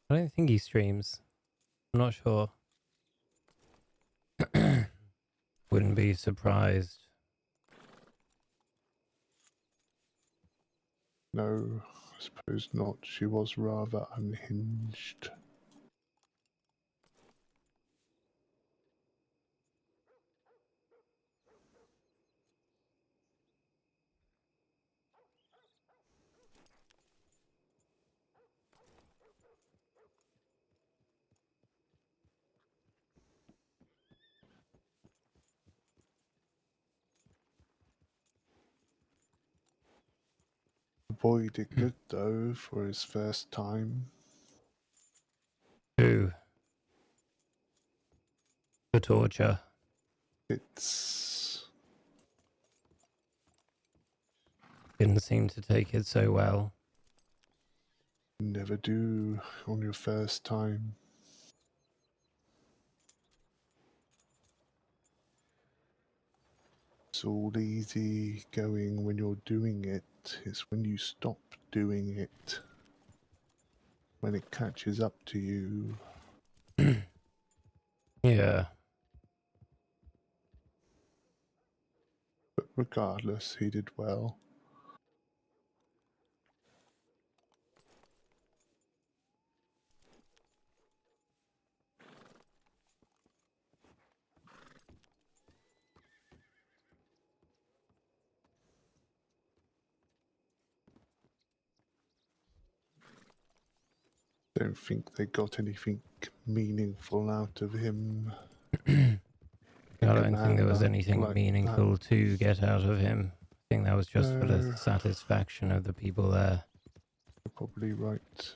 I don't think he streams. I'm not sure. Wouldn't be surprised. No, I suppose not. She was rather unhinged. The boy did good though for his first time. Who? The torture. It's Didn't seem to take it so well. never do on your first time. It's all easy going when you're doing it. It's when you stop doing it, when it catches up to you. Yeah. But regardless, he did well. Don't think they got anything meaningful out of him. I don't think there was Commander anything like meaningful to get out of him. I think that was just for the No. satisfaction of the people there. You're probably right.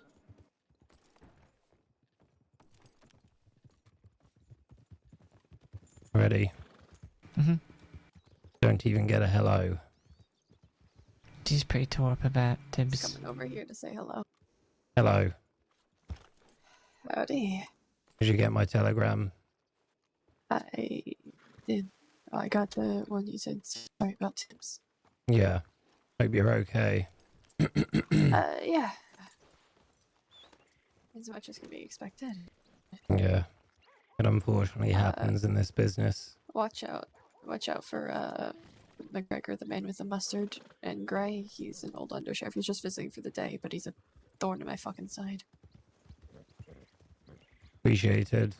Ready? Mm-hmm. Don't even get a hello. She's pretty tore up about He's Tibbs. coming over here to say hello. Hello. Howdy. Did you get my telegram? I did. Oh, I got the one you said sorry about tips. Yeah. Hope you're okay. Yeah. As much as can be expected. Yeah. It unfortunately happens in this business. Watch out. Watch out for McGregor, the man with the mustard and gray. He's an old undersheriff. He's just visiting for the day, but he's a thorn in my fucking side. Appreciated.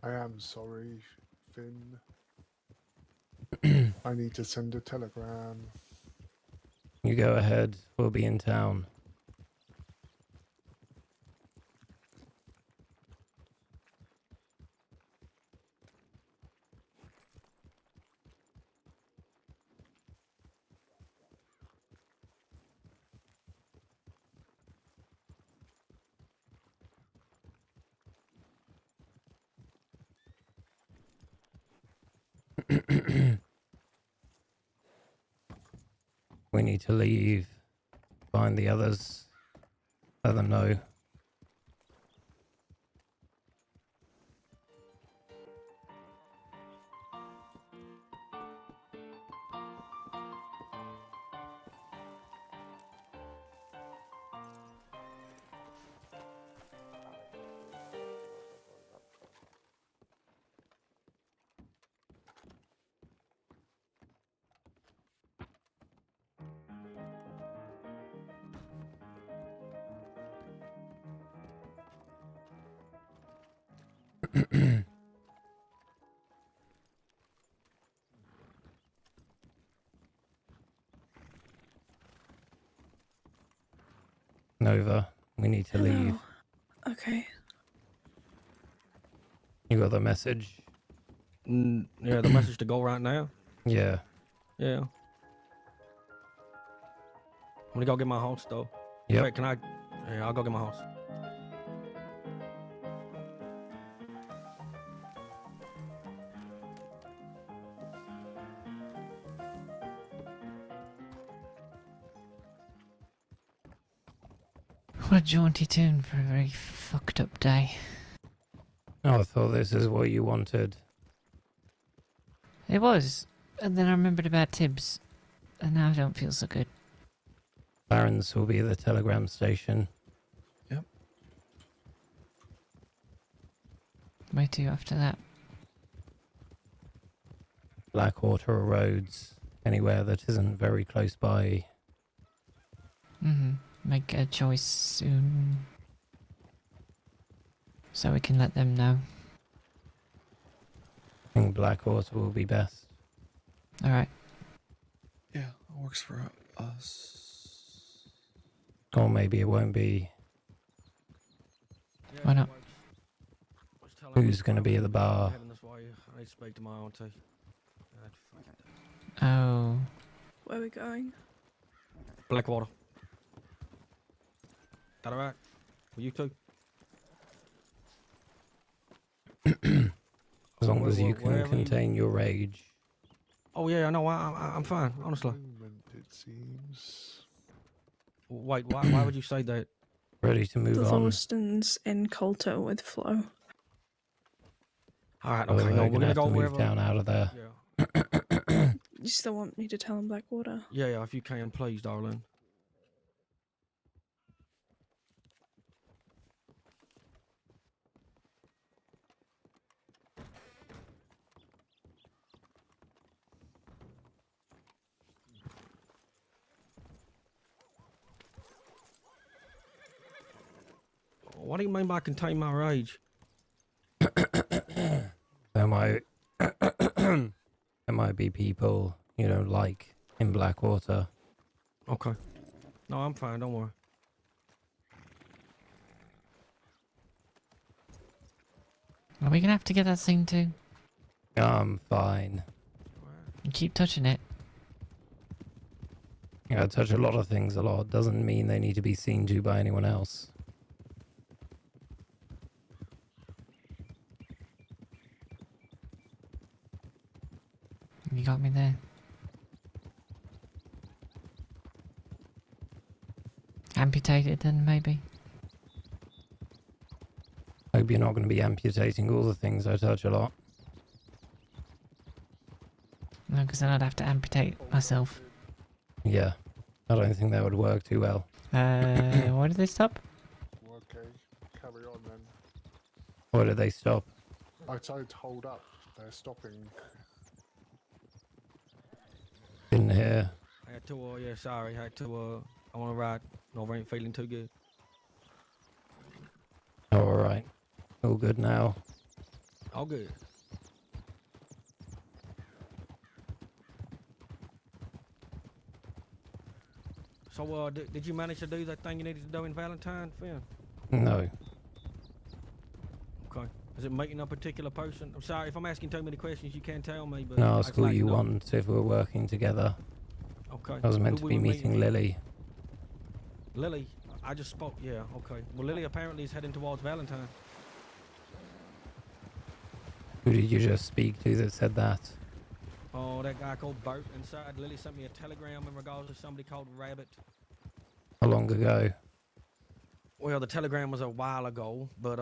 I am sorry, Finn. I need to send a telegram. You go ahead. We'll be in town. We need to leave. Find the others. Let them know. Nova, we need to leave. Hello. Okay. You got the message? Yeah, the message to go right now. Yeah. Yeah. I'm gonna go get my horse though. Yep. Wait, can I? Yeah, I'll go get my horse. What a jaunty tune for a very fucked up day. Oh, I thought this is what you wanted. It was. And then I remembered about Tibbs. And now I don't feel so good. Clarence will be at the telegram station. Where to after that? Blackwater or Roads. Anywhere that isn't very close by. Make a choice soon. So we can let them know. I think Blackwater will be best. Alright. Yeah, it works for us. Or maybe it won't be. Yeah, Why not? just tell her Who's going to be at the bar? I'm heading this way. I need to speak to my auntie. Oh. Where are we going? Blackwater. That alright? Will you too? As long as you can Wherever contain your rage. Oh yeah, I know. I'm fine. Honestly. Moment, it seems. Wait, why would you say that? Ready to move The on. Thorstons in Colto with Flo. All right, Or okay. they're No, we're gonna gonna have go to move wherever. down out of there. Yeah. You still want me to tell him Blackwater? Yeah, if you can, please, darling. What do you mean by contain my rage? There might, there might be people you don't like in Blackwater. Okay. No, I'm fine. Don't worry. Are we gonna have to get that thing too? I'm fine. You keep touching it. I touch a lot of things a lot. Doesn't mean they need to be seen to by anyone else. You got me there. Amputated then, maybe? Hope you're not going to be amputating all the things I touch a lot. No, because then I'd have to amputate myself. Yeah. I don't think that would work too well. Why did they stop? Okay, carry on then. Why did they stop? I told hold up. They're stopping. Didn't hear. I had to, yeah, sorry. I had to, I want to ride. Nova ain't feeling too good. Alright. All good now. All good. So, did you manage to do that thing you needed to do in Valentine, Finn? No. Okay. Is it meeting a particular person? I'm sorry if I'm asking too many questions. You can't tell me, but No, I'd ask all like to you know. want if we're working together. Okay. I was meant Who to we be were meeting Lily. Lily. I just spoke. Yeah. Okay. Well, Lily apparently is heading towards Valentine. Who did you just speak to that said that? Oh, that guy called Bert inside. Lily sent me a telegram in regards to somebody called Rabbit. How long ago? Well, the telegram was a while ago, but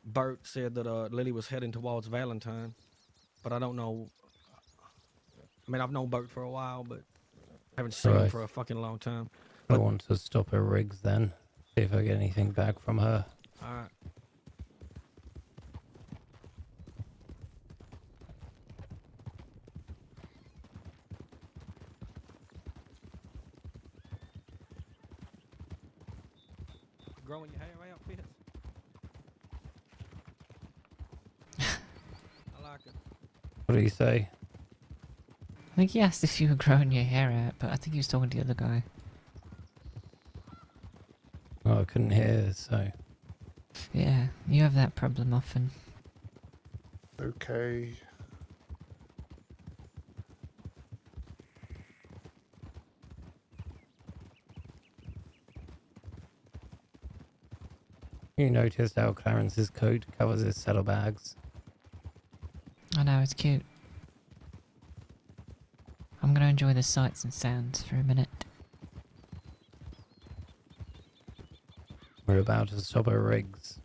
Bert said that Lily was heading towards Valentine. But I don't know. I mean, I've known Bert for a while, but haven't seen him Right. for a fucking long time. I But want to stop her rigs then. See if I get anything back from her. all right. Growing your hair out, Fitz? I like it. What do you say? I think he asked if you were growing your hair out, but I think he was talking to the other guy. Oh, I couldn't hear, so... Yeah, you have that problem often. Okay. You noticed how Clarence's coat covers his saddlebags? I know, it's cute. I'm gonna enjoy the sights and sounds for a minute. We're about to stop her rigs.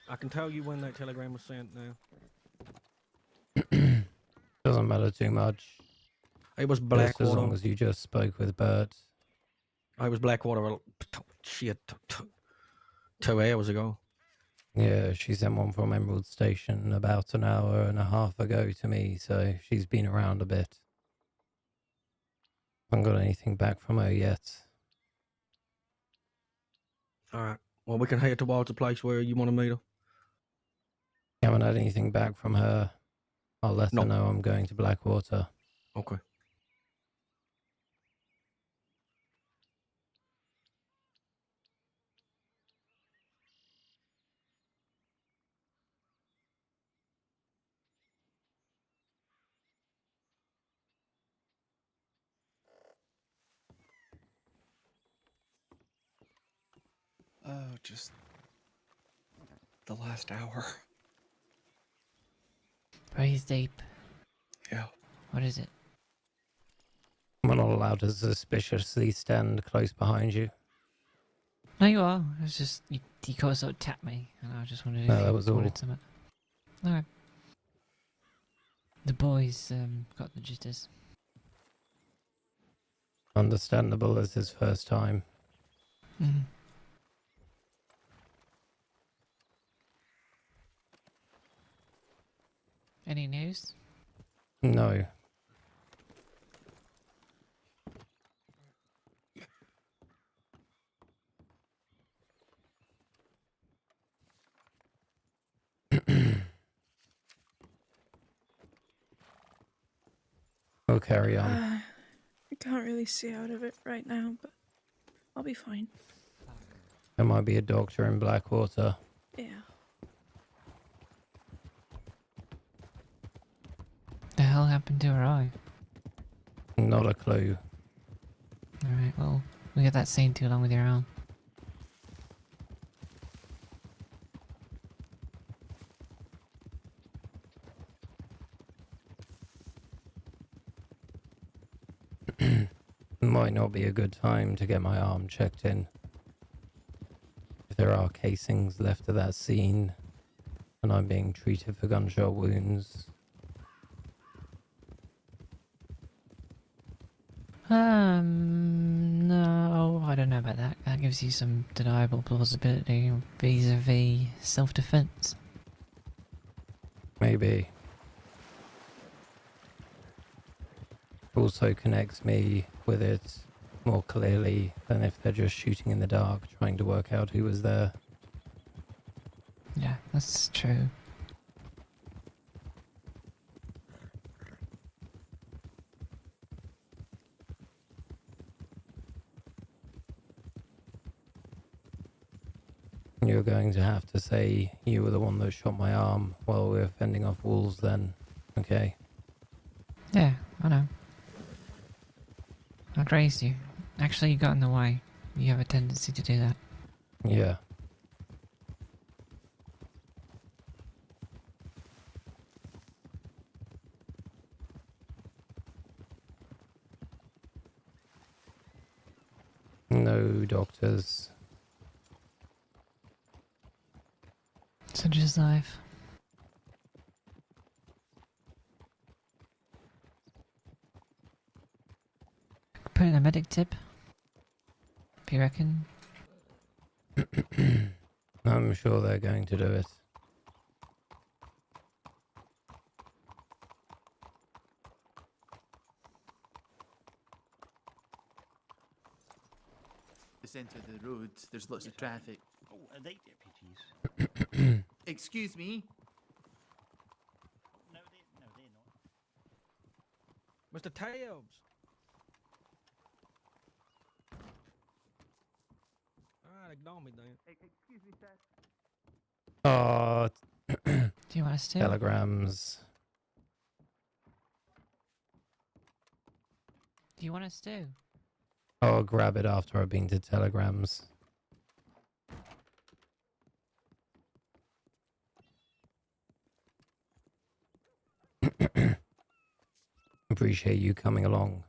I can tell you when that telegram was sent now. Doesn't matter too much. It was Just as Blackwater. long as you just spoke with Bert. It was Blackwater. Shit. 2 hours ago. Yeah, she sent one from Emerald Station about an hour and a half ago to me, so she's been around a bit. Haven't got anything back from her yet. All right. Well, we can head towards the place where you want to meet her. Haven't had anything back from her. I'll let No. her know I'm going to Blackwater. Okay. Oh, just the last hour. Breathe deep. Yeah. What is it? We're not allowed to suspiciously stand close behind you. No, you are. It was just, you kind of sort of tapped me, and I just wondered if No, that you was all. wanted something. Alright. The boys, got the jitters. Understandable as his first time. Mm. Any news? No. We'll carry on. I can't really see out of it right now, but I'll be fine. There might be a doctor in Blackwater. Yeah. The hell happened to her eye? Not a clue. Alright, well, we got that scene too long with your arm. Might not be a good time to get my arm checked in. If there are casings left of that scene, and I'm being treated for gunshot wounds. No, I don't know about that. That gives you some deniable plausibility vis-a-vis self-defense. Maybe. also connects me with it more clearly than if they're just shooting in the dark, trying to work out who was there. Yeah, that's true. You're going to have to say you were the one that shot my arm while we were fending off wolves then, okay? Yeah, I know. I grazed you. Actually, you got in the way. You have a tendency to do that. Yeah. No doctors. Such is life. Put in a medic tip. If you reckon. I'm sure they're going to do it. The centre of the road, there's lots of traffic. Oh, are they deputies? Excuse me? No, they're not. Mr. Tails! Alright, ignore me then. Excuse me, sir. Oh, Do you want us to? telegrams. Do you want us to? I'll grab it after I've been to telegrams. Appreciate you coming along.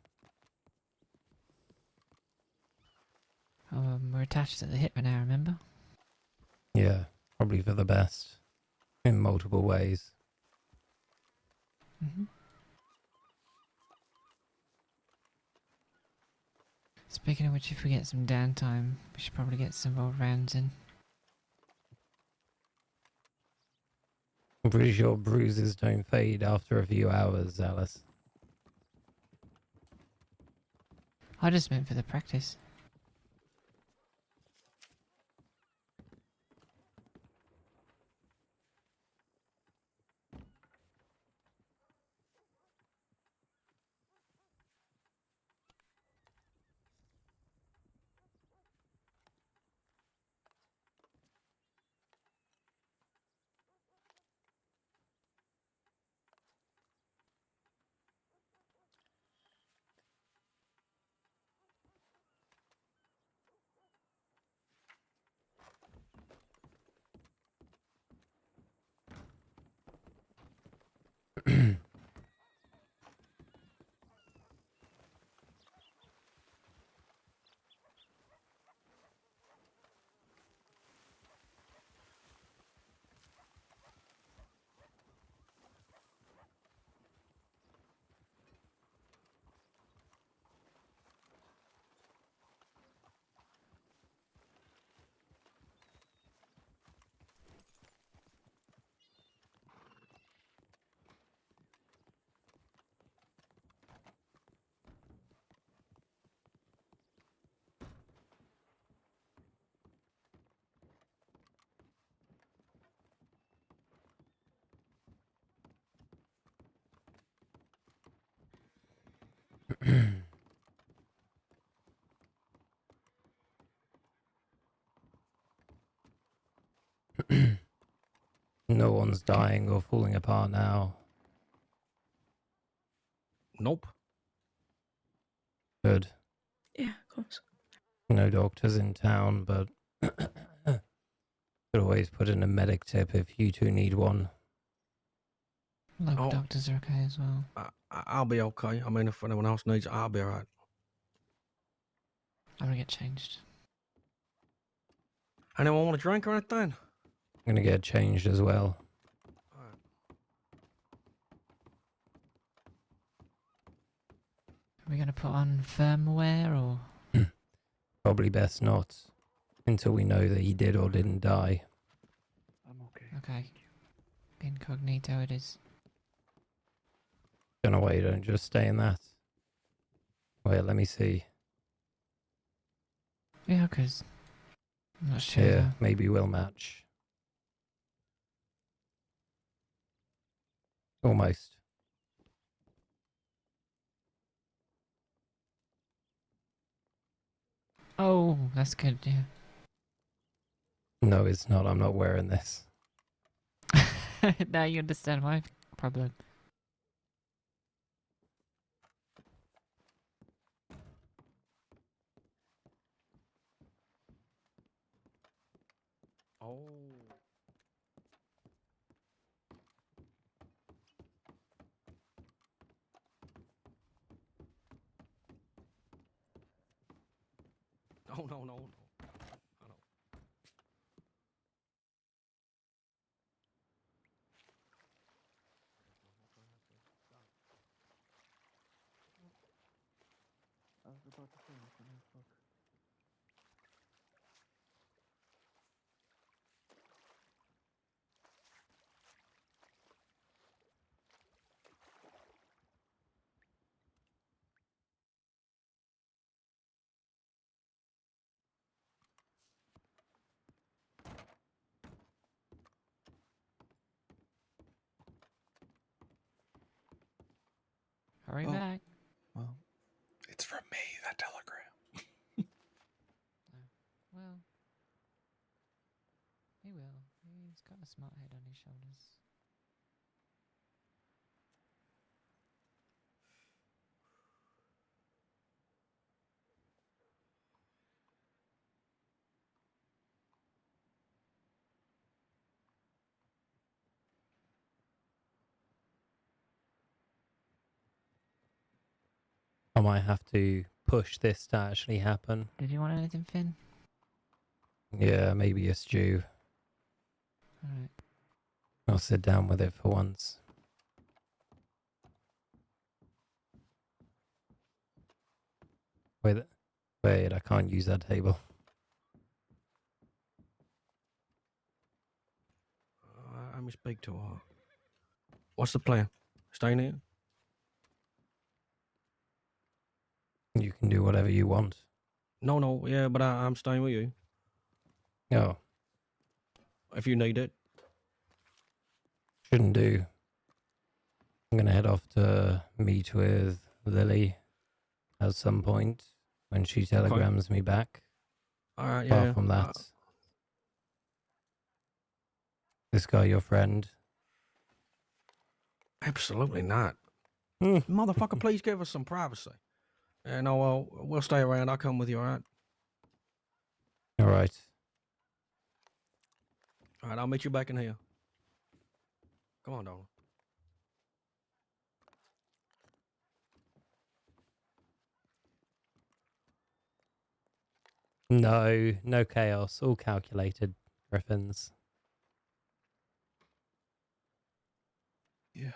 We're attached to the hip now, remember? Yeah, probably for the best. In multiple ways. Mm-hmm. Speaking of which, if we get some downtime, we should probably get some more rounds in. I'm pretty sure bruises don't fade after a few hours, Alice. I just meant for the practice. No one's dying or falling apart now. Nope. Good. Yeah, of course. No doctors in town, but could always put in a medic tip if you two need one. Local Oh. doctors are okay as well. I'll be okay. I mean, if anyone else needs it, I'll be alright. I'm gonna get changed. Anyone want a drink or anything? I'm gonna get changed as well. Alright. Are we gonna put on firmware or? Probably best not, until we know that he did or didn't die. I'm okay. Okay. Incognito it is. Don't know why you don't just stay in that. Wait, let me see. Yeah, because I'm not sure. Yeah, Though. maybe we'll match. Almost. Oh, that's good. Yeah. No, it's not. I'm not wearing this. Now you understand my problem. Oh. Oh, no, no, no. I know. I was about to say, it's a nice book. Hurry Oh. back. Well, it's from me, that telegram. Well, he will. He's got a smart head on his shoulders. I might have to push this to actually happen. Did you want anything, Finn? Yeah, maybe a stew. Alright. I'll sit down with it for once. Wait, wait, I can't use that table. Let me speak to her. What's the plan? Staying here? You can do whatever you want. No, no, yeah, but I'm staying with you. Oh, If you need it. shouldn't do. I'm gonna head off to meet with Lily at some point when she telegrams me back. All right, Apart yeah. from that, this guy your friend? Absolutely not. Motherfucker, please give us some privacy. And no, we'll stay around. I'll come with you, all right? All right. All right, I'll meet you back in here. Come on, darling. No, no chaos. All calculated, Griffins. Yeah.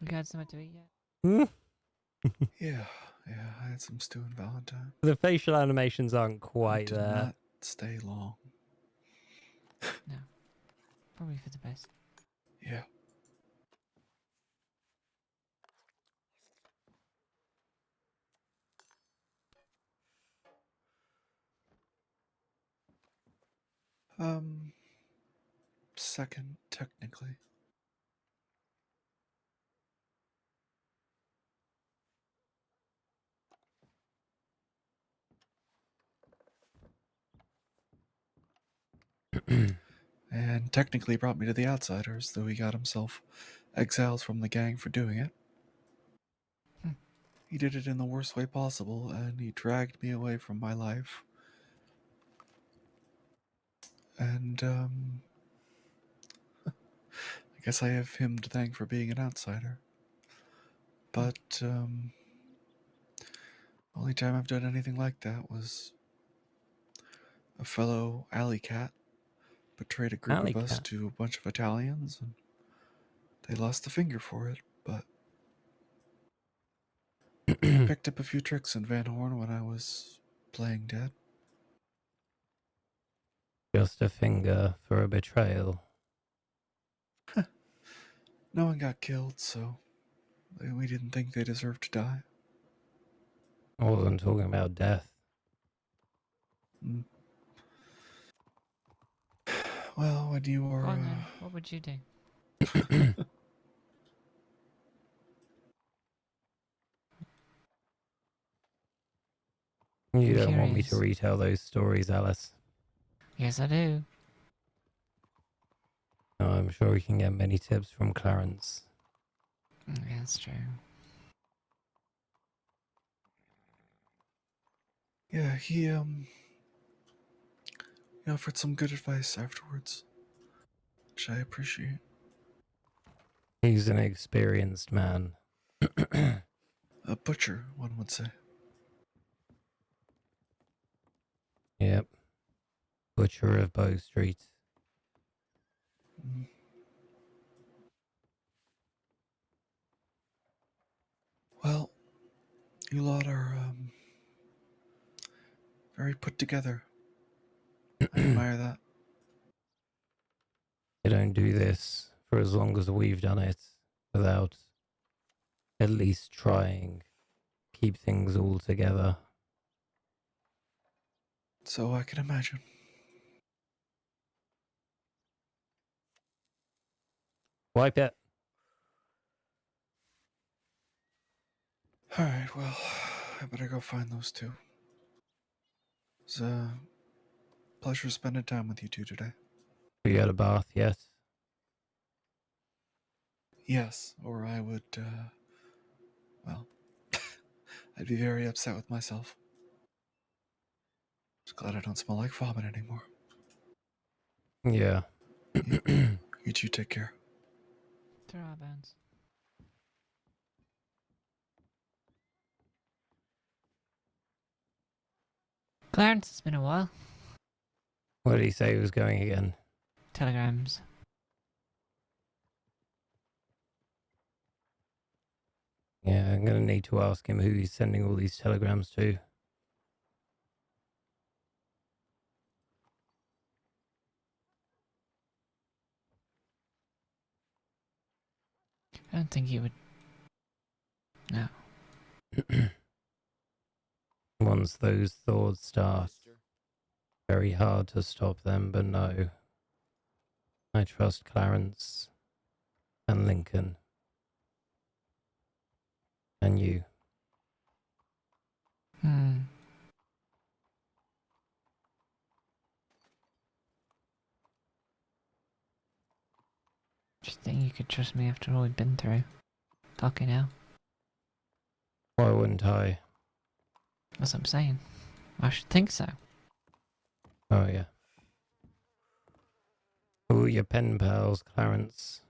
You got something to eat yet? Yeah, I had some stew and Valentine. The facial animations aren't It quite did there. not stay long. No. Probably for the best. Yeah. Second, technically. And technically brought me to the Outsiders, though he got himself exiled from the gang for doing it. He did it in the worst way possible, and he dragged me away from my life. And, I guess I have him to thank for being an outsider. But, only time I've done anything like that was a fellow alley cat betrayed a group Alley of us cat? to a bunch of Italians, and they lost a finger for it, but picked up a few tricks in Van Horn when I was playing dead. Just a finger for a betrayal. No one got killed, so we didn't think they deserved to die. I wasn't talking about death. Mm. Well, when you Go were. on then. What would you do? You I'm don't want me to curious. retell those stories, Alice. Yes, I do. No, I'm sure we can get many tips from Clarence. Yeah, that's true. Yeah, he offered some good advice afterwards, which I appreciate. He's an experienced man. A butcher, one would say. Yep. Butcher of Bow Street. Mm. Well, you lot are very put together. I admire that. They don't do this for as long as we've done it without at least trying keep things all together. So I can imagine. Wipe it. Alright, well, I better go find those two. It's a pleasure spending time with you two today. Have you had a bath yet? Yes, or I would, well, I'd be very upset with myself. Just glad I don't smell like vomit anymore. Yeah. You two take care. Throw our bounds. Clarence, it's been a while. What did he say he was going again? Telegrams. Yeah, I'm going to need to ask him who he's sending all these telegrams to. I don't think he would. No. Once those thoughts start, very hard to stop them, but no. I trust Clarence and Lincoln. And you. Hmm. Do you think you could trust me after all we've been through? Fucking hell. Why wouldn't I? That's what I'm saying. I should think so. Oh, yeah. Who are your pen pals, Clarence?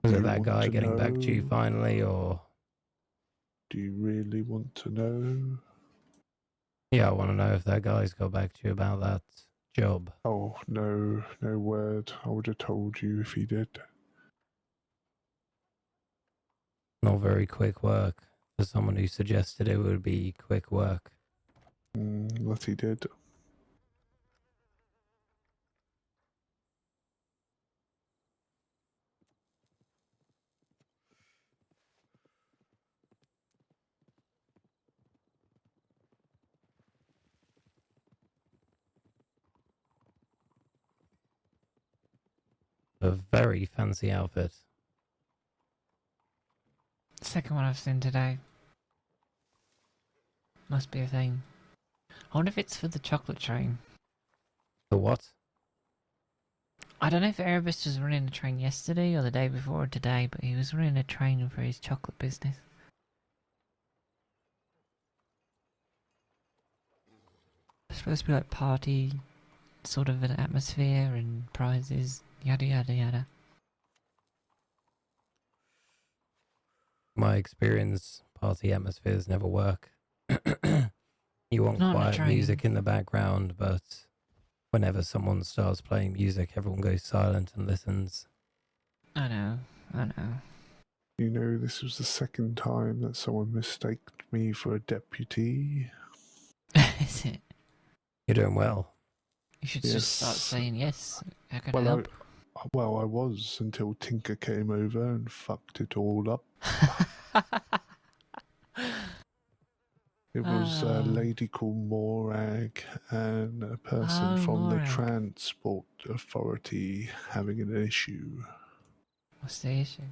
Was Do it you that want guy to getting back to you know? finally, or...? Do you really want to know? Yeah, I want to know if that guy's got back to you about that job. Oh, no word. I would have told you if he did. Not very quick work. For someone who suggested it would be quick work. But he did. A very fancy outfit. Second one I've seen today. Must be a thing. I wonder if it's for the chocolate train. The what? I don't know if Erebus was running a train yesterday or the day before or today, but he was running a train for his chocolate business. It's supposed to be like party, sort of an atmosphere and prizes, yada yada yada. My experience, party atmospheres never work. You want Not on a quiet train. music in the background, but whenever someone starts playing music, everyone goes silent and listens. I know. You know, this was the second time that someone mistaked me for a deputy. Is it? You're doing well. You should Yes. just start saying yes. How can I Well, help? Well, I was until Tinker came over and fucked it all up. It was a Oh. lady called Morag and a person from the Morag. Transport Authority having an issue. What's the issue?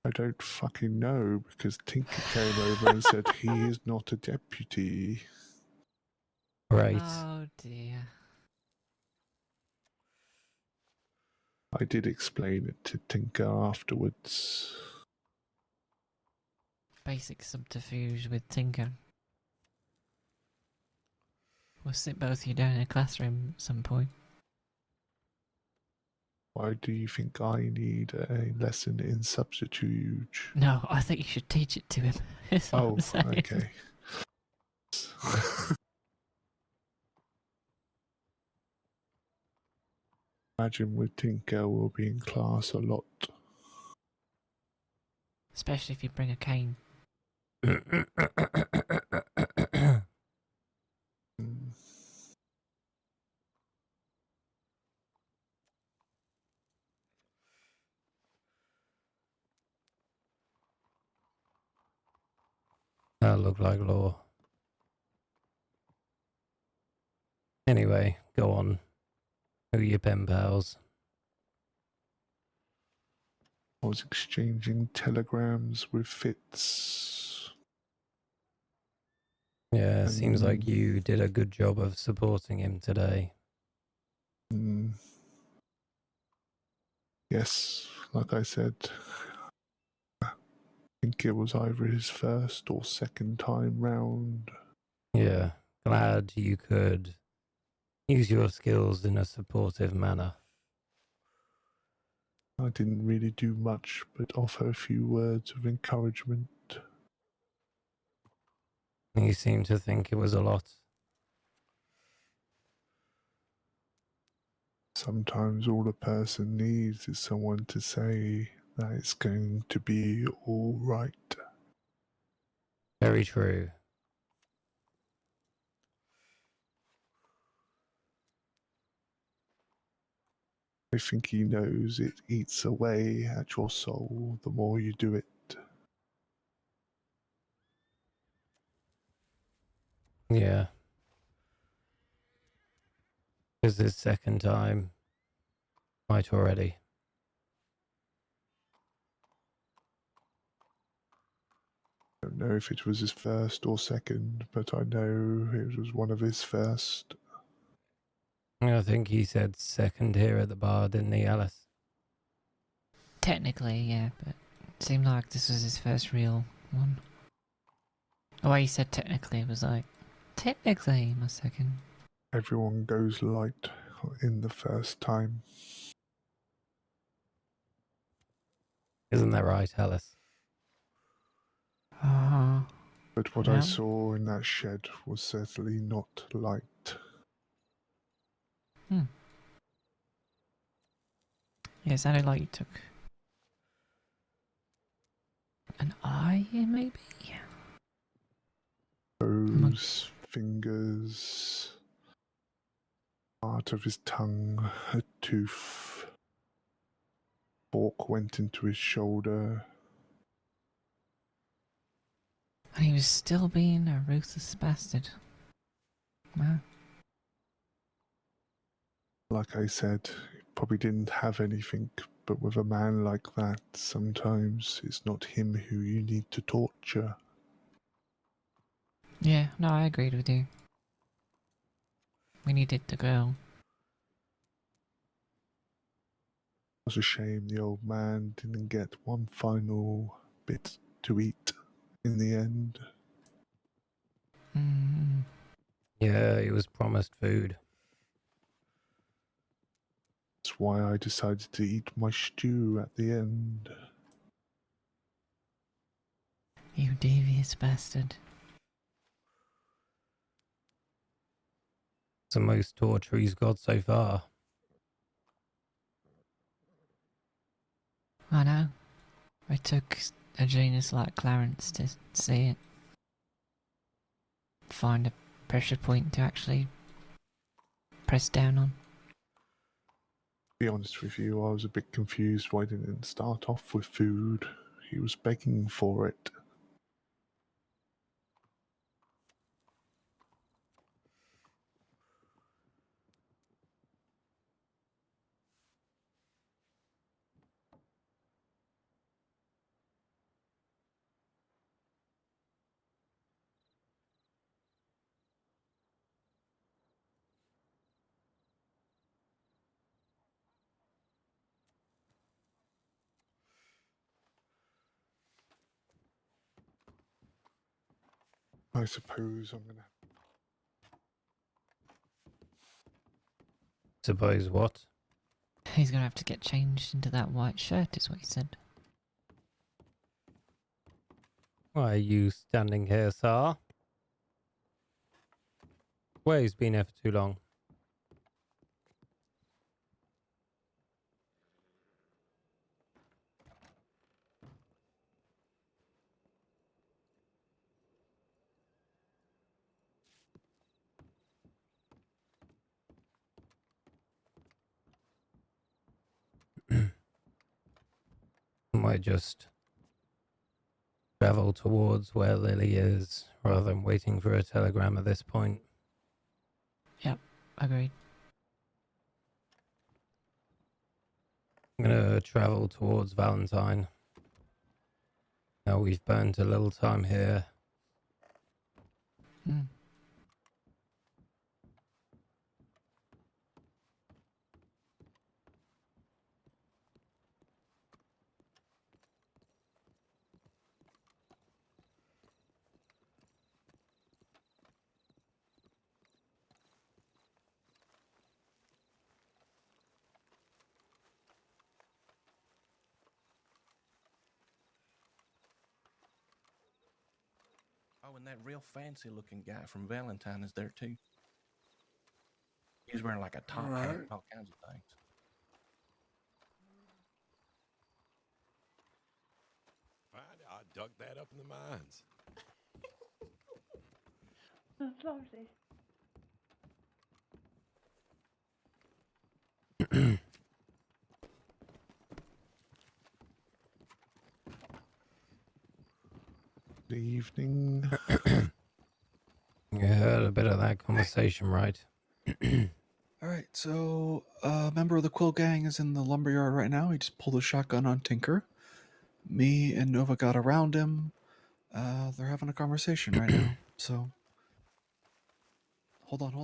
I don't fucking know because Tinker came over and said he is not a deputy. Right. Oh dear. I did explain it to Tinker afterwards. Basic subterfuge with Tinker. We'll sit both of you down in a classroom at some point. Why do you think I need a lesson in subterfuge? No, I think you should teach it to him. That's what Oh, I'm saying. okay. Imagine with Tinker we'll be in class a lot. Especially if you bring a cane. Mm. That looked like law. Anyway, go on. Who are your pen pals? I was exchanging telegrams with Fitz. Yeah, seems like you did a good job of supporting him today. Yes, like I said, I think it was either his first or second time round. Yeah, glad you could use your skills in a supportive manner. I didn't really do much but offer a few words of encouragement. You seem to think it was a lot. Sometimes all a person needs is someone to say that it's going to be all right. Very true. I think he knows it eats away at your soul the more you do it. Yeah. Is this second time? Right already. I don't know if it was his first or second, but I know it was one of his first. I think he said second here at the bar, didn't he, Alice? Technically, yeah, but it seemed like this was his first real one. The way he said technically was like, technically my second. Everyone goes light in the first time. Isn't that right, Alice? But what I saw in that shed was certainly not light. Yeah, it sounded like you took an eye in, maybe? Toes, fingers, part of his tongue, a tooth. Fork went into his shoulder. And he was still being a ruthless bastard. Wow. Like I said, he probably didn't have anything, but with a man like that, sometimes it's not him who you need to torture. Yeah, no, I agreed with you. We needed the girl. It was a shame the old man didn't get one final bit to eat in the end. Yeah, he was promised food. That's why I decided to eat my stew at the end. You devious bastard. It's the most torture he's got so far. I know. It took a genius like Clarence to see it. Find a pressure point to actually press down on. Be honest with you, I was a bit confused why he didn't start off with food. He was begging for it. I suppose I'm gonna. Suppose what? He's gonna have to get changed into that white shirt, is what he said. Why are you standing here, sir? Well, he's been here for too long. Might just travel towards where Lily is rather than waiting for a telegram at this point. Yep, agreed. I'm gonna travel towards Valentine. Now we've burnt a little time here. Hmm. Oh, and that real fancy looking guy from Valentine is there too. He's wearing like a top hat and all kinds of things. Fine, I dug that up in the mines. That's lovely. Good evening. You heard a bit of that conversation, right? Alright, so a member of the Quill Gang is in the lumberyard right now. He just pulled a shotgun on Tinker. Me and Nova got around him. They're having a conversation right now. So hold on.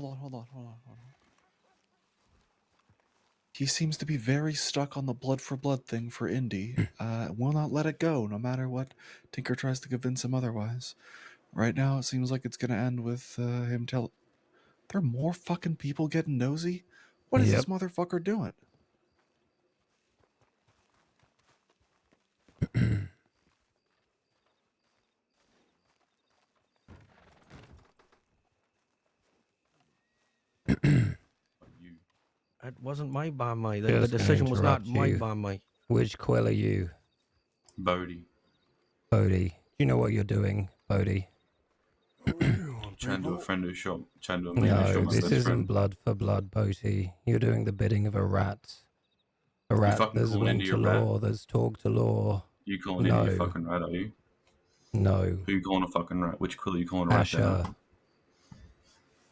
He seems to be very stuck on the blood for blood thing for Indy. Will not let it go, no matter what Tinker tries to convince him otherwise. Right now, it seems like it's gonna end with him tell. There are more fucking people getting nosy. What is this motherfucker doing? It wasn't made by me. The Just gonna decision was not interrupt made you. by me. Which quill are you? Bodhi. Bodhi. Do you know what you're doing, Bodhi? I'm trying to do a friend who shot. Trying to do a mate who No, shot my this best isn't friend. blood for blood, Bodhi. You're doing the bidding of a rat. A rat fucking that's calling went Indy to a rat? law, that's talked to law. You calling No. Indy a fucking rat, are you? No. Who you calling a fucking rat? Which quill are you calling a rat then? Asher.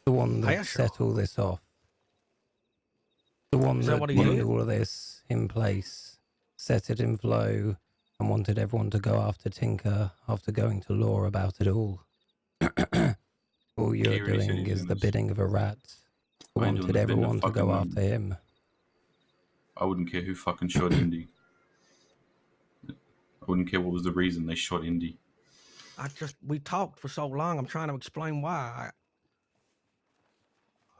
The one that Asher? set all this off. The one Is that that what he wanted did? all of this in place, set it in flow, and wanted everyone to go after Tinker after going to law about it all. All you're He already said doing he's is doing the this. bidding of a rat. I ain't doing Wanted the bidding of everyone to go fucking after him. I wouldn't care who fucking shot Indy. I wouldn't care what was the reason they shot Indy. We talked for so long. I'm trying to explain why.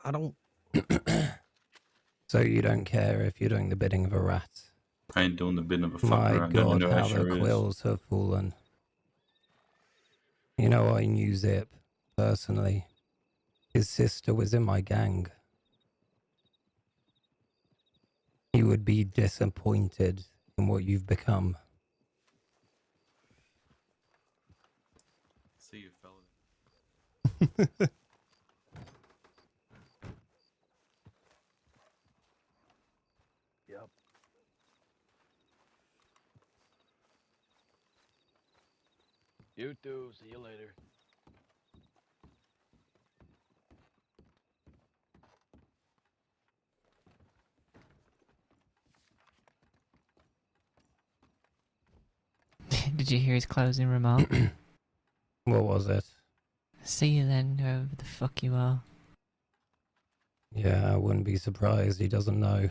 I don't. So you don't care if you're doing the bidding of a rat. I ain't doing the bidding of a fucking My rat. Don't God, know who how the Asher is. quills have fallen. You know, I knew Zip, personally. His sister was in my gang. You would be disappointed in what you've become. See you, fella. Yeah. You too. See you later. Did you hear his closing remark? What was it? See you then, whoever the fuck you are. Yeah, I wouldn't be surprised. He doesn't know.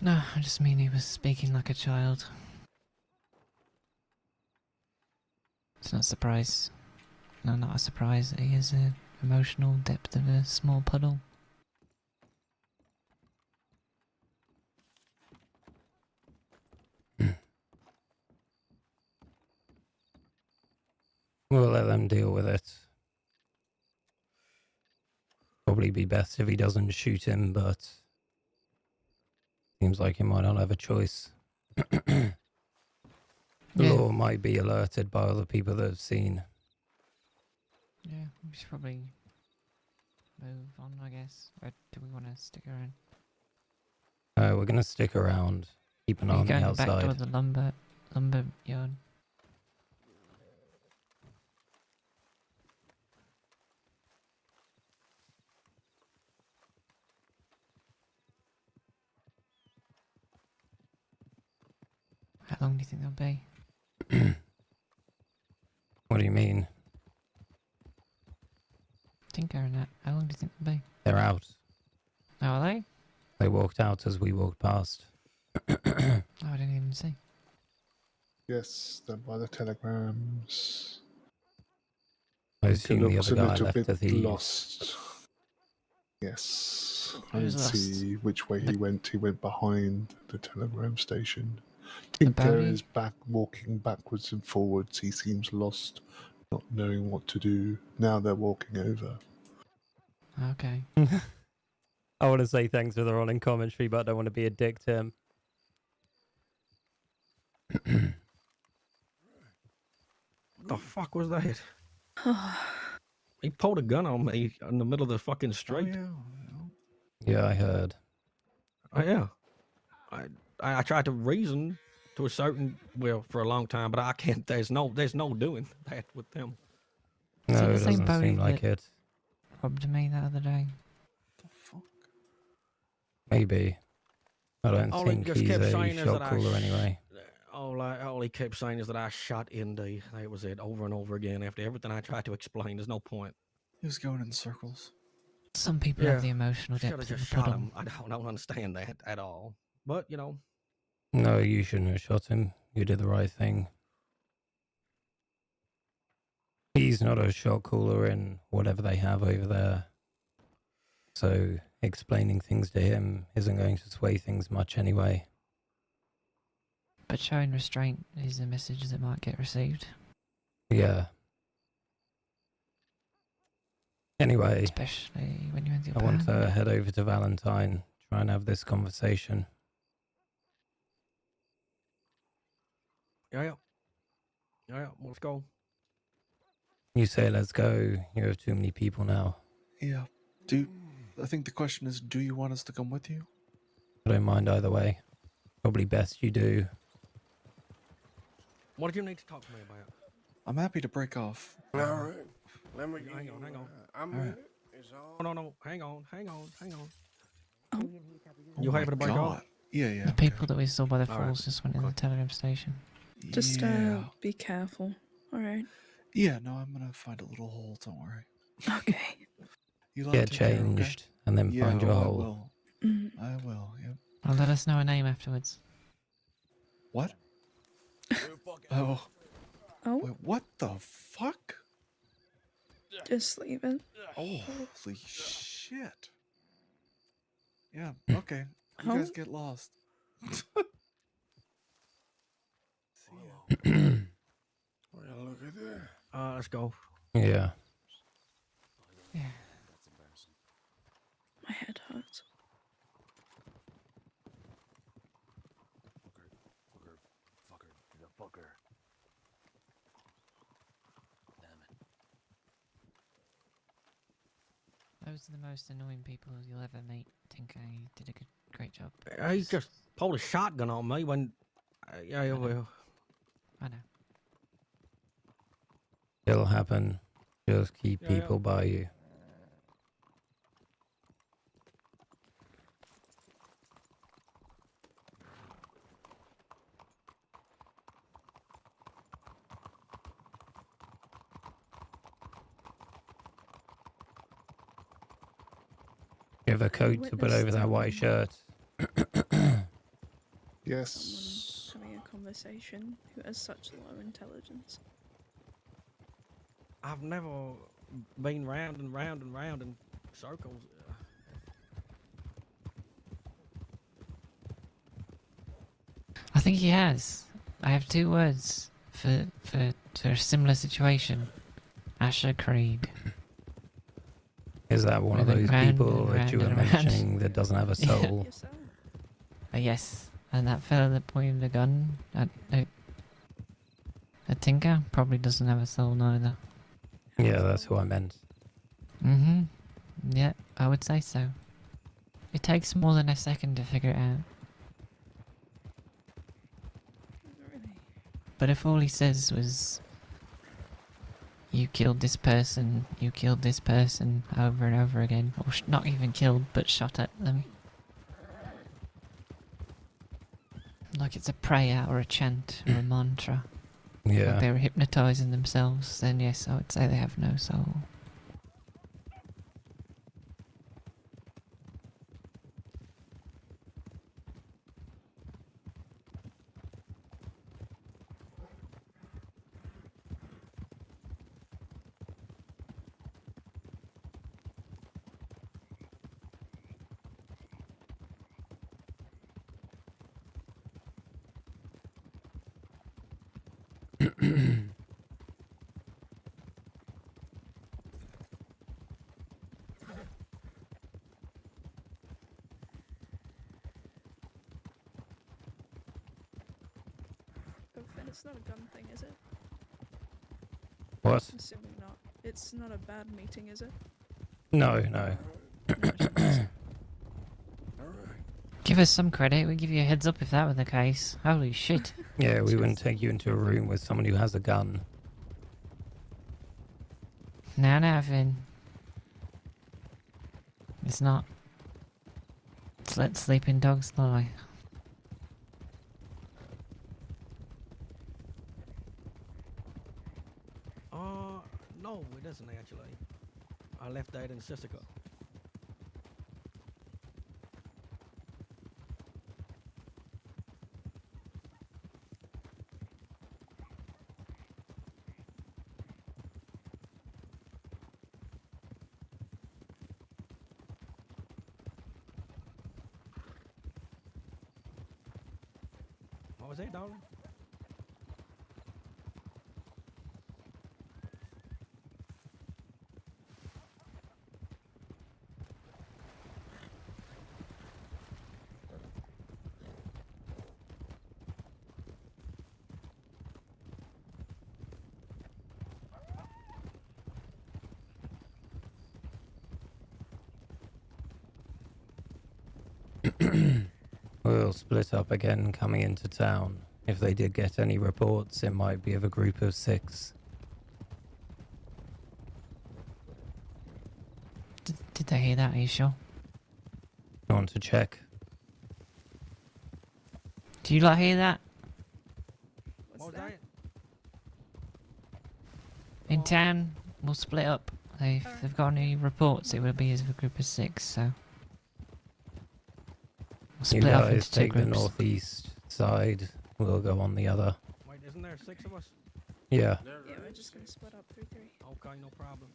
No, I just mean he was speaking like a child. It's not a surprise. No, not a surprise that he has an emotional depth of a small puddle. We'll let them deal with it. Probably be best if he doesn't shoot him, but seems like he might not have a choice. The law might be alerted by other people that have seen. Yeah, we should probably move on, I guess. Or do we want to stick around? We're going to stick around. Keep an Are eye you on the going outside. back toward the lumber yard? How long do you think they'll be? What do you mean? Tinker and that. How long do you think they'll be? They're out. Oh, are they? They walked out as we walked past. Oh, I didn't even see. Yes, they're by the telegrams. I It assume the looks other a guy little left bit to thieves. lost. Yes, I Who's didn't lost? see which way he went. He went behind the telegram station. The Tinker bogie? is back, walking backwards and forwards. He seems lost, not knowing what to do. Now they're walking over. Okay. I want to say thanks for the rolling commentary, but I don't want to be a dick to him. What the fuck was that? He pulled a gun on me in the middle of the fucking street. Yeah, I heard. Oh, yeah. I tried to reason to a certain, for a long time, but I can't. There's no doing that with them. Is No, it it the same doesn't seem bogie like that it. robbed me the other day? Maybe. I don't All he think just he's kept a saying is shot that caller anyway. All he kept saying is that I shot Indy. That was it, over and over again. After everything I tried to explain, there's no point. He was going in circles. Some people have the emotional should have depth of just a shot puddle. him. I don't understand that at all. But you know, No, you shouldn't have shot him. You did the right thing. He's not a shot caller in whatever they have over there. So explaining things to him isn't going to sway things much anyway. But showing restraint is a message that might get received. Yeah. Anyway, especially when you're in the I want upper hand. to head over to Valentine, try and have this conversation. yeah. Let's go. You say let's go. You have too many people now. Yeah. I think the question is, do you want us to come with you? I don't mind either way. Probably best you do. What do you need to talk to me about? I'm happy to break off. All right. Let me hang on. I'm All in right. it. It's all. No. Hang on. Oh. You happy to break God. off? Yeah. The people that we saw by the All right. falls just went in the telegram station. Just yeah. be careful. All right. Yeah, no, I'm gonna find a little hole, don't worry. Okay. You Get take care, okay? changed and then Yeah, find your I hole. will. Mm. I will, yep. Well, let us know a name afterwards. What? Oh. Oh. Wait, what the fuck? Just leave it. Oh, holy shit. Yeah, okay. You guys get lost. Well, look at that. Let's go. Yeah. Yeah. That's embarrassing. My head hurts. Fucker. He's a fucker. Damn it. Those are the most annoying people you'll ever meet. Tinker, you did a great job. He just pulled a shotgun on me when. Yeah, well. I know. It'll happen. Just keep Yeah, yeah. people by you. You have a coat to put over that white shirt. Yes. Someone having a conversation who has such low intelligence. I've never been round and round and round in circles. I think he has. I have 2 words for a similar situation. Asher Creed. Is that one of We went those round people and that you were round and round. mentioning that doesn't have a Yeah. soul? Yes, sir. Yes, and that fella that pointed the gun at Tinker probably doesn't have a soul neither. Yeah, that's who I meant. Mm-hmm. Yeah, I would say so. It takes more than a second to figure it out. But if all he says was, you killed this person over and over again, or not even killed, but shot at them. Like it's a prayer or a chant or a mantra. Yeah. Like they were hypnotizing themselves, then yes, I would say they have no soul. But Finn, it's not a gun thing, is it? What? Assuming not. It's not a bad meeting, is it? No, no. Give us some credit, we'd give you a heads up if that were the case. Holy shit. Yeah, we wouldn't take you into a room with someone who has a gun. Now, Finn. It's not. Let's let sleeping dogs lie. No, it doesn't actually. I left that in Sissica. What was that, darling? We'll split up again coming into town. If they did get any reports, it might be of a group of 6. Did they hear that, are you sure? You want to check? Do you lot hear that? What was that? In town, we'll split up. If they've got any reports, it will be as a group of 6, so... We'll You split off guys into 2 take the groups. northeast side. We'll go on the other. Wait, isn't there 6 of us? Yeah. Yeah, we're just gonna split up 3-3. Okay, no problem.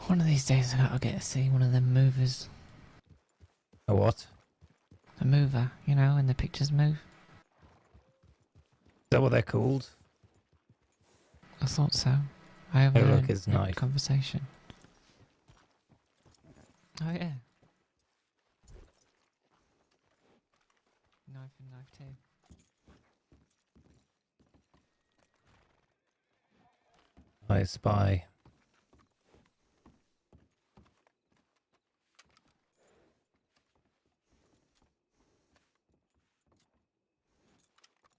One of these days I gotta get to see one of them movers. A what? A mover, you know, when the pictures move. Is that what they're called? I thought so. I Oh, overheard look, it's a night. conversation. Oh yeah. Knife and knife too. I spy.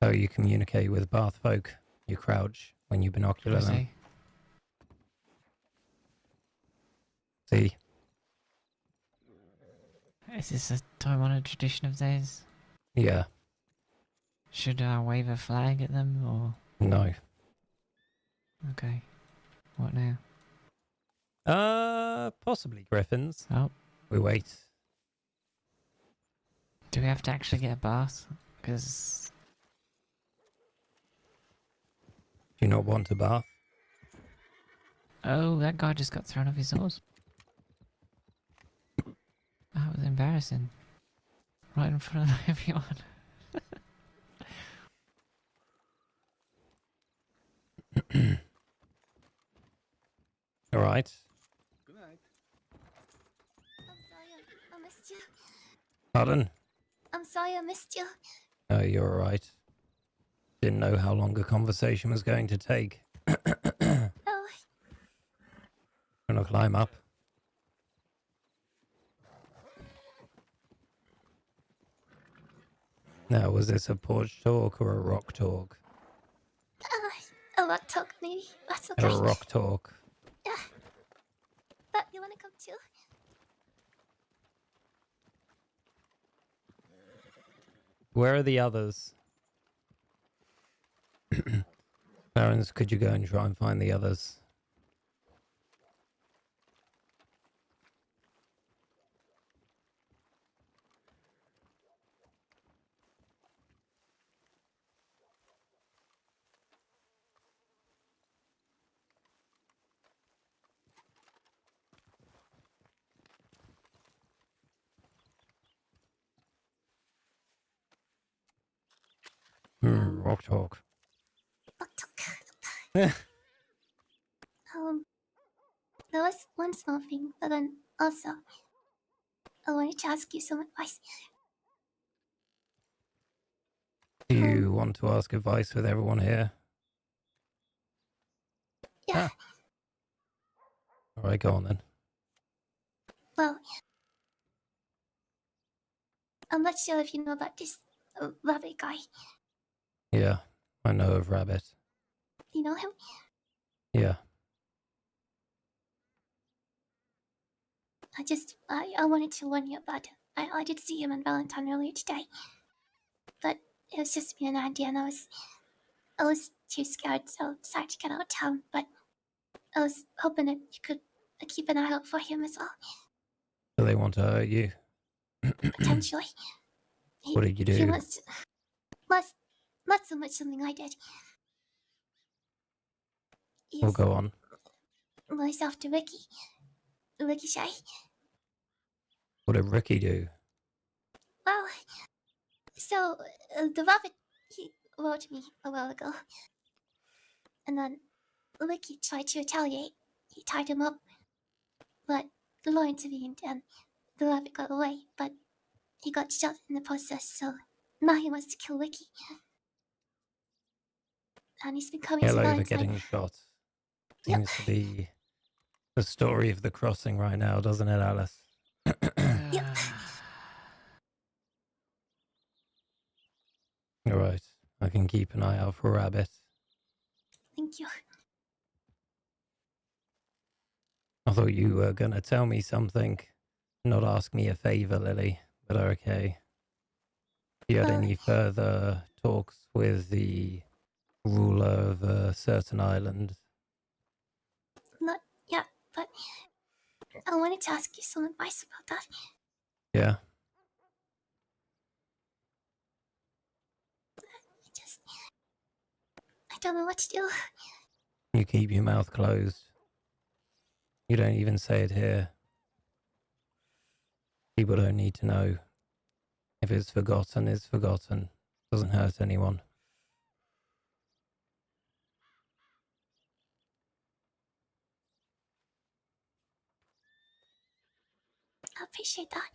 Oh, you communicate with Bath folk. You crouch when you binocular I them. see. See? Is this a time-honored tradition of theirs? Yeah. Should I wave a flag at them, or...? No. Okay. What now? Possibly griffins. Oh. We wait. Do we have to actually get a bath? Because... Do you not want a bath? Oh, that guy just got thrown off his horse. That was embarrassing. Right in front of everyone. Alright. Good night. I'm sorry I missed you. Pardon? I'm sorry I missed you. Oh, you're alright. Didn't know how long a conversation was going to take. Oh, Gonna climb up. Now, was this a porch talk or a rock talk? a lot talk maybe. That's okay. A rock talk. Yeah. But you wanna come too? Where are the others? Clarence, could you go and try and find the others? Rock talk. There was one small thing, but then also, I wanted to ask you some advice. Do you want to ask advice with everyone here? Yeah. Alright, go on then. Well, I'm not sure if you know about this rabbit guy. Yeah, I know of Rabbit. You know him? Yeah. I wanted to warn you about him. I did see him in Valentine earlier today. But it was just me and Andy, and I was too scared, so I decided to get out of town. But I was hoping that you could keep an eye out for him as well. Do they want to hurt you? Potentially. What did you do? He wants not so much something I did. We'll go on. Well, he's after Ricky. Ricky Shay. What did Ricky do? Well, so the rabbit, he wrote me a while ago. And then Ricky tried to retaliate. He tied him up. But the law intervened and the rabbit got away. But he got shot in the process, so now he wants to kill Ricky. And he's been coming to Hello for Valentine. getting shot. Seems to be the story of the crossing right now, doesn't it, Alice? Yep. Alright, I can keep an eye out for Rabbit. Thank you. I thought you were going to tell me something, not ask me a favour, Lily, but okay. You had any further talks with the ruler of a certain island? Not yet, but I wanted to ask you some advice about that. Yeah? I don't know what to do. You keep your mouth closed. You don't even say it here. People don't need to know. If it's forgotten, it's forgotten. Doesn't hurt anyone. I appreciate that.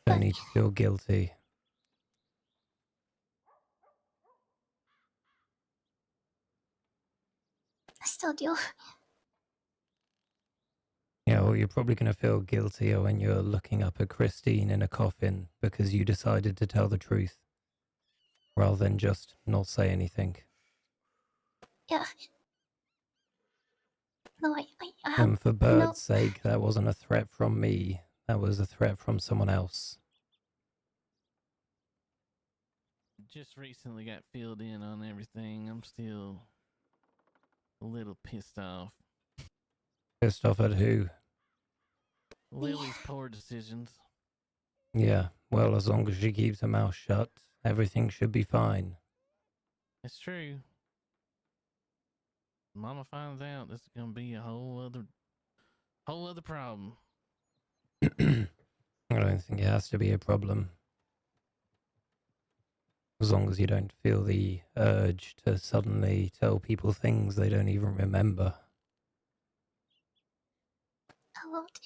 Don't need to feel guilty. I still do. Yeah, well, you're probably going to feel guiltier when you're looking up at Christine in a coffin because you decided to tell the truth rather than just not say anything. Yeah. No, I have And for no. Bird's sake, that wasn't a threat from me. That was a threat from someone else. Just recently got filled in on everything. I'm still a little pissed off. Pissed off at who? Lily's poor decisions. Yeah, well, as long as she keeps her mouth shut, everything should be fine. It's true. Mama finds out, this is gonna be a whole other problem. I don't think it has to be a problem. As long as you don't feel the urge to suddenly tell people things they don't even remember. I won't.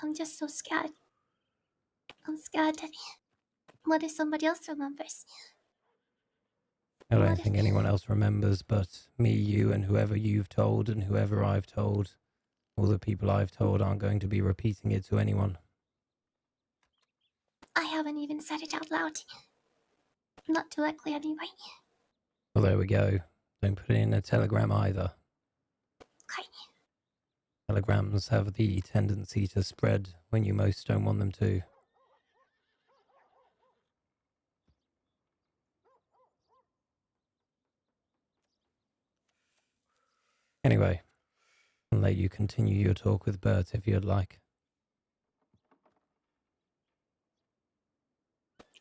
I'm just so scared. I'm scared that. What if somebody else remembers? I don't What if- think anyone else remembers but me, you, and whoever you've told and whoever I've told. All the people I've told aren't going to be repeating it to anyone. I haven't even said it out loud. Not directly, anyway. Well, there we go. Don't put it in a telegram either. Okay. Telegrams have the tendency to spread when you most don't want them to. Anyway, I'll let you continue your talk with Bert if you'd like.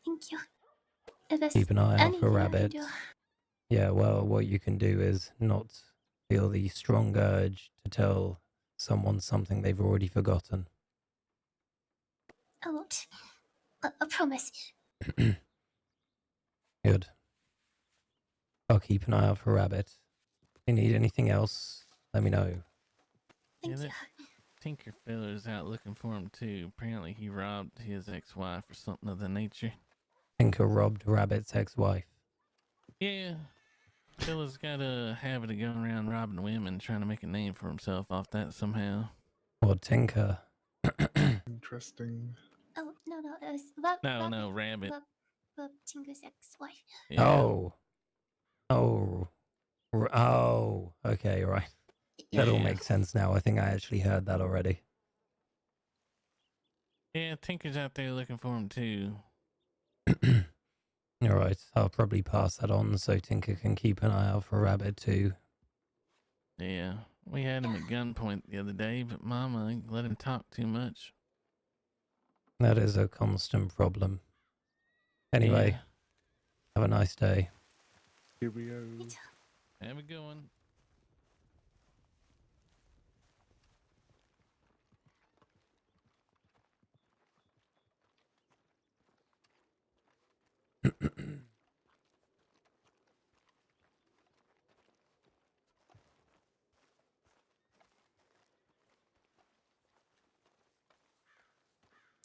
Thank you. If there's Keep an eye out for anything I can rabbits. do. Yeah, well, what you can do is not feel the strong urge to tell someone something they've already forgotten. I won't. I promise. Good. I'll keep an eye out for rabbit. If you need anything else, let me know. Thank you. Tinker Feller's out looking for him too. Apparently he robbed his ex-wife or something of the nature. Tinker robbed Rabbit's ex-wife. Yeah. Fella's got a habit of going around robbing women, trying to make a name for himself off that somehow. Or Tinker. Interesting. Oh, no, it was No, Rabbit. Tinker's ex-wife. Yeah. Oh, okay, right. That all Yeah. makes sense now. I think I actually heard that already. Yeah, Tinker's out there looking for him too. Alright, I'll probably pass that on so Tinker can keep an eye out for Rabbit too. Yeah. We had him at gunpoint the other day, but Mama let him talk too much. That is a constant problem. Anyway, have a nice day. Here we go. Have a good one.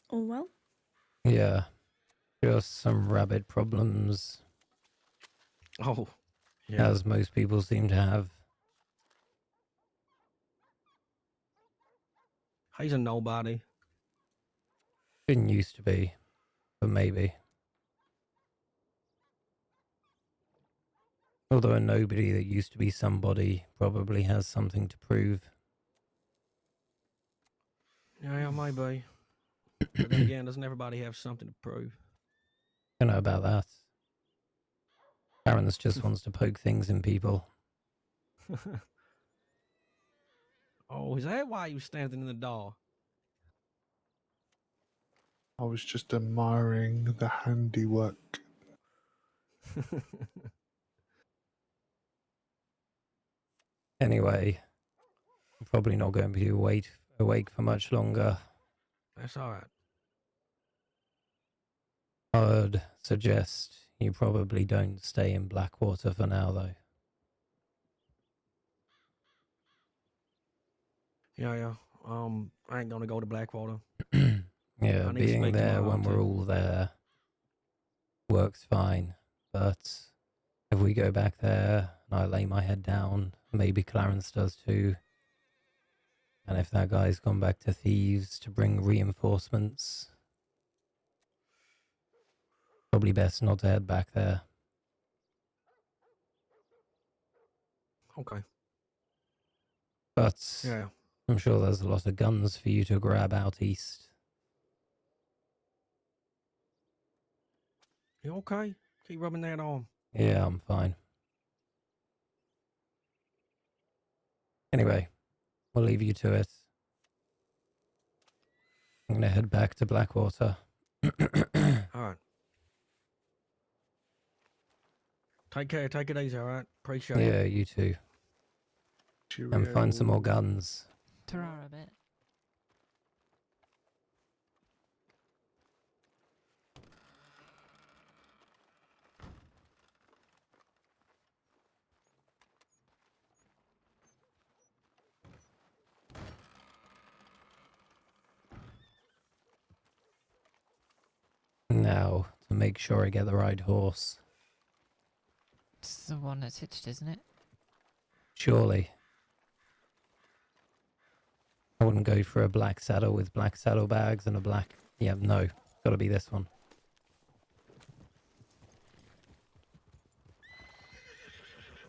All well? Yeah, just some rabbit problems. Oh, yeah. As most people seem to have. He's a nobody. Didn't used to be, but maybe. Although a nobody that used to be somebody probably has something to prove. Yeah, maybe. But then again, doesn't everybody have something to prove? I don't know about that. Clarence just wants to poke things in people. Oh, is that why you standing in the door? I was just admiring the handiwork. Anyway, I'm probably not going to be awake for much longer. That's all right. I'd suggest you probably don't stay in Blackwater for now, though. Yeah. I ain't gonna go to Blackwater. Yeah, I need to being speak to my there when we're auntie. all there works fine. But if we go back there and I lay my head down, maybe Clarence does too. And if that guy's gone back to Thieves to bring reinforcements, probably best not to head back there. Okay. But Yeah. I'm sure there's a lot of guns for you to grab out east. You okay? Keep rubbing that on. Yeah, I'm fine. Anyway, we'll leave you to it. I'm going to head back to Blackwater. All right. Take care. Take it easy, all right? Appreciate it. Yeah, you too. And find some more guns. Ta-ra a bit. Now, to make sure I get the right horse. It's the one that's hitched, isn't it? Surely. I wouldn't go for a black saddle with black saddlebags and a black... Yeah, no. Gotta be this one.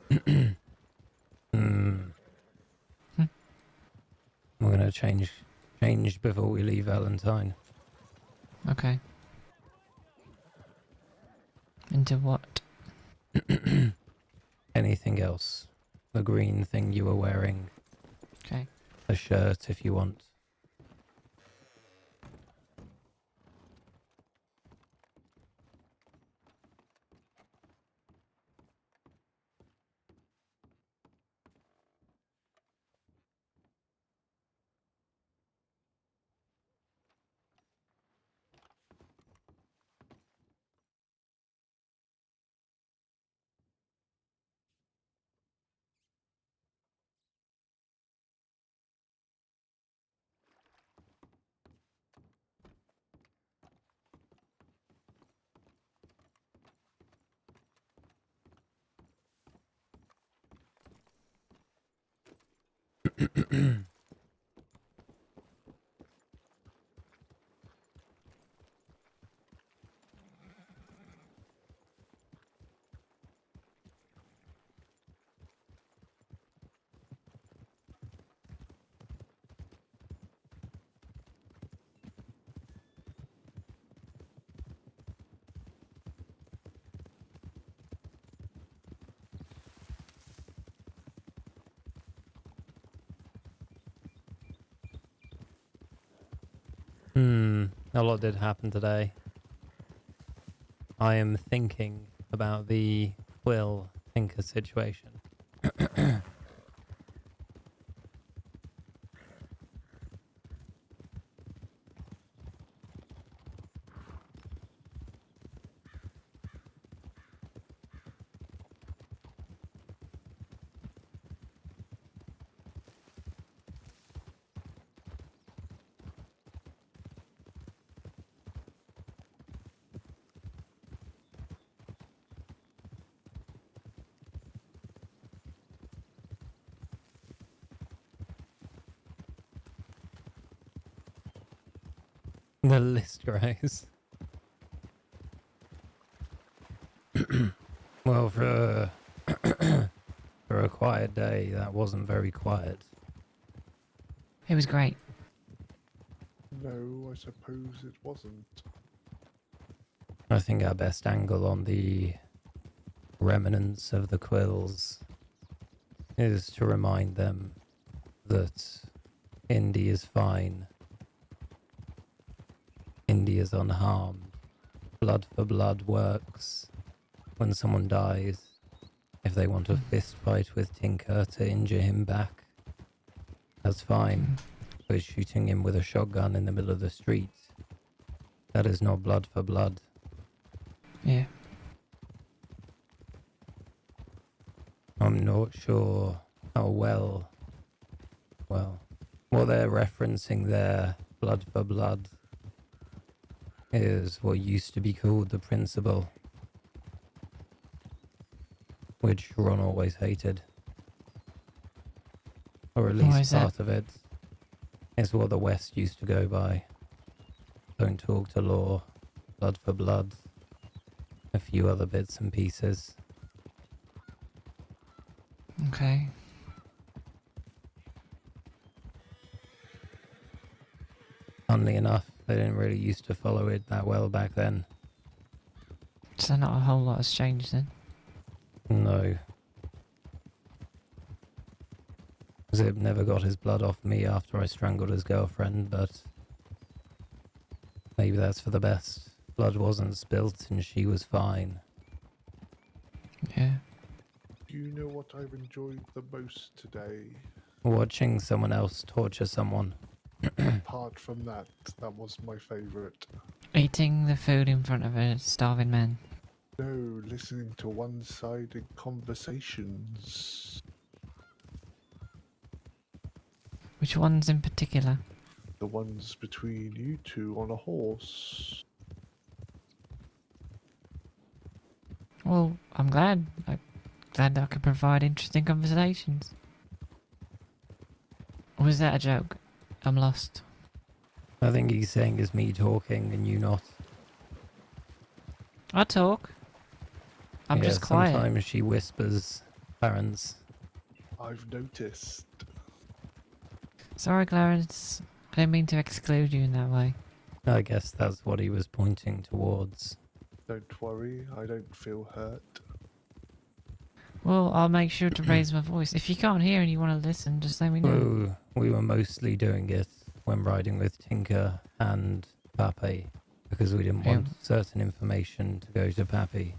We're gonna change before we leave Valentine. Okay. Into what? Anything else? The green thing you were wearing. Okay. A shirt if you want. A lot did happen today. I am thinking about the Quill Tinker situation. The list grows. Well, for for a quiet day, that wasn't very quiet. It was great. No, I suppose it wasn't. I think our best angle on the remnants of the Quills is to remind them that Indy is fine. Indy is unharmed. Blood for blood works. When someone dies, If they want a fist fight with Tinker to injure him back, that's fine. But shooting him with a shotgun in the middle of the street, that is not blood for blood. Yeah. I'm not sure how well, what they're referencing there, blood for blood, is what used to be called the principle, which Ron always hated. Or at Why least is that? part of it is what the West used to go by. Don't talk to law, blood for blood, a few other bits and pieces. Okay. Funnily enough, they didn't really used to follow it that well back then. So not a whole lot has changed then. No. Zip never got his blood off me after I strangled his girlfriend, but maybe that's for the best. Blood wasn't spilt and she was fine. Yeah. Do you know what I've enjoyed the most today? Watching someone else torture someone. Apart from that, that was my favourite. Eating the food in front of a starving man. No, listening to one-sided conversations. Which ones in particular? The ones between you two on a horse. Well, I'm glad. I'm glad that I could provide interesting conversations. Or was that a joke? I'm lost. I think he's saying is me talking and you not. I talk. I'm just quiet. Sometimes she whispers, Clarence. I've noticed. Sorry, Clarence. I didn't mean to exclude you in that way. I guess that's what he was pointing towards. Don't worry, I don't feel hurt. Well, I'll make sure to raise my voice. If you can't hear and you want to listen, just let me know. Oh, we were mostly doing it when riding with Tinker and Pape, because we didn't want certain information to go to Pappy.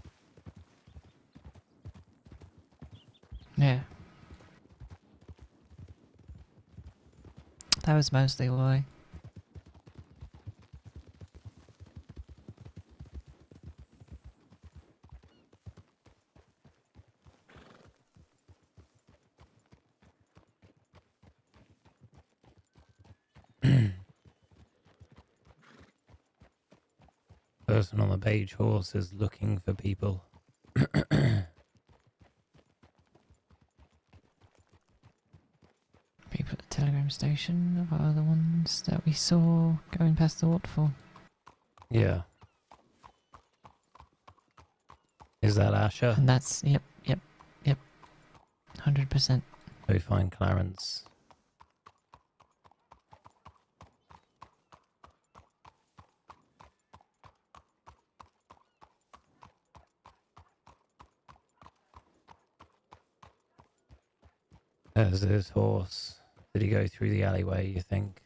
Yeah. That was mostly why. Person on the beige horse is looking for people. People at the telegram station are the ones that we saw going past the waterfall. Yeah. Is that Asher? And that's, yep. 100%. Go find Clarence. There's his horse. Did he go through the alleyway, you think?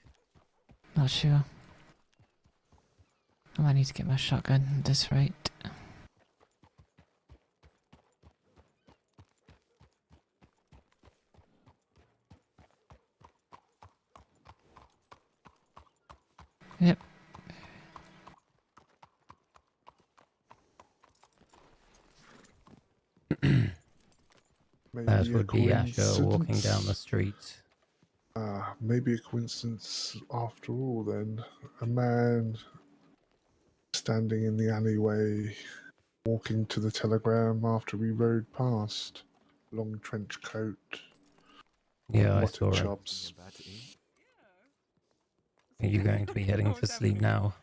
Not sure. I might need to get my shotgun at this rate. Yep. Maybe That a would be Asher walking coincidence. down the street. Maybe a coincidence after all then. A man standing in the alleyway, walking to the telegram after we rode past. Long trench coat. Yeah, I mutton saw him. chops. Are you going to be heading to sleep now?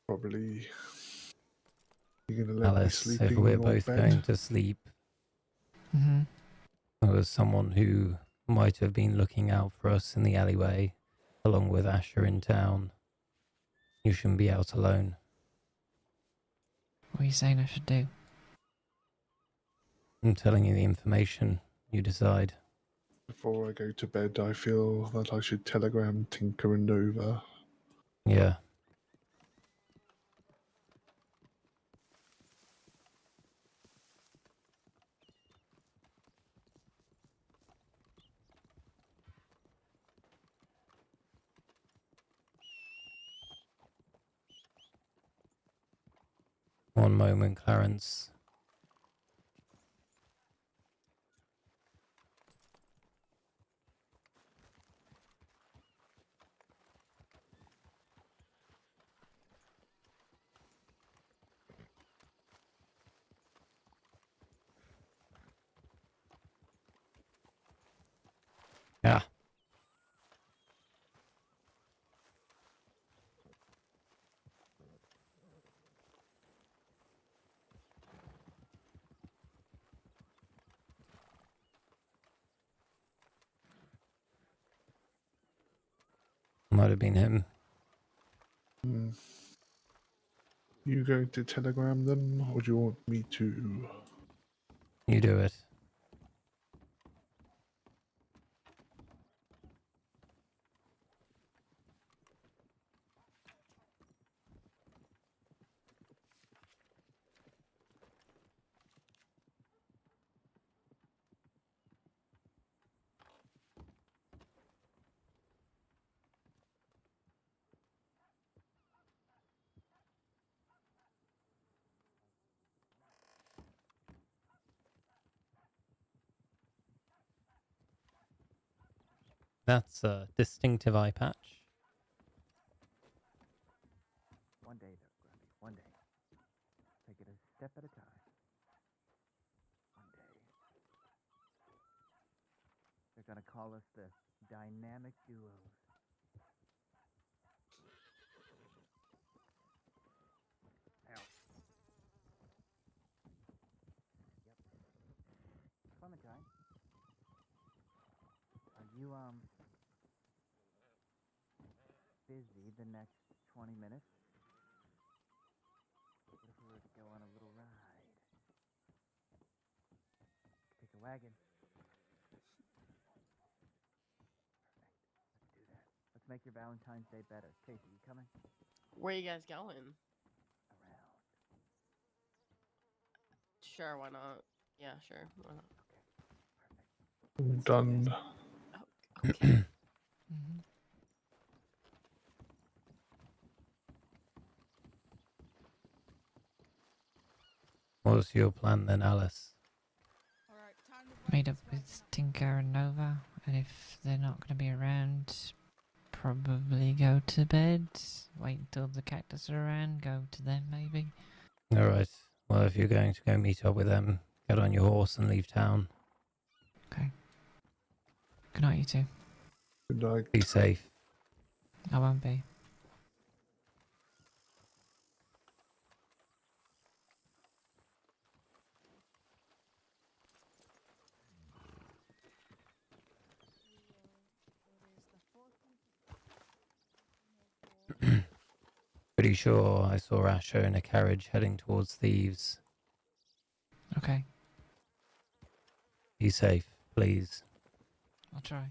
Probably. You're gonna let me Alice, sleep if in we're your both bed? going to sleep, there was someone who might have been looking out for us in the alleyway, along with Asher in town. You shouldn't be out alone. What are you saying I should do? I'm telling you the information. You decide. Before I go to bed, I feel that I should telegram Tinker and Nova. Yeah. One moment, Clarence. Yeah. Might have been him. You going to telegram them, or do you want me to? You do it. That's a distinctive eye patch. One day, though, Grumpy. One day. Take it a step at a time. One day. They're gonna call us the Dynamic Duos. Ow. Yep. Clementine. Are you, busy the next 20 minutes? What if we were to go on a little ride? Take a wagon. Let's do that. Let's make your Valentine's Day better. Casey, you coming? Where you guys going? Around. Sure, why not? Yeah, sure, why not? Done. Okay. What's your plan then, Alice? Meet up with Tinker and Nova, and if they're not going to be around, probably go to bed. Wait until the cactus are around, go to them maybe. Alright. Well, if you're going to go meet up with them, get on your horse and leave town. Okay. Good night, you two. Good night. Be safe. I won't be. Pretty sure I saw Asher in a carriage heading towards Thieves. Okay, Be safe, please. I'll try.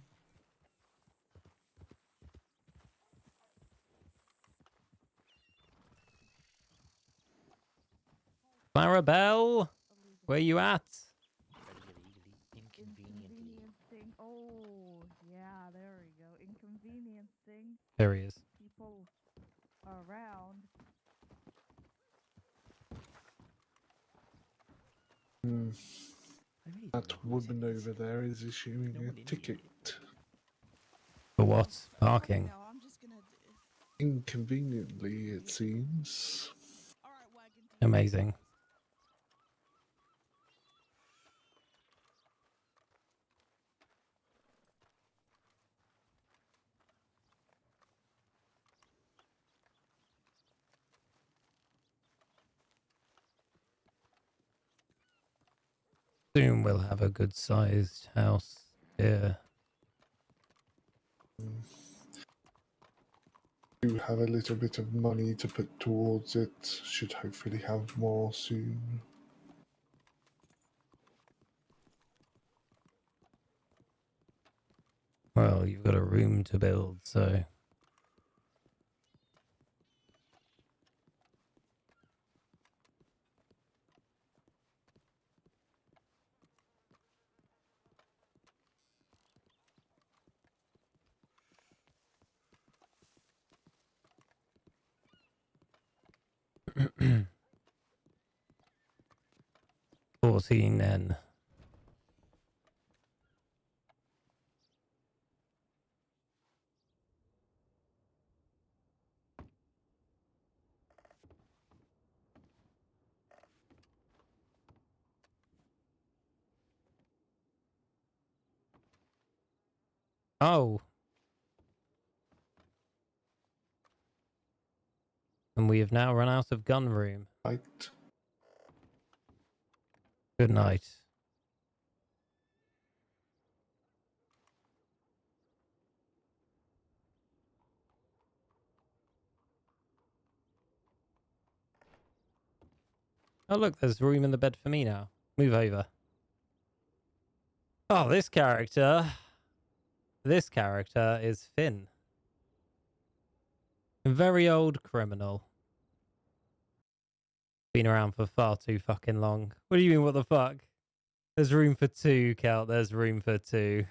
Clarabelle! Where you at? Inconveniencing. Oh, yeah, there we go. Inconveniencing There he is. people around. That woman over there is issuing a ticket. For what? Parking. Inconveniently, it seems. Amazing. Soon we'll have a good-sized house here. Do have a little bit of money to put towards it. Should hopefully have more soon. Well, you've got a room to build, so... 14 in. Oh. And we have now run out of gun room. Right. Good night. Oh, look, there's room in the bed for me now. Move over. Oh, this character is Finn. A very old criminal. Been around for far too fucking long. What do you mean, what the fuck? There's room for two, Cal. There's room for two.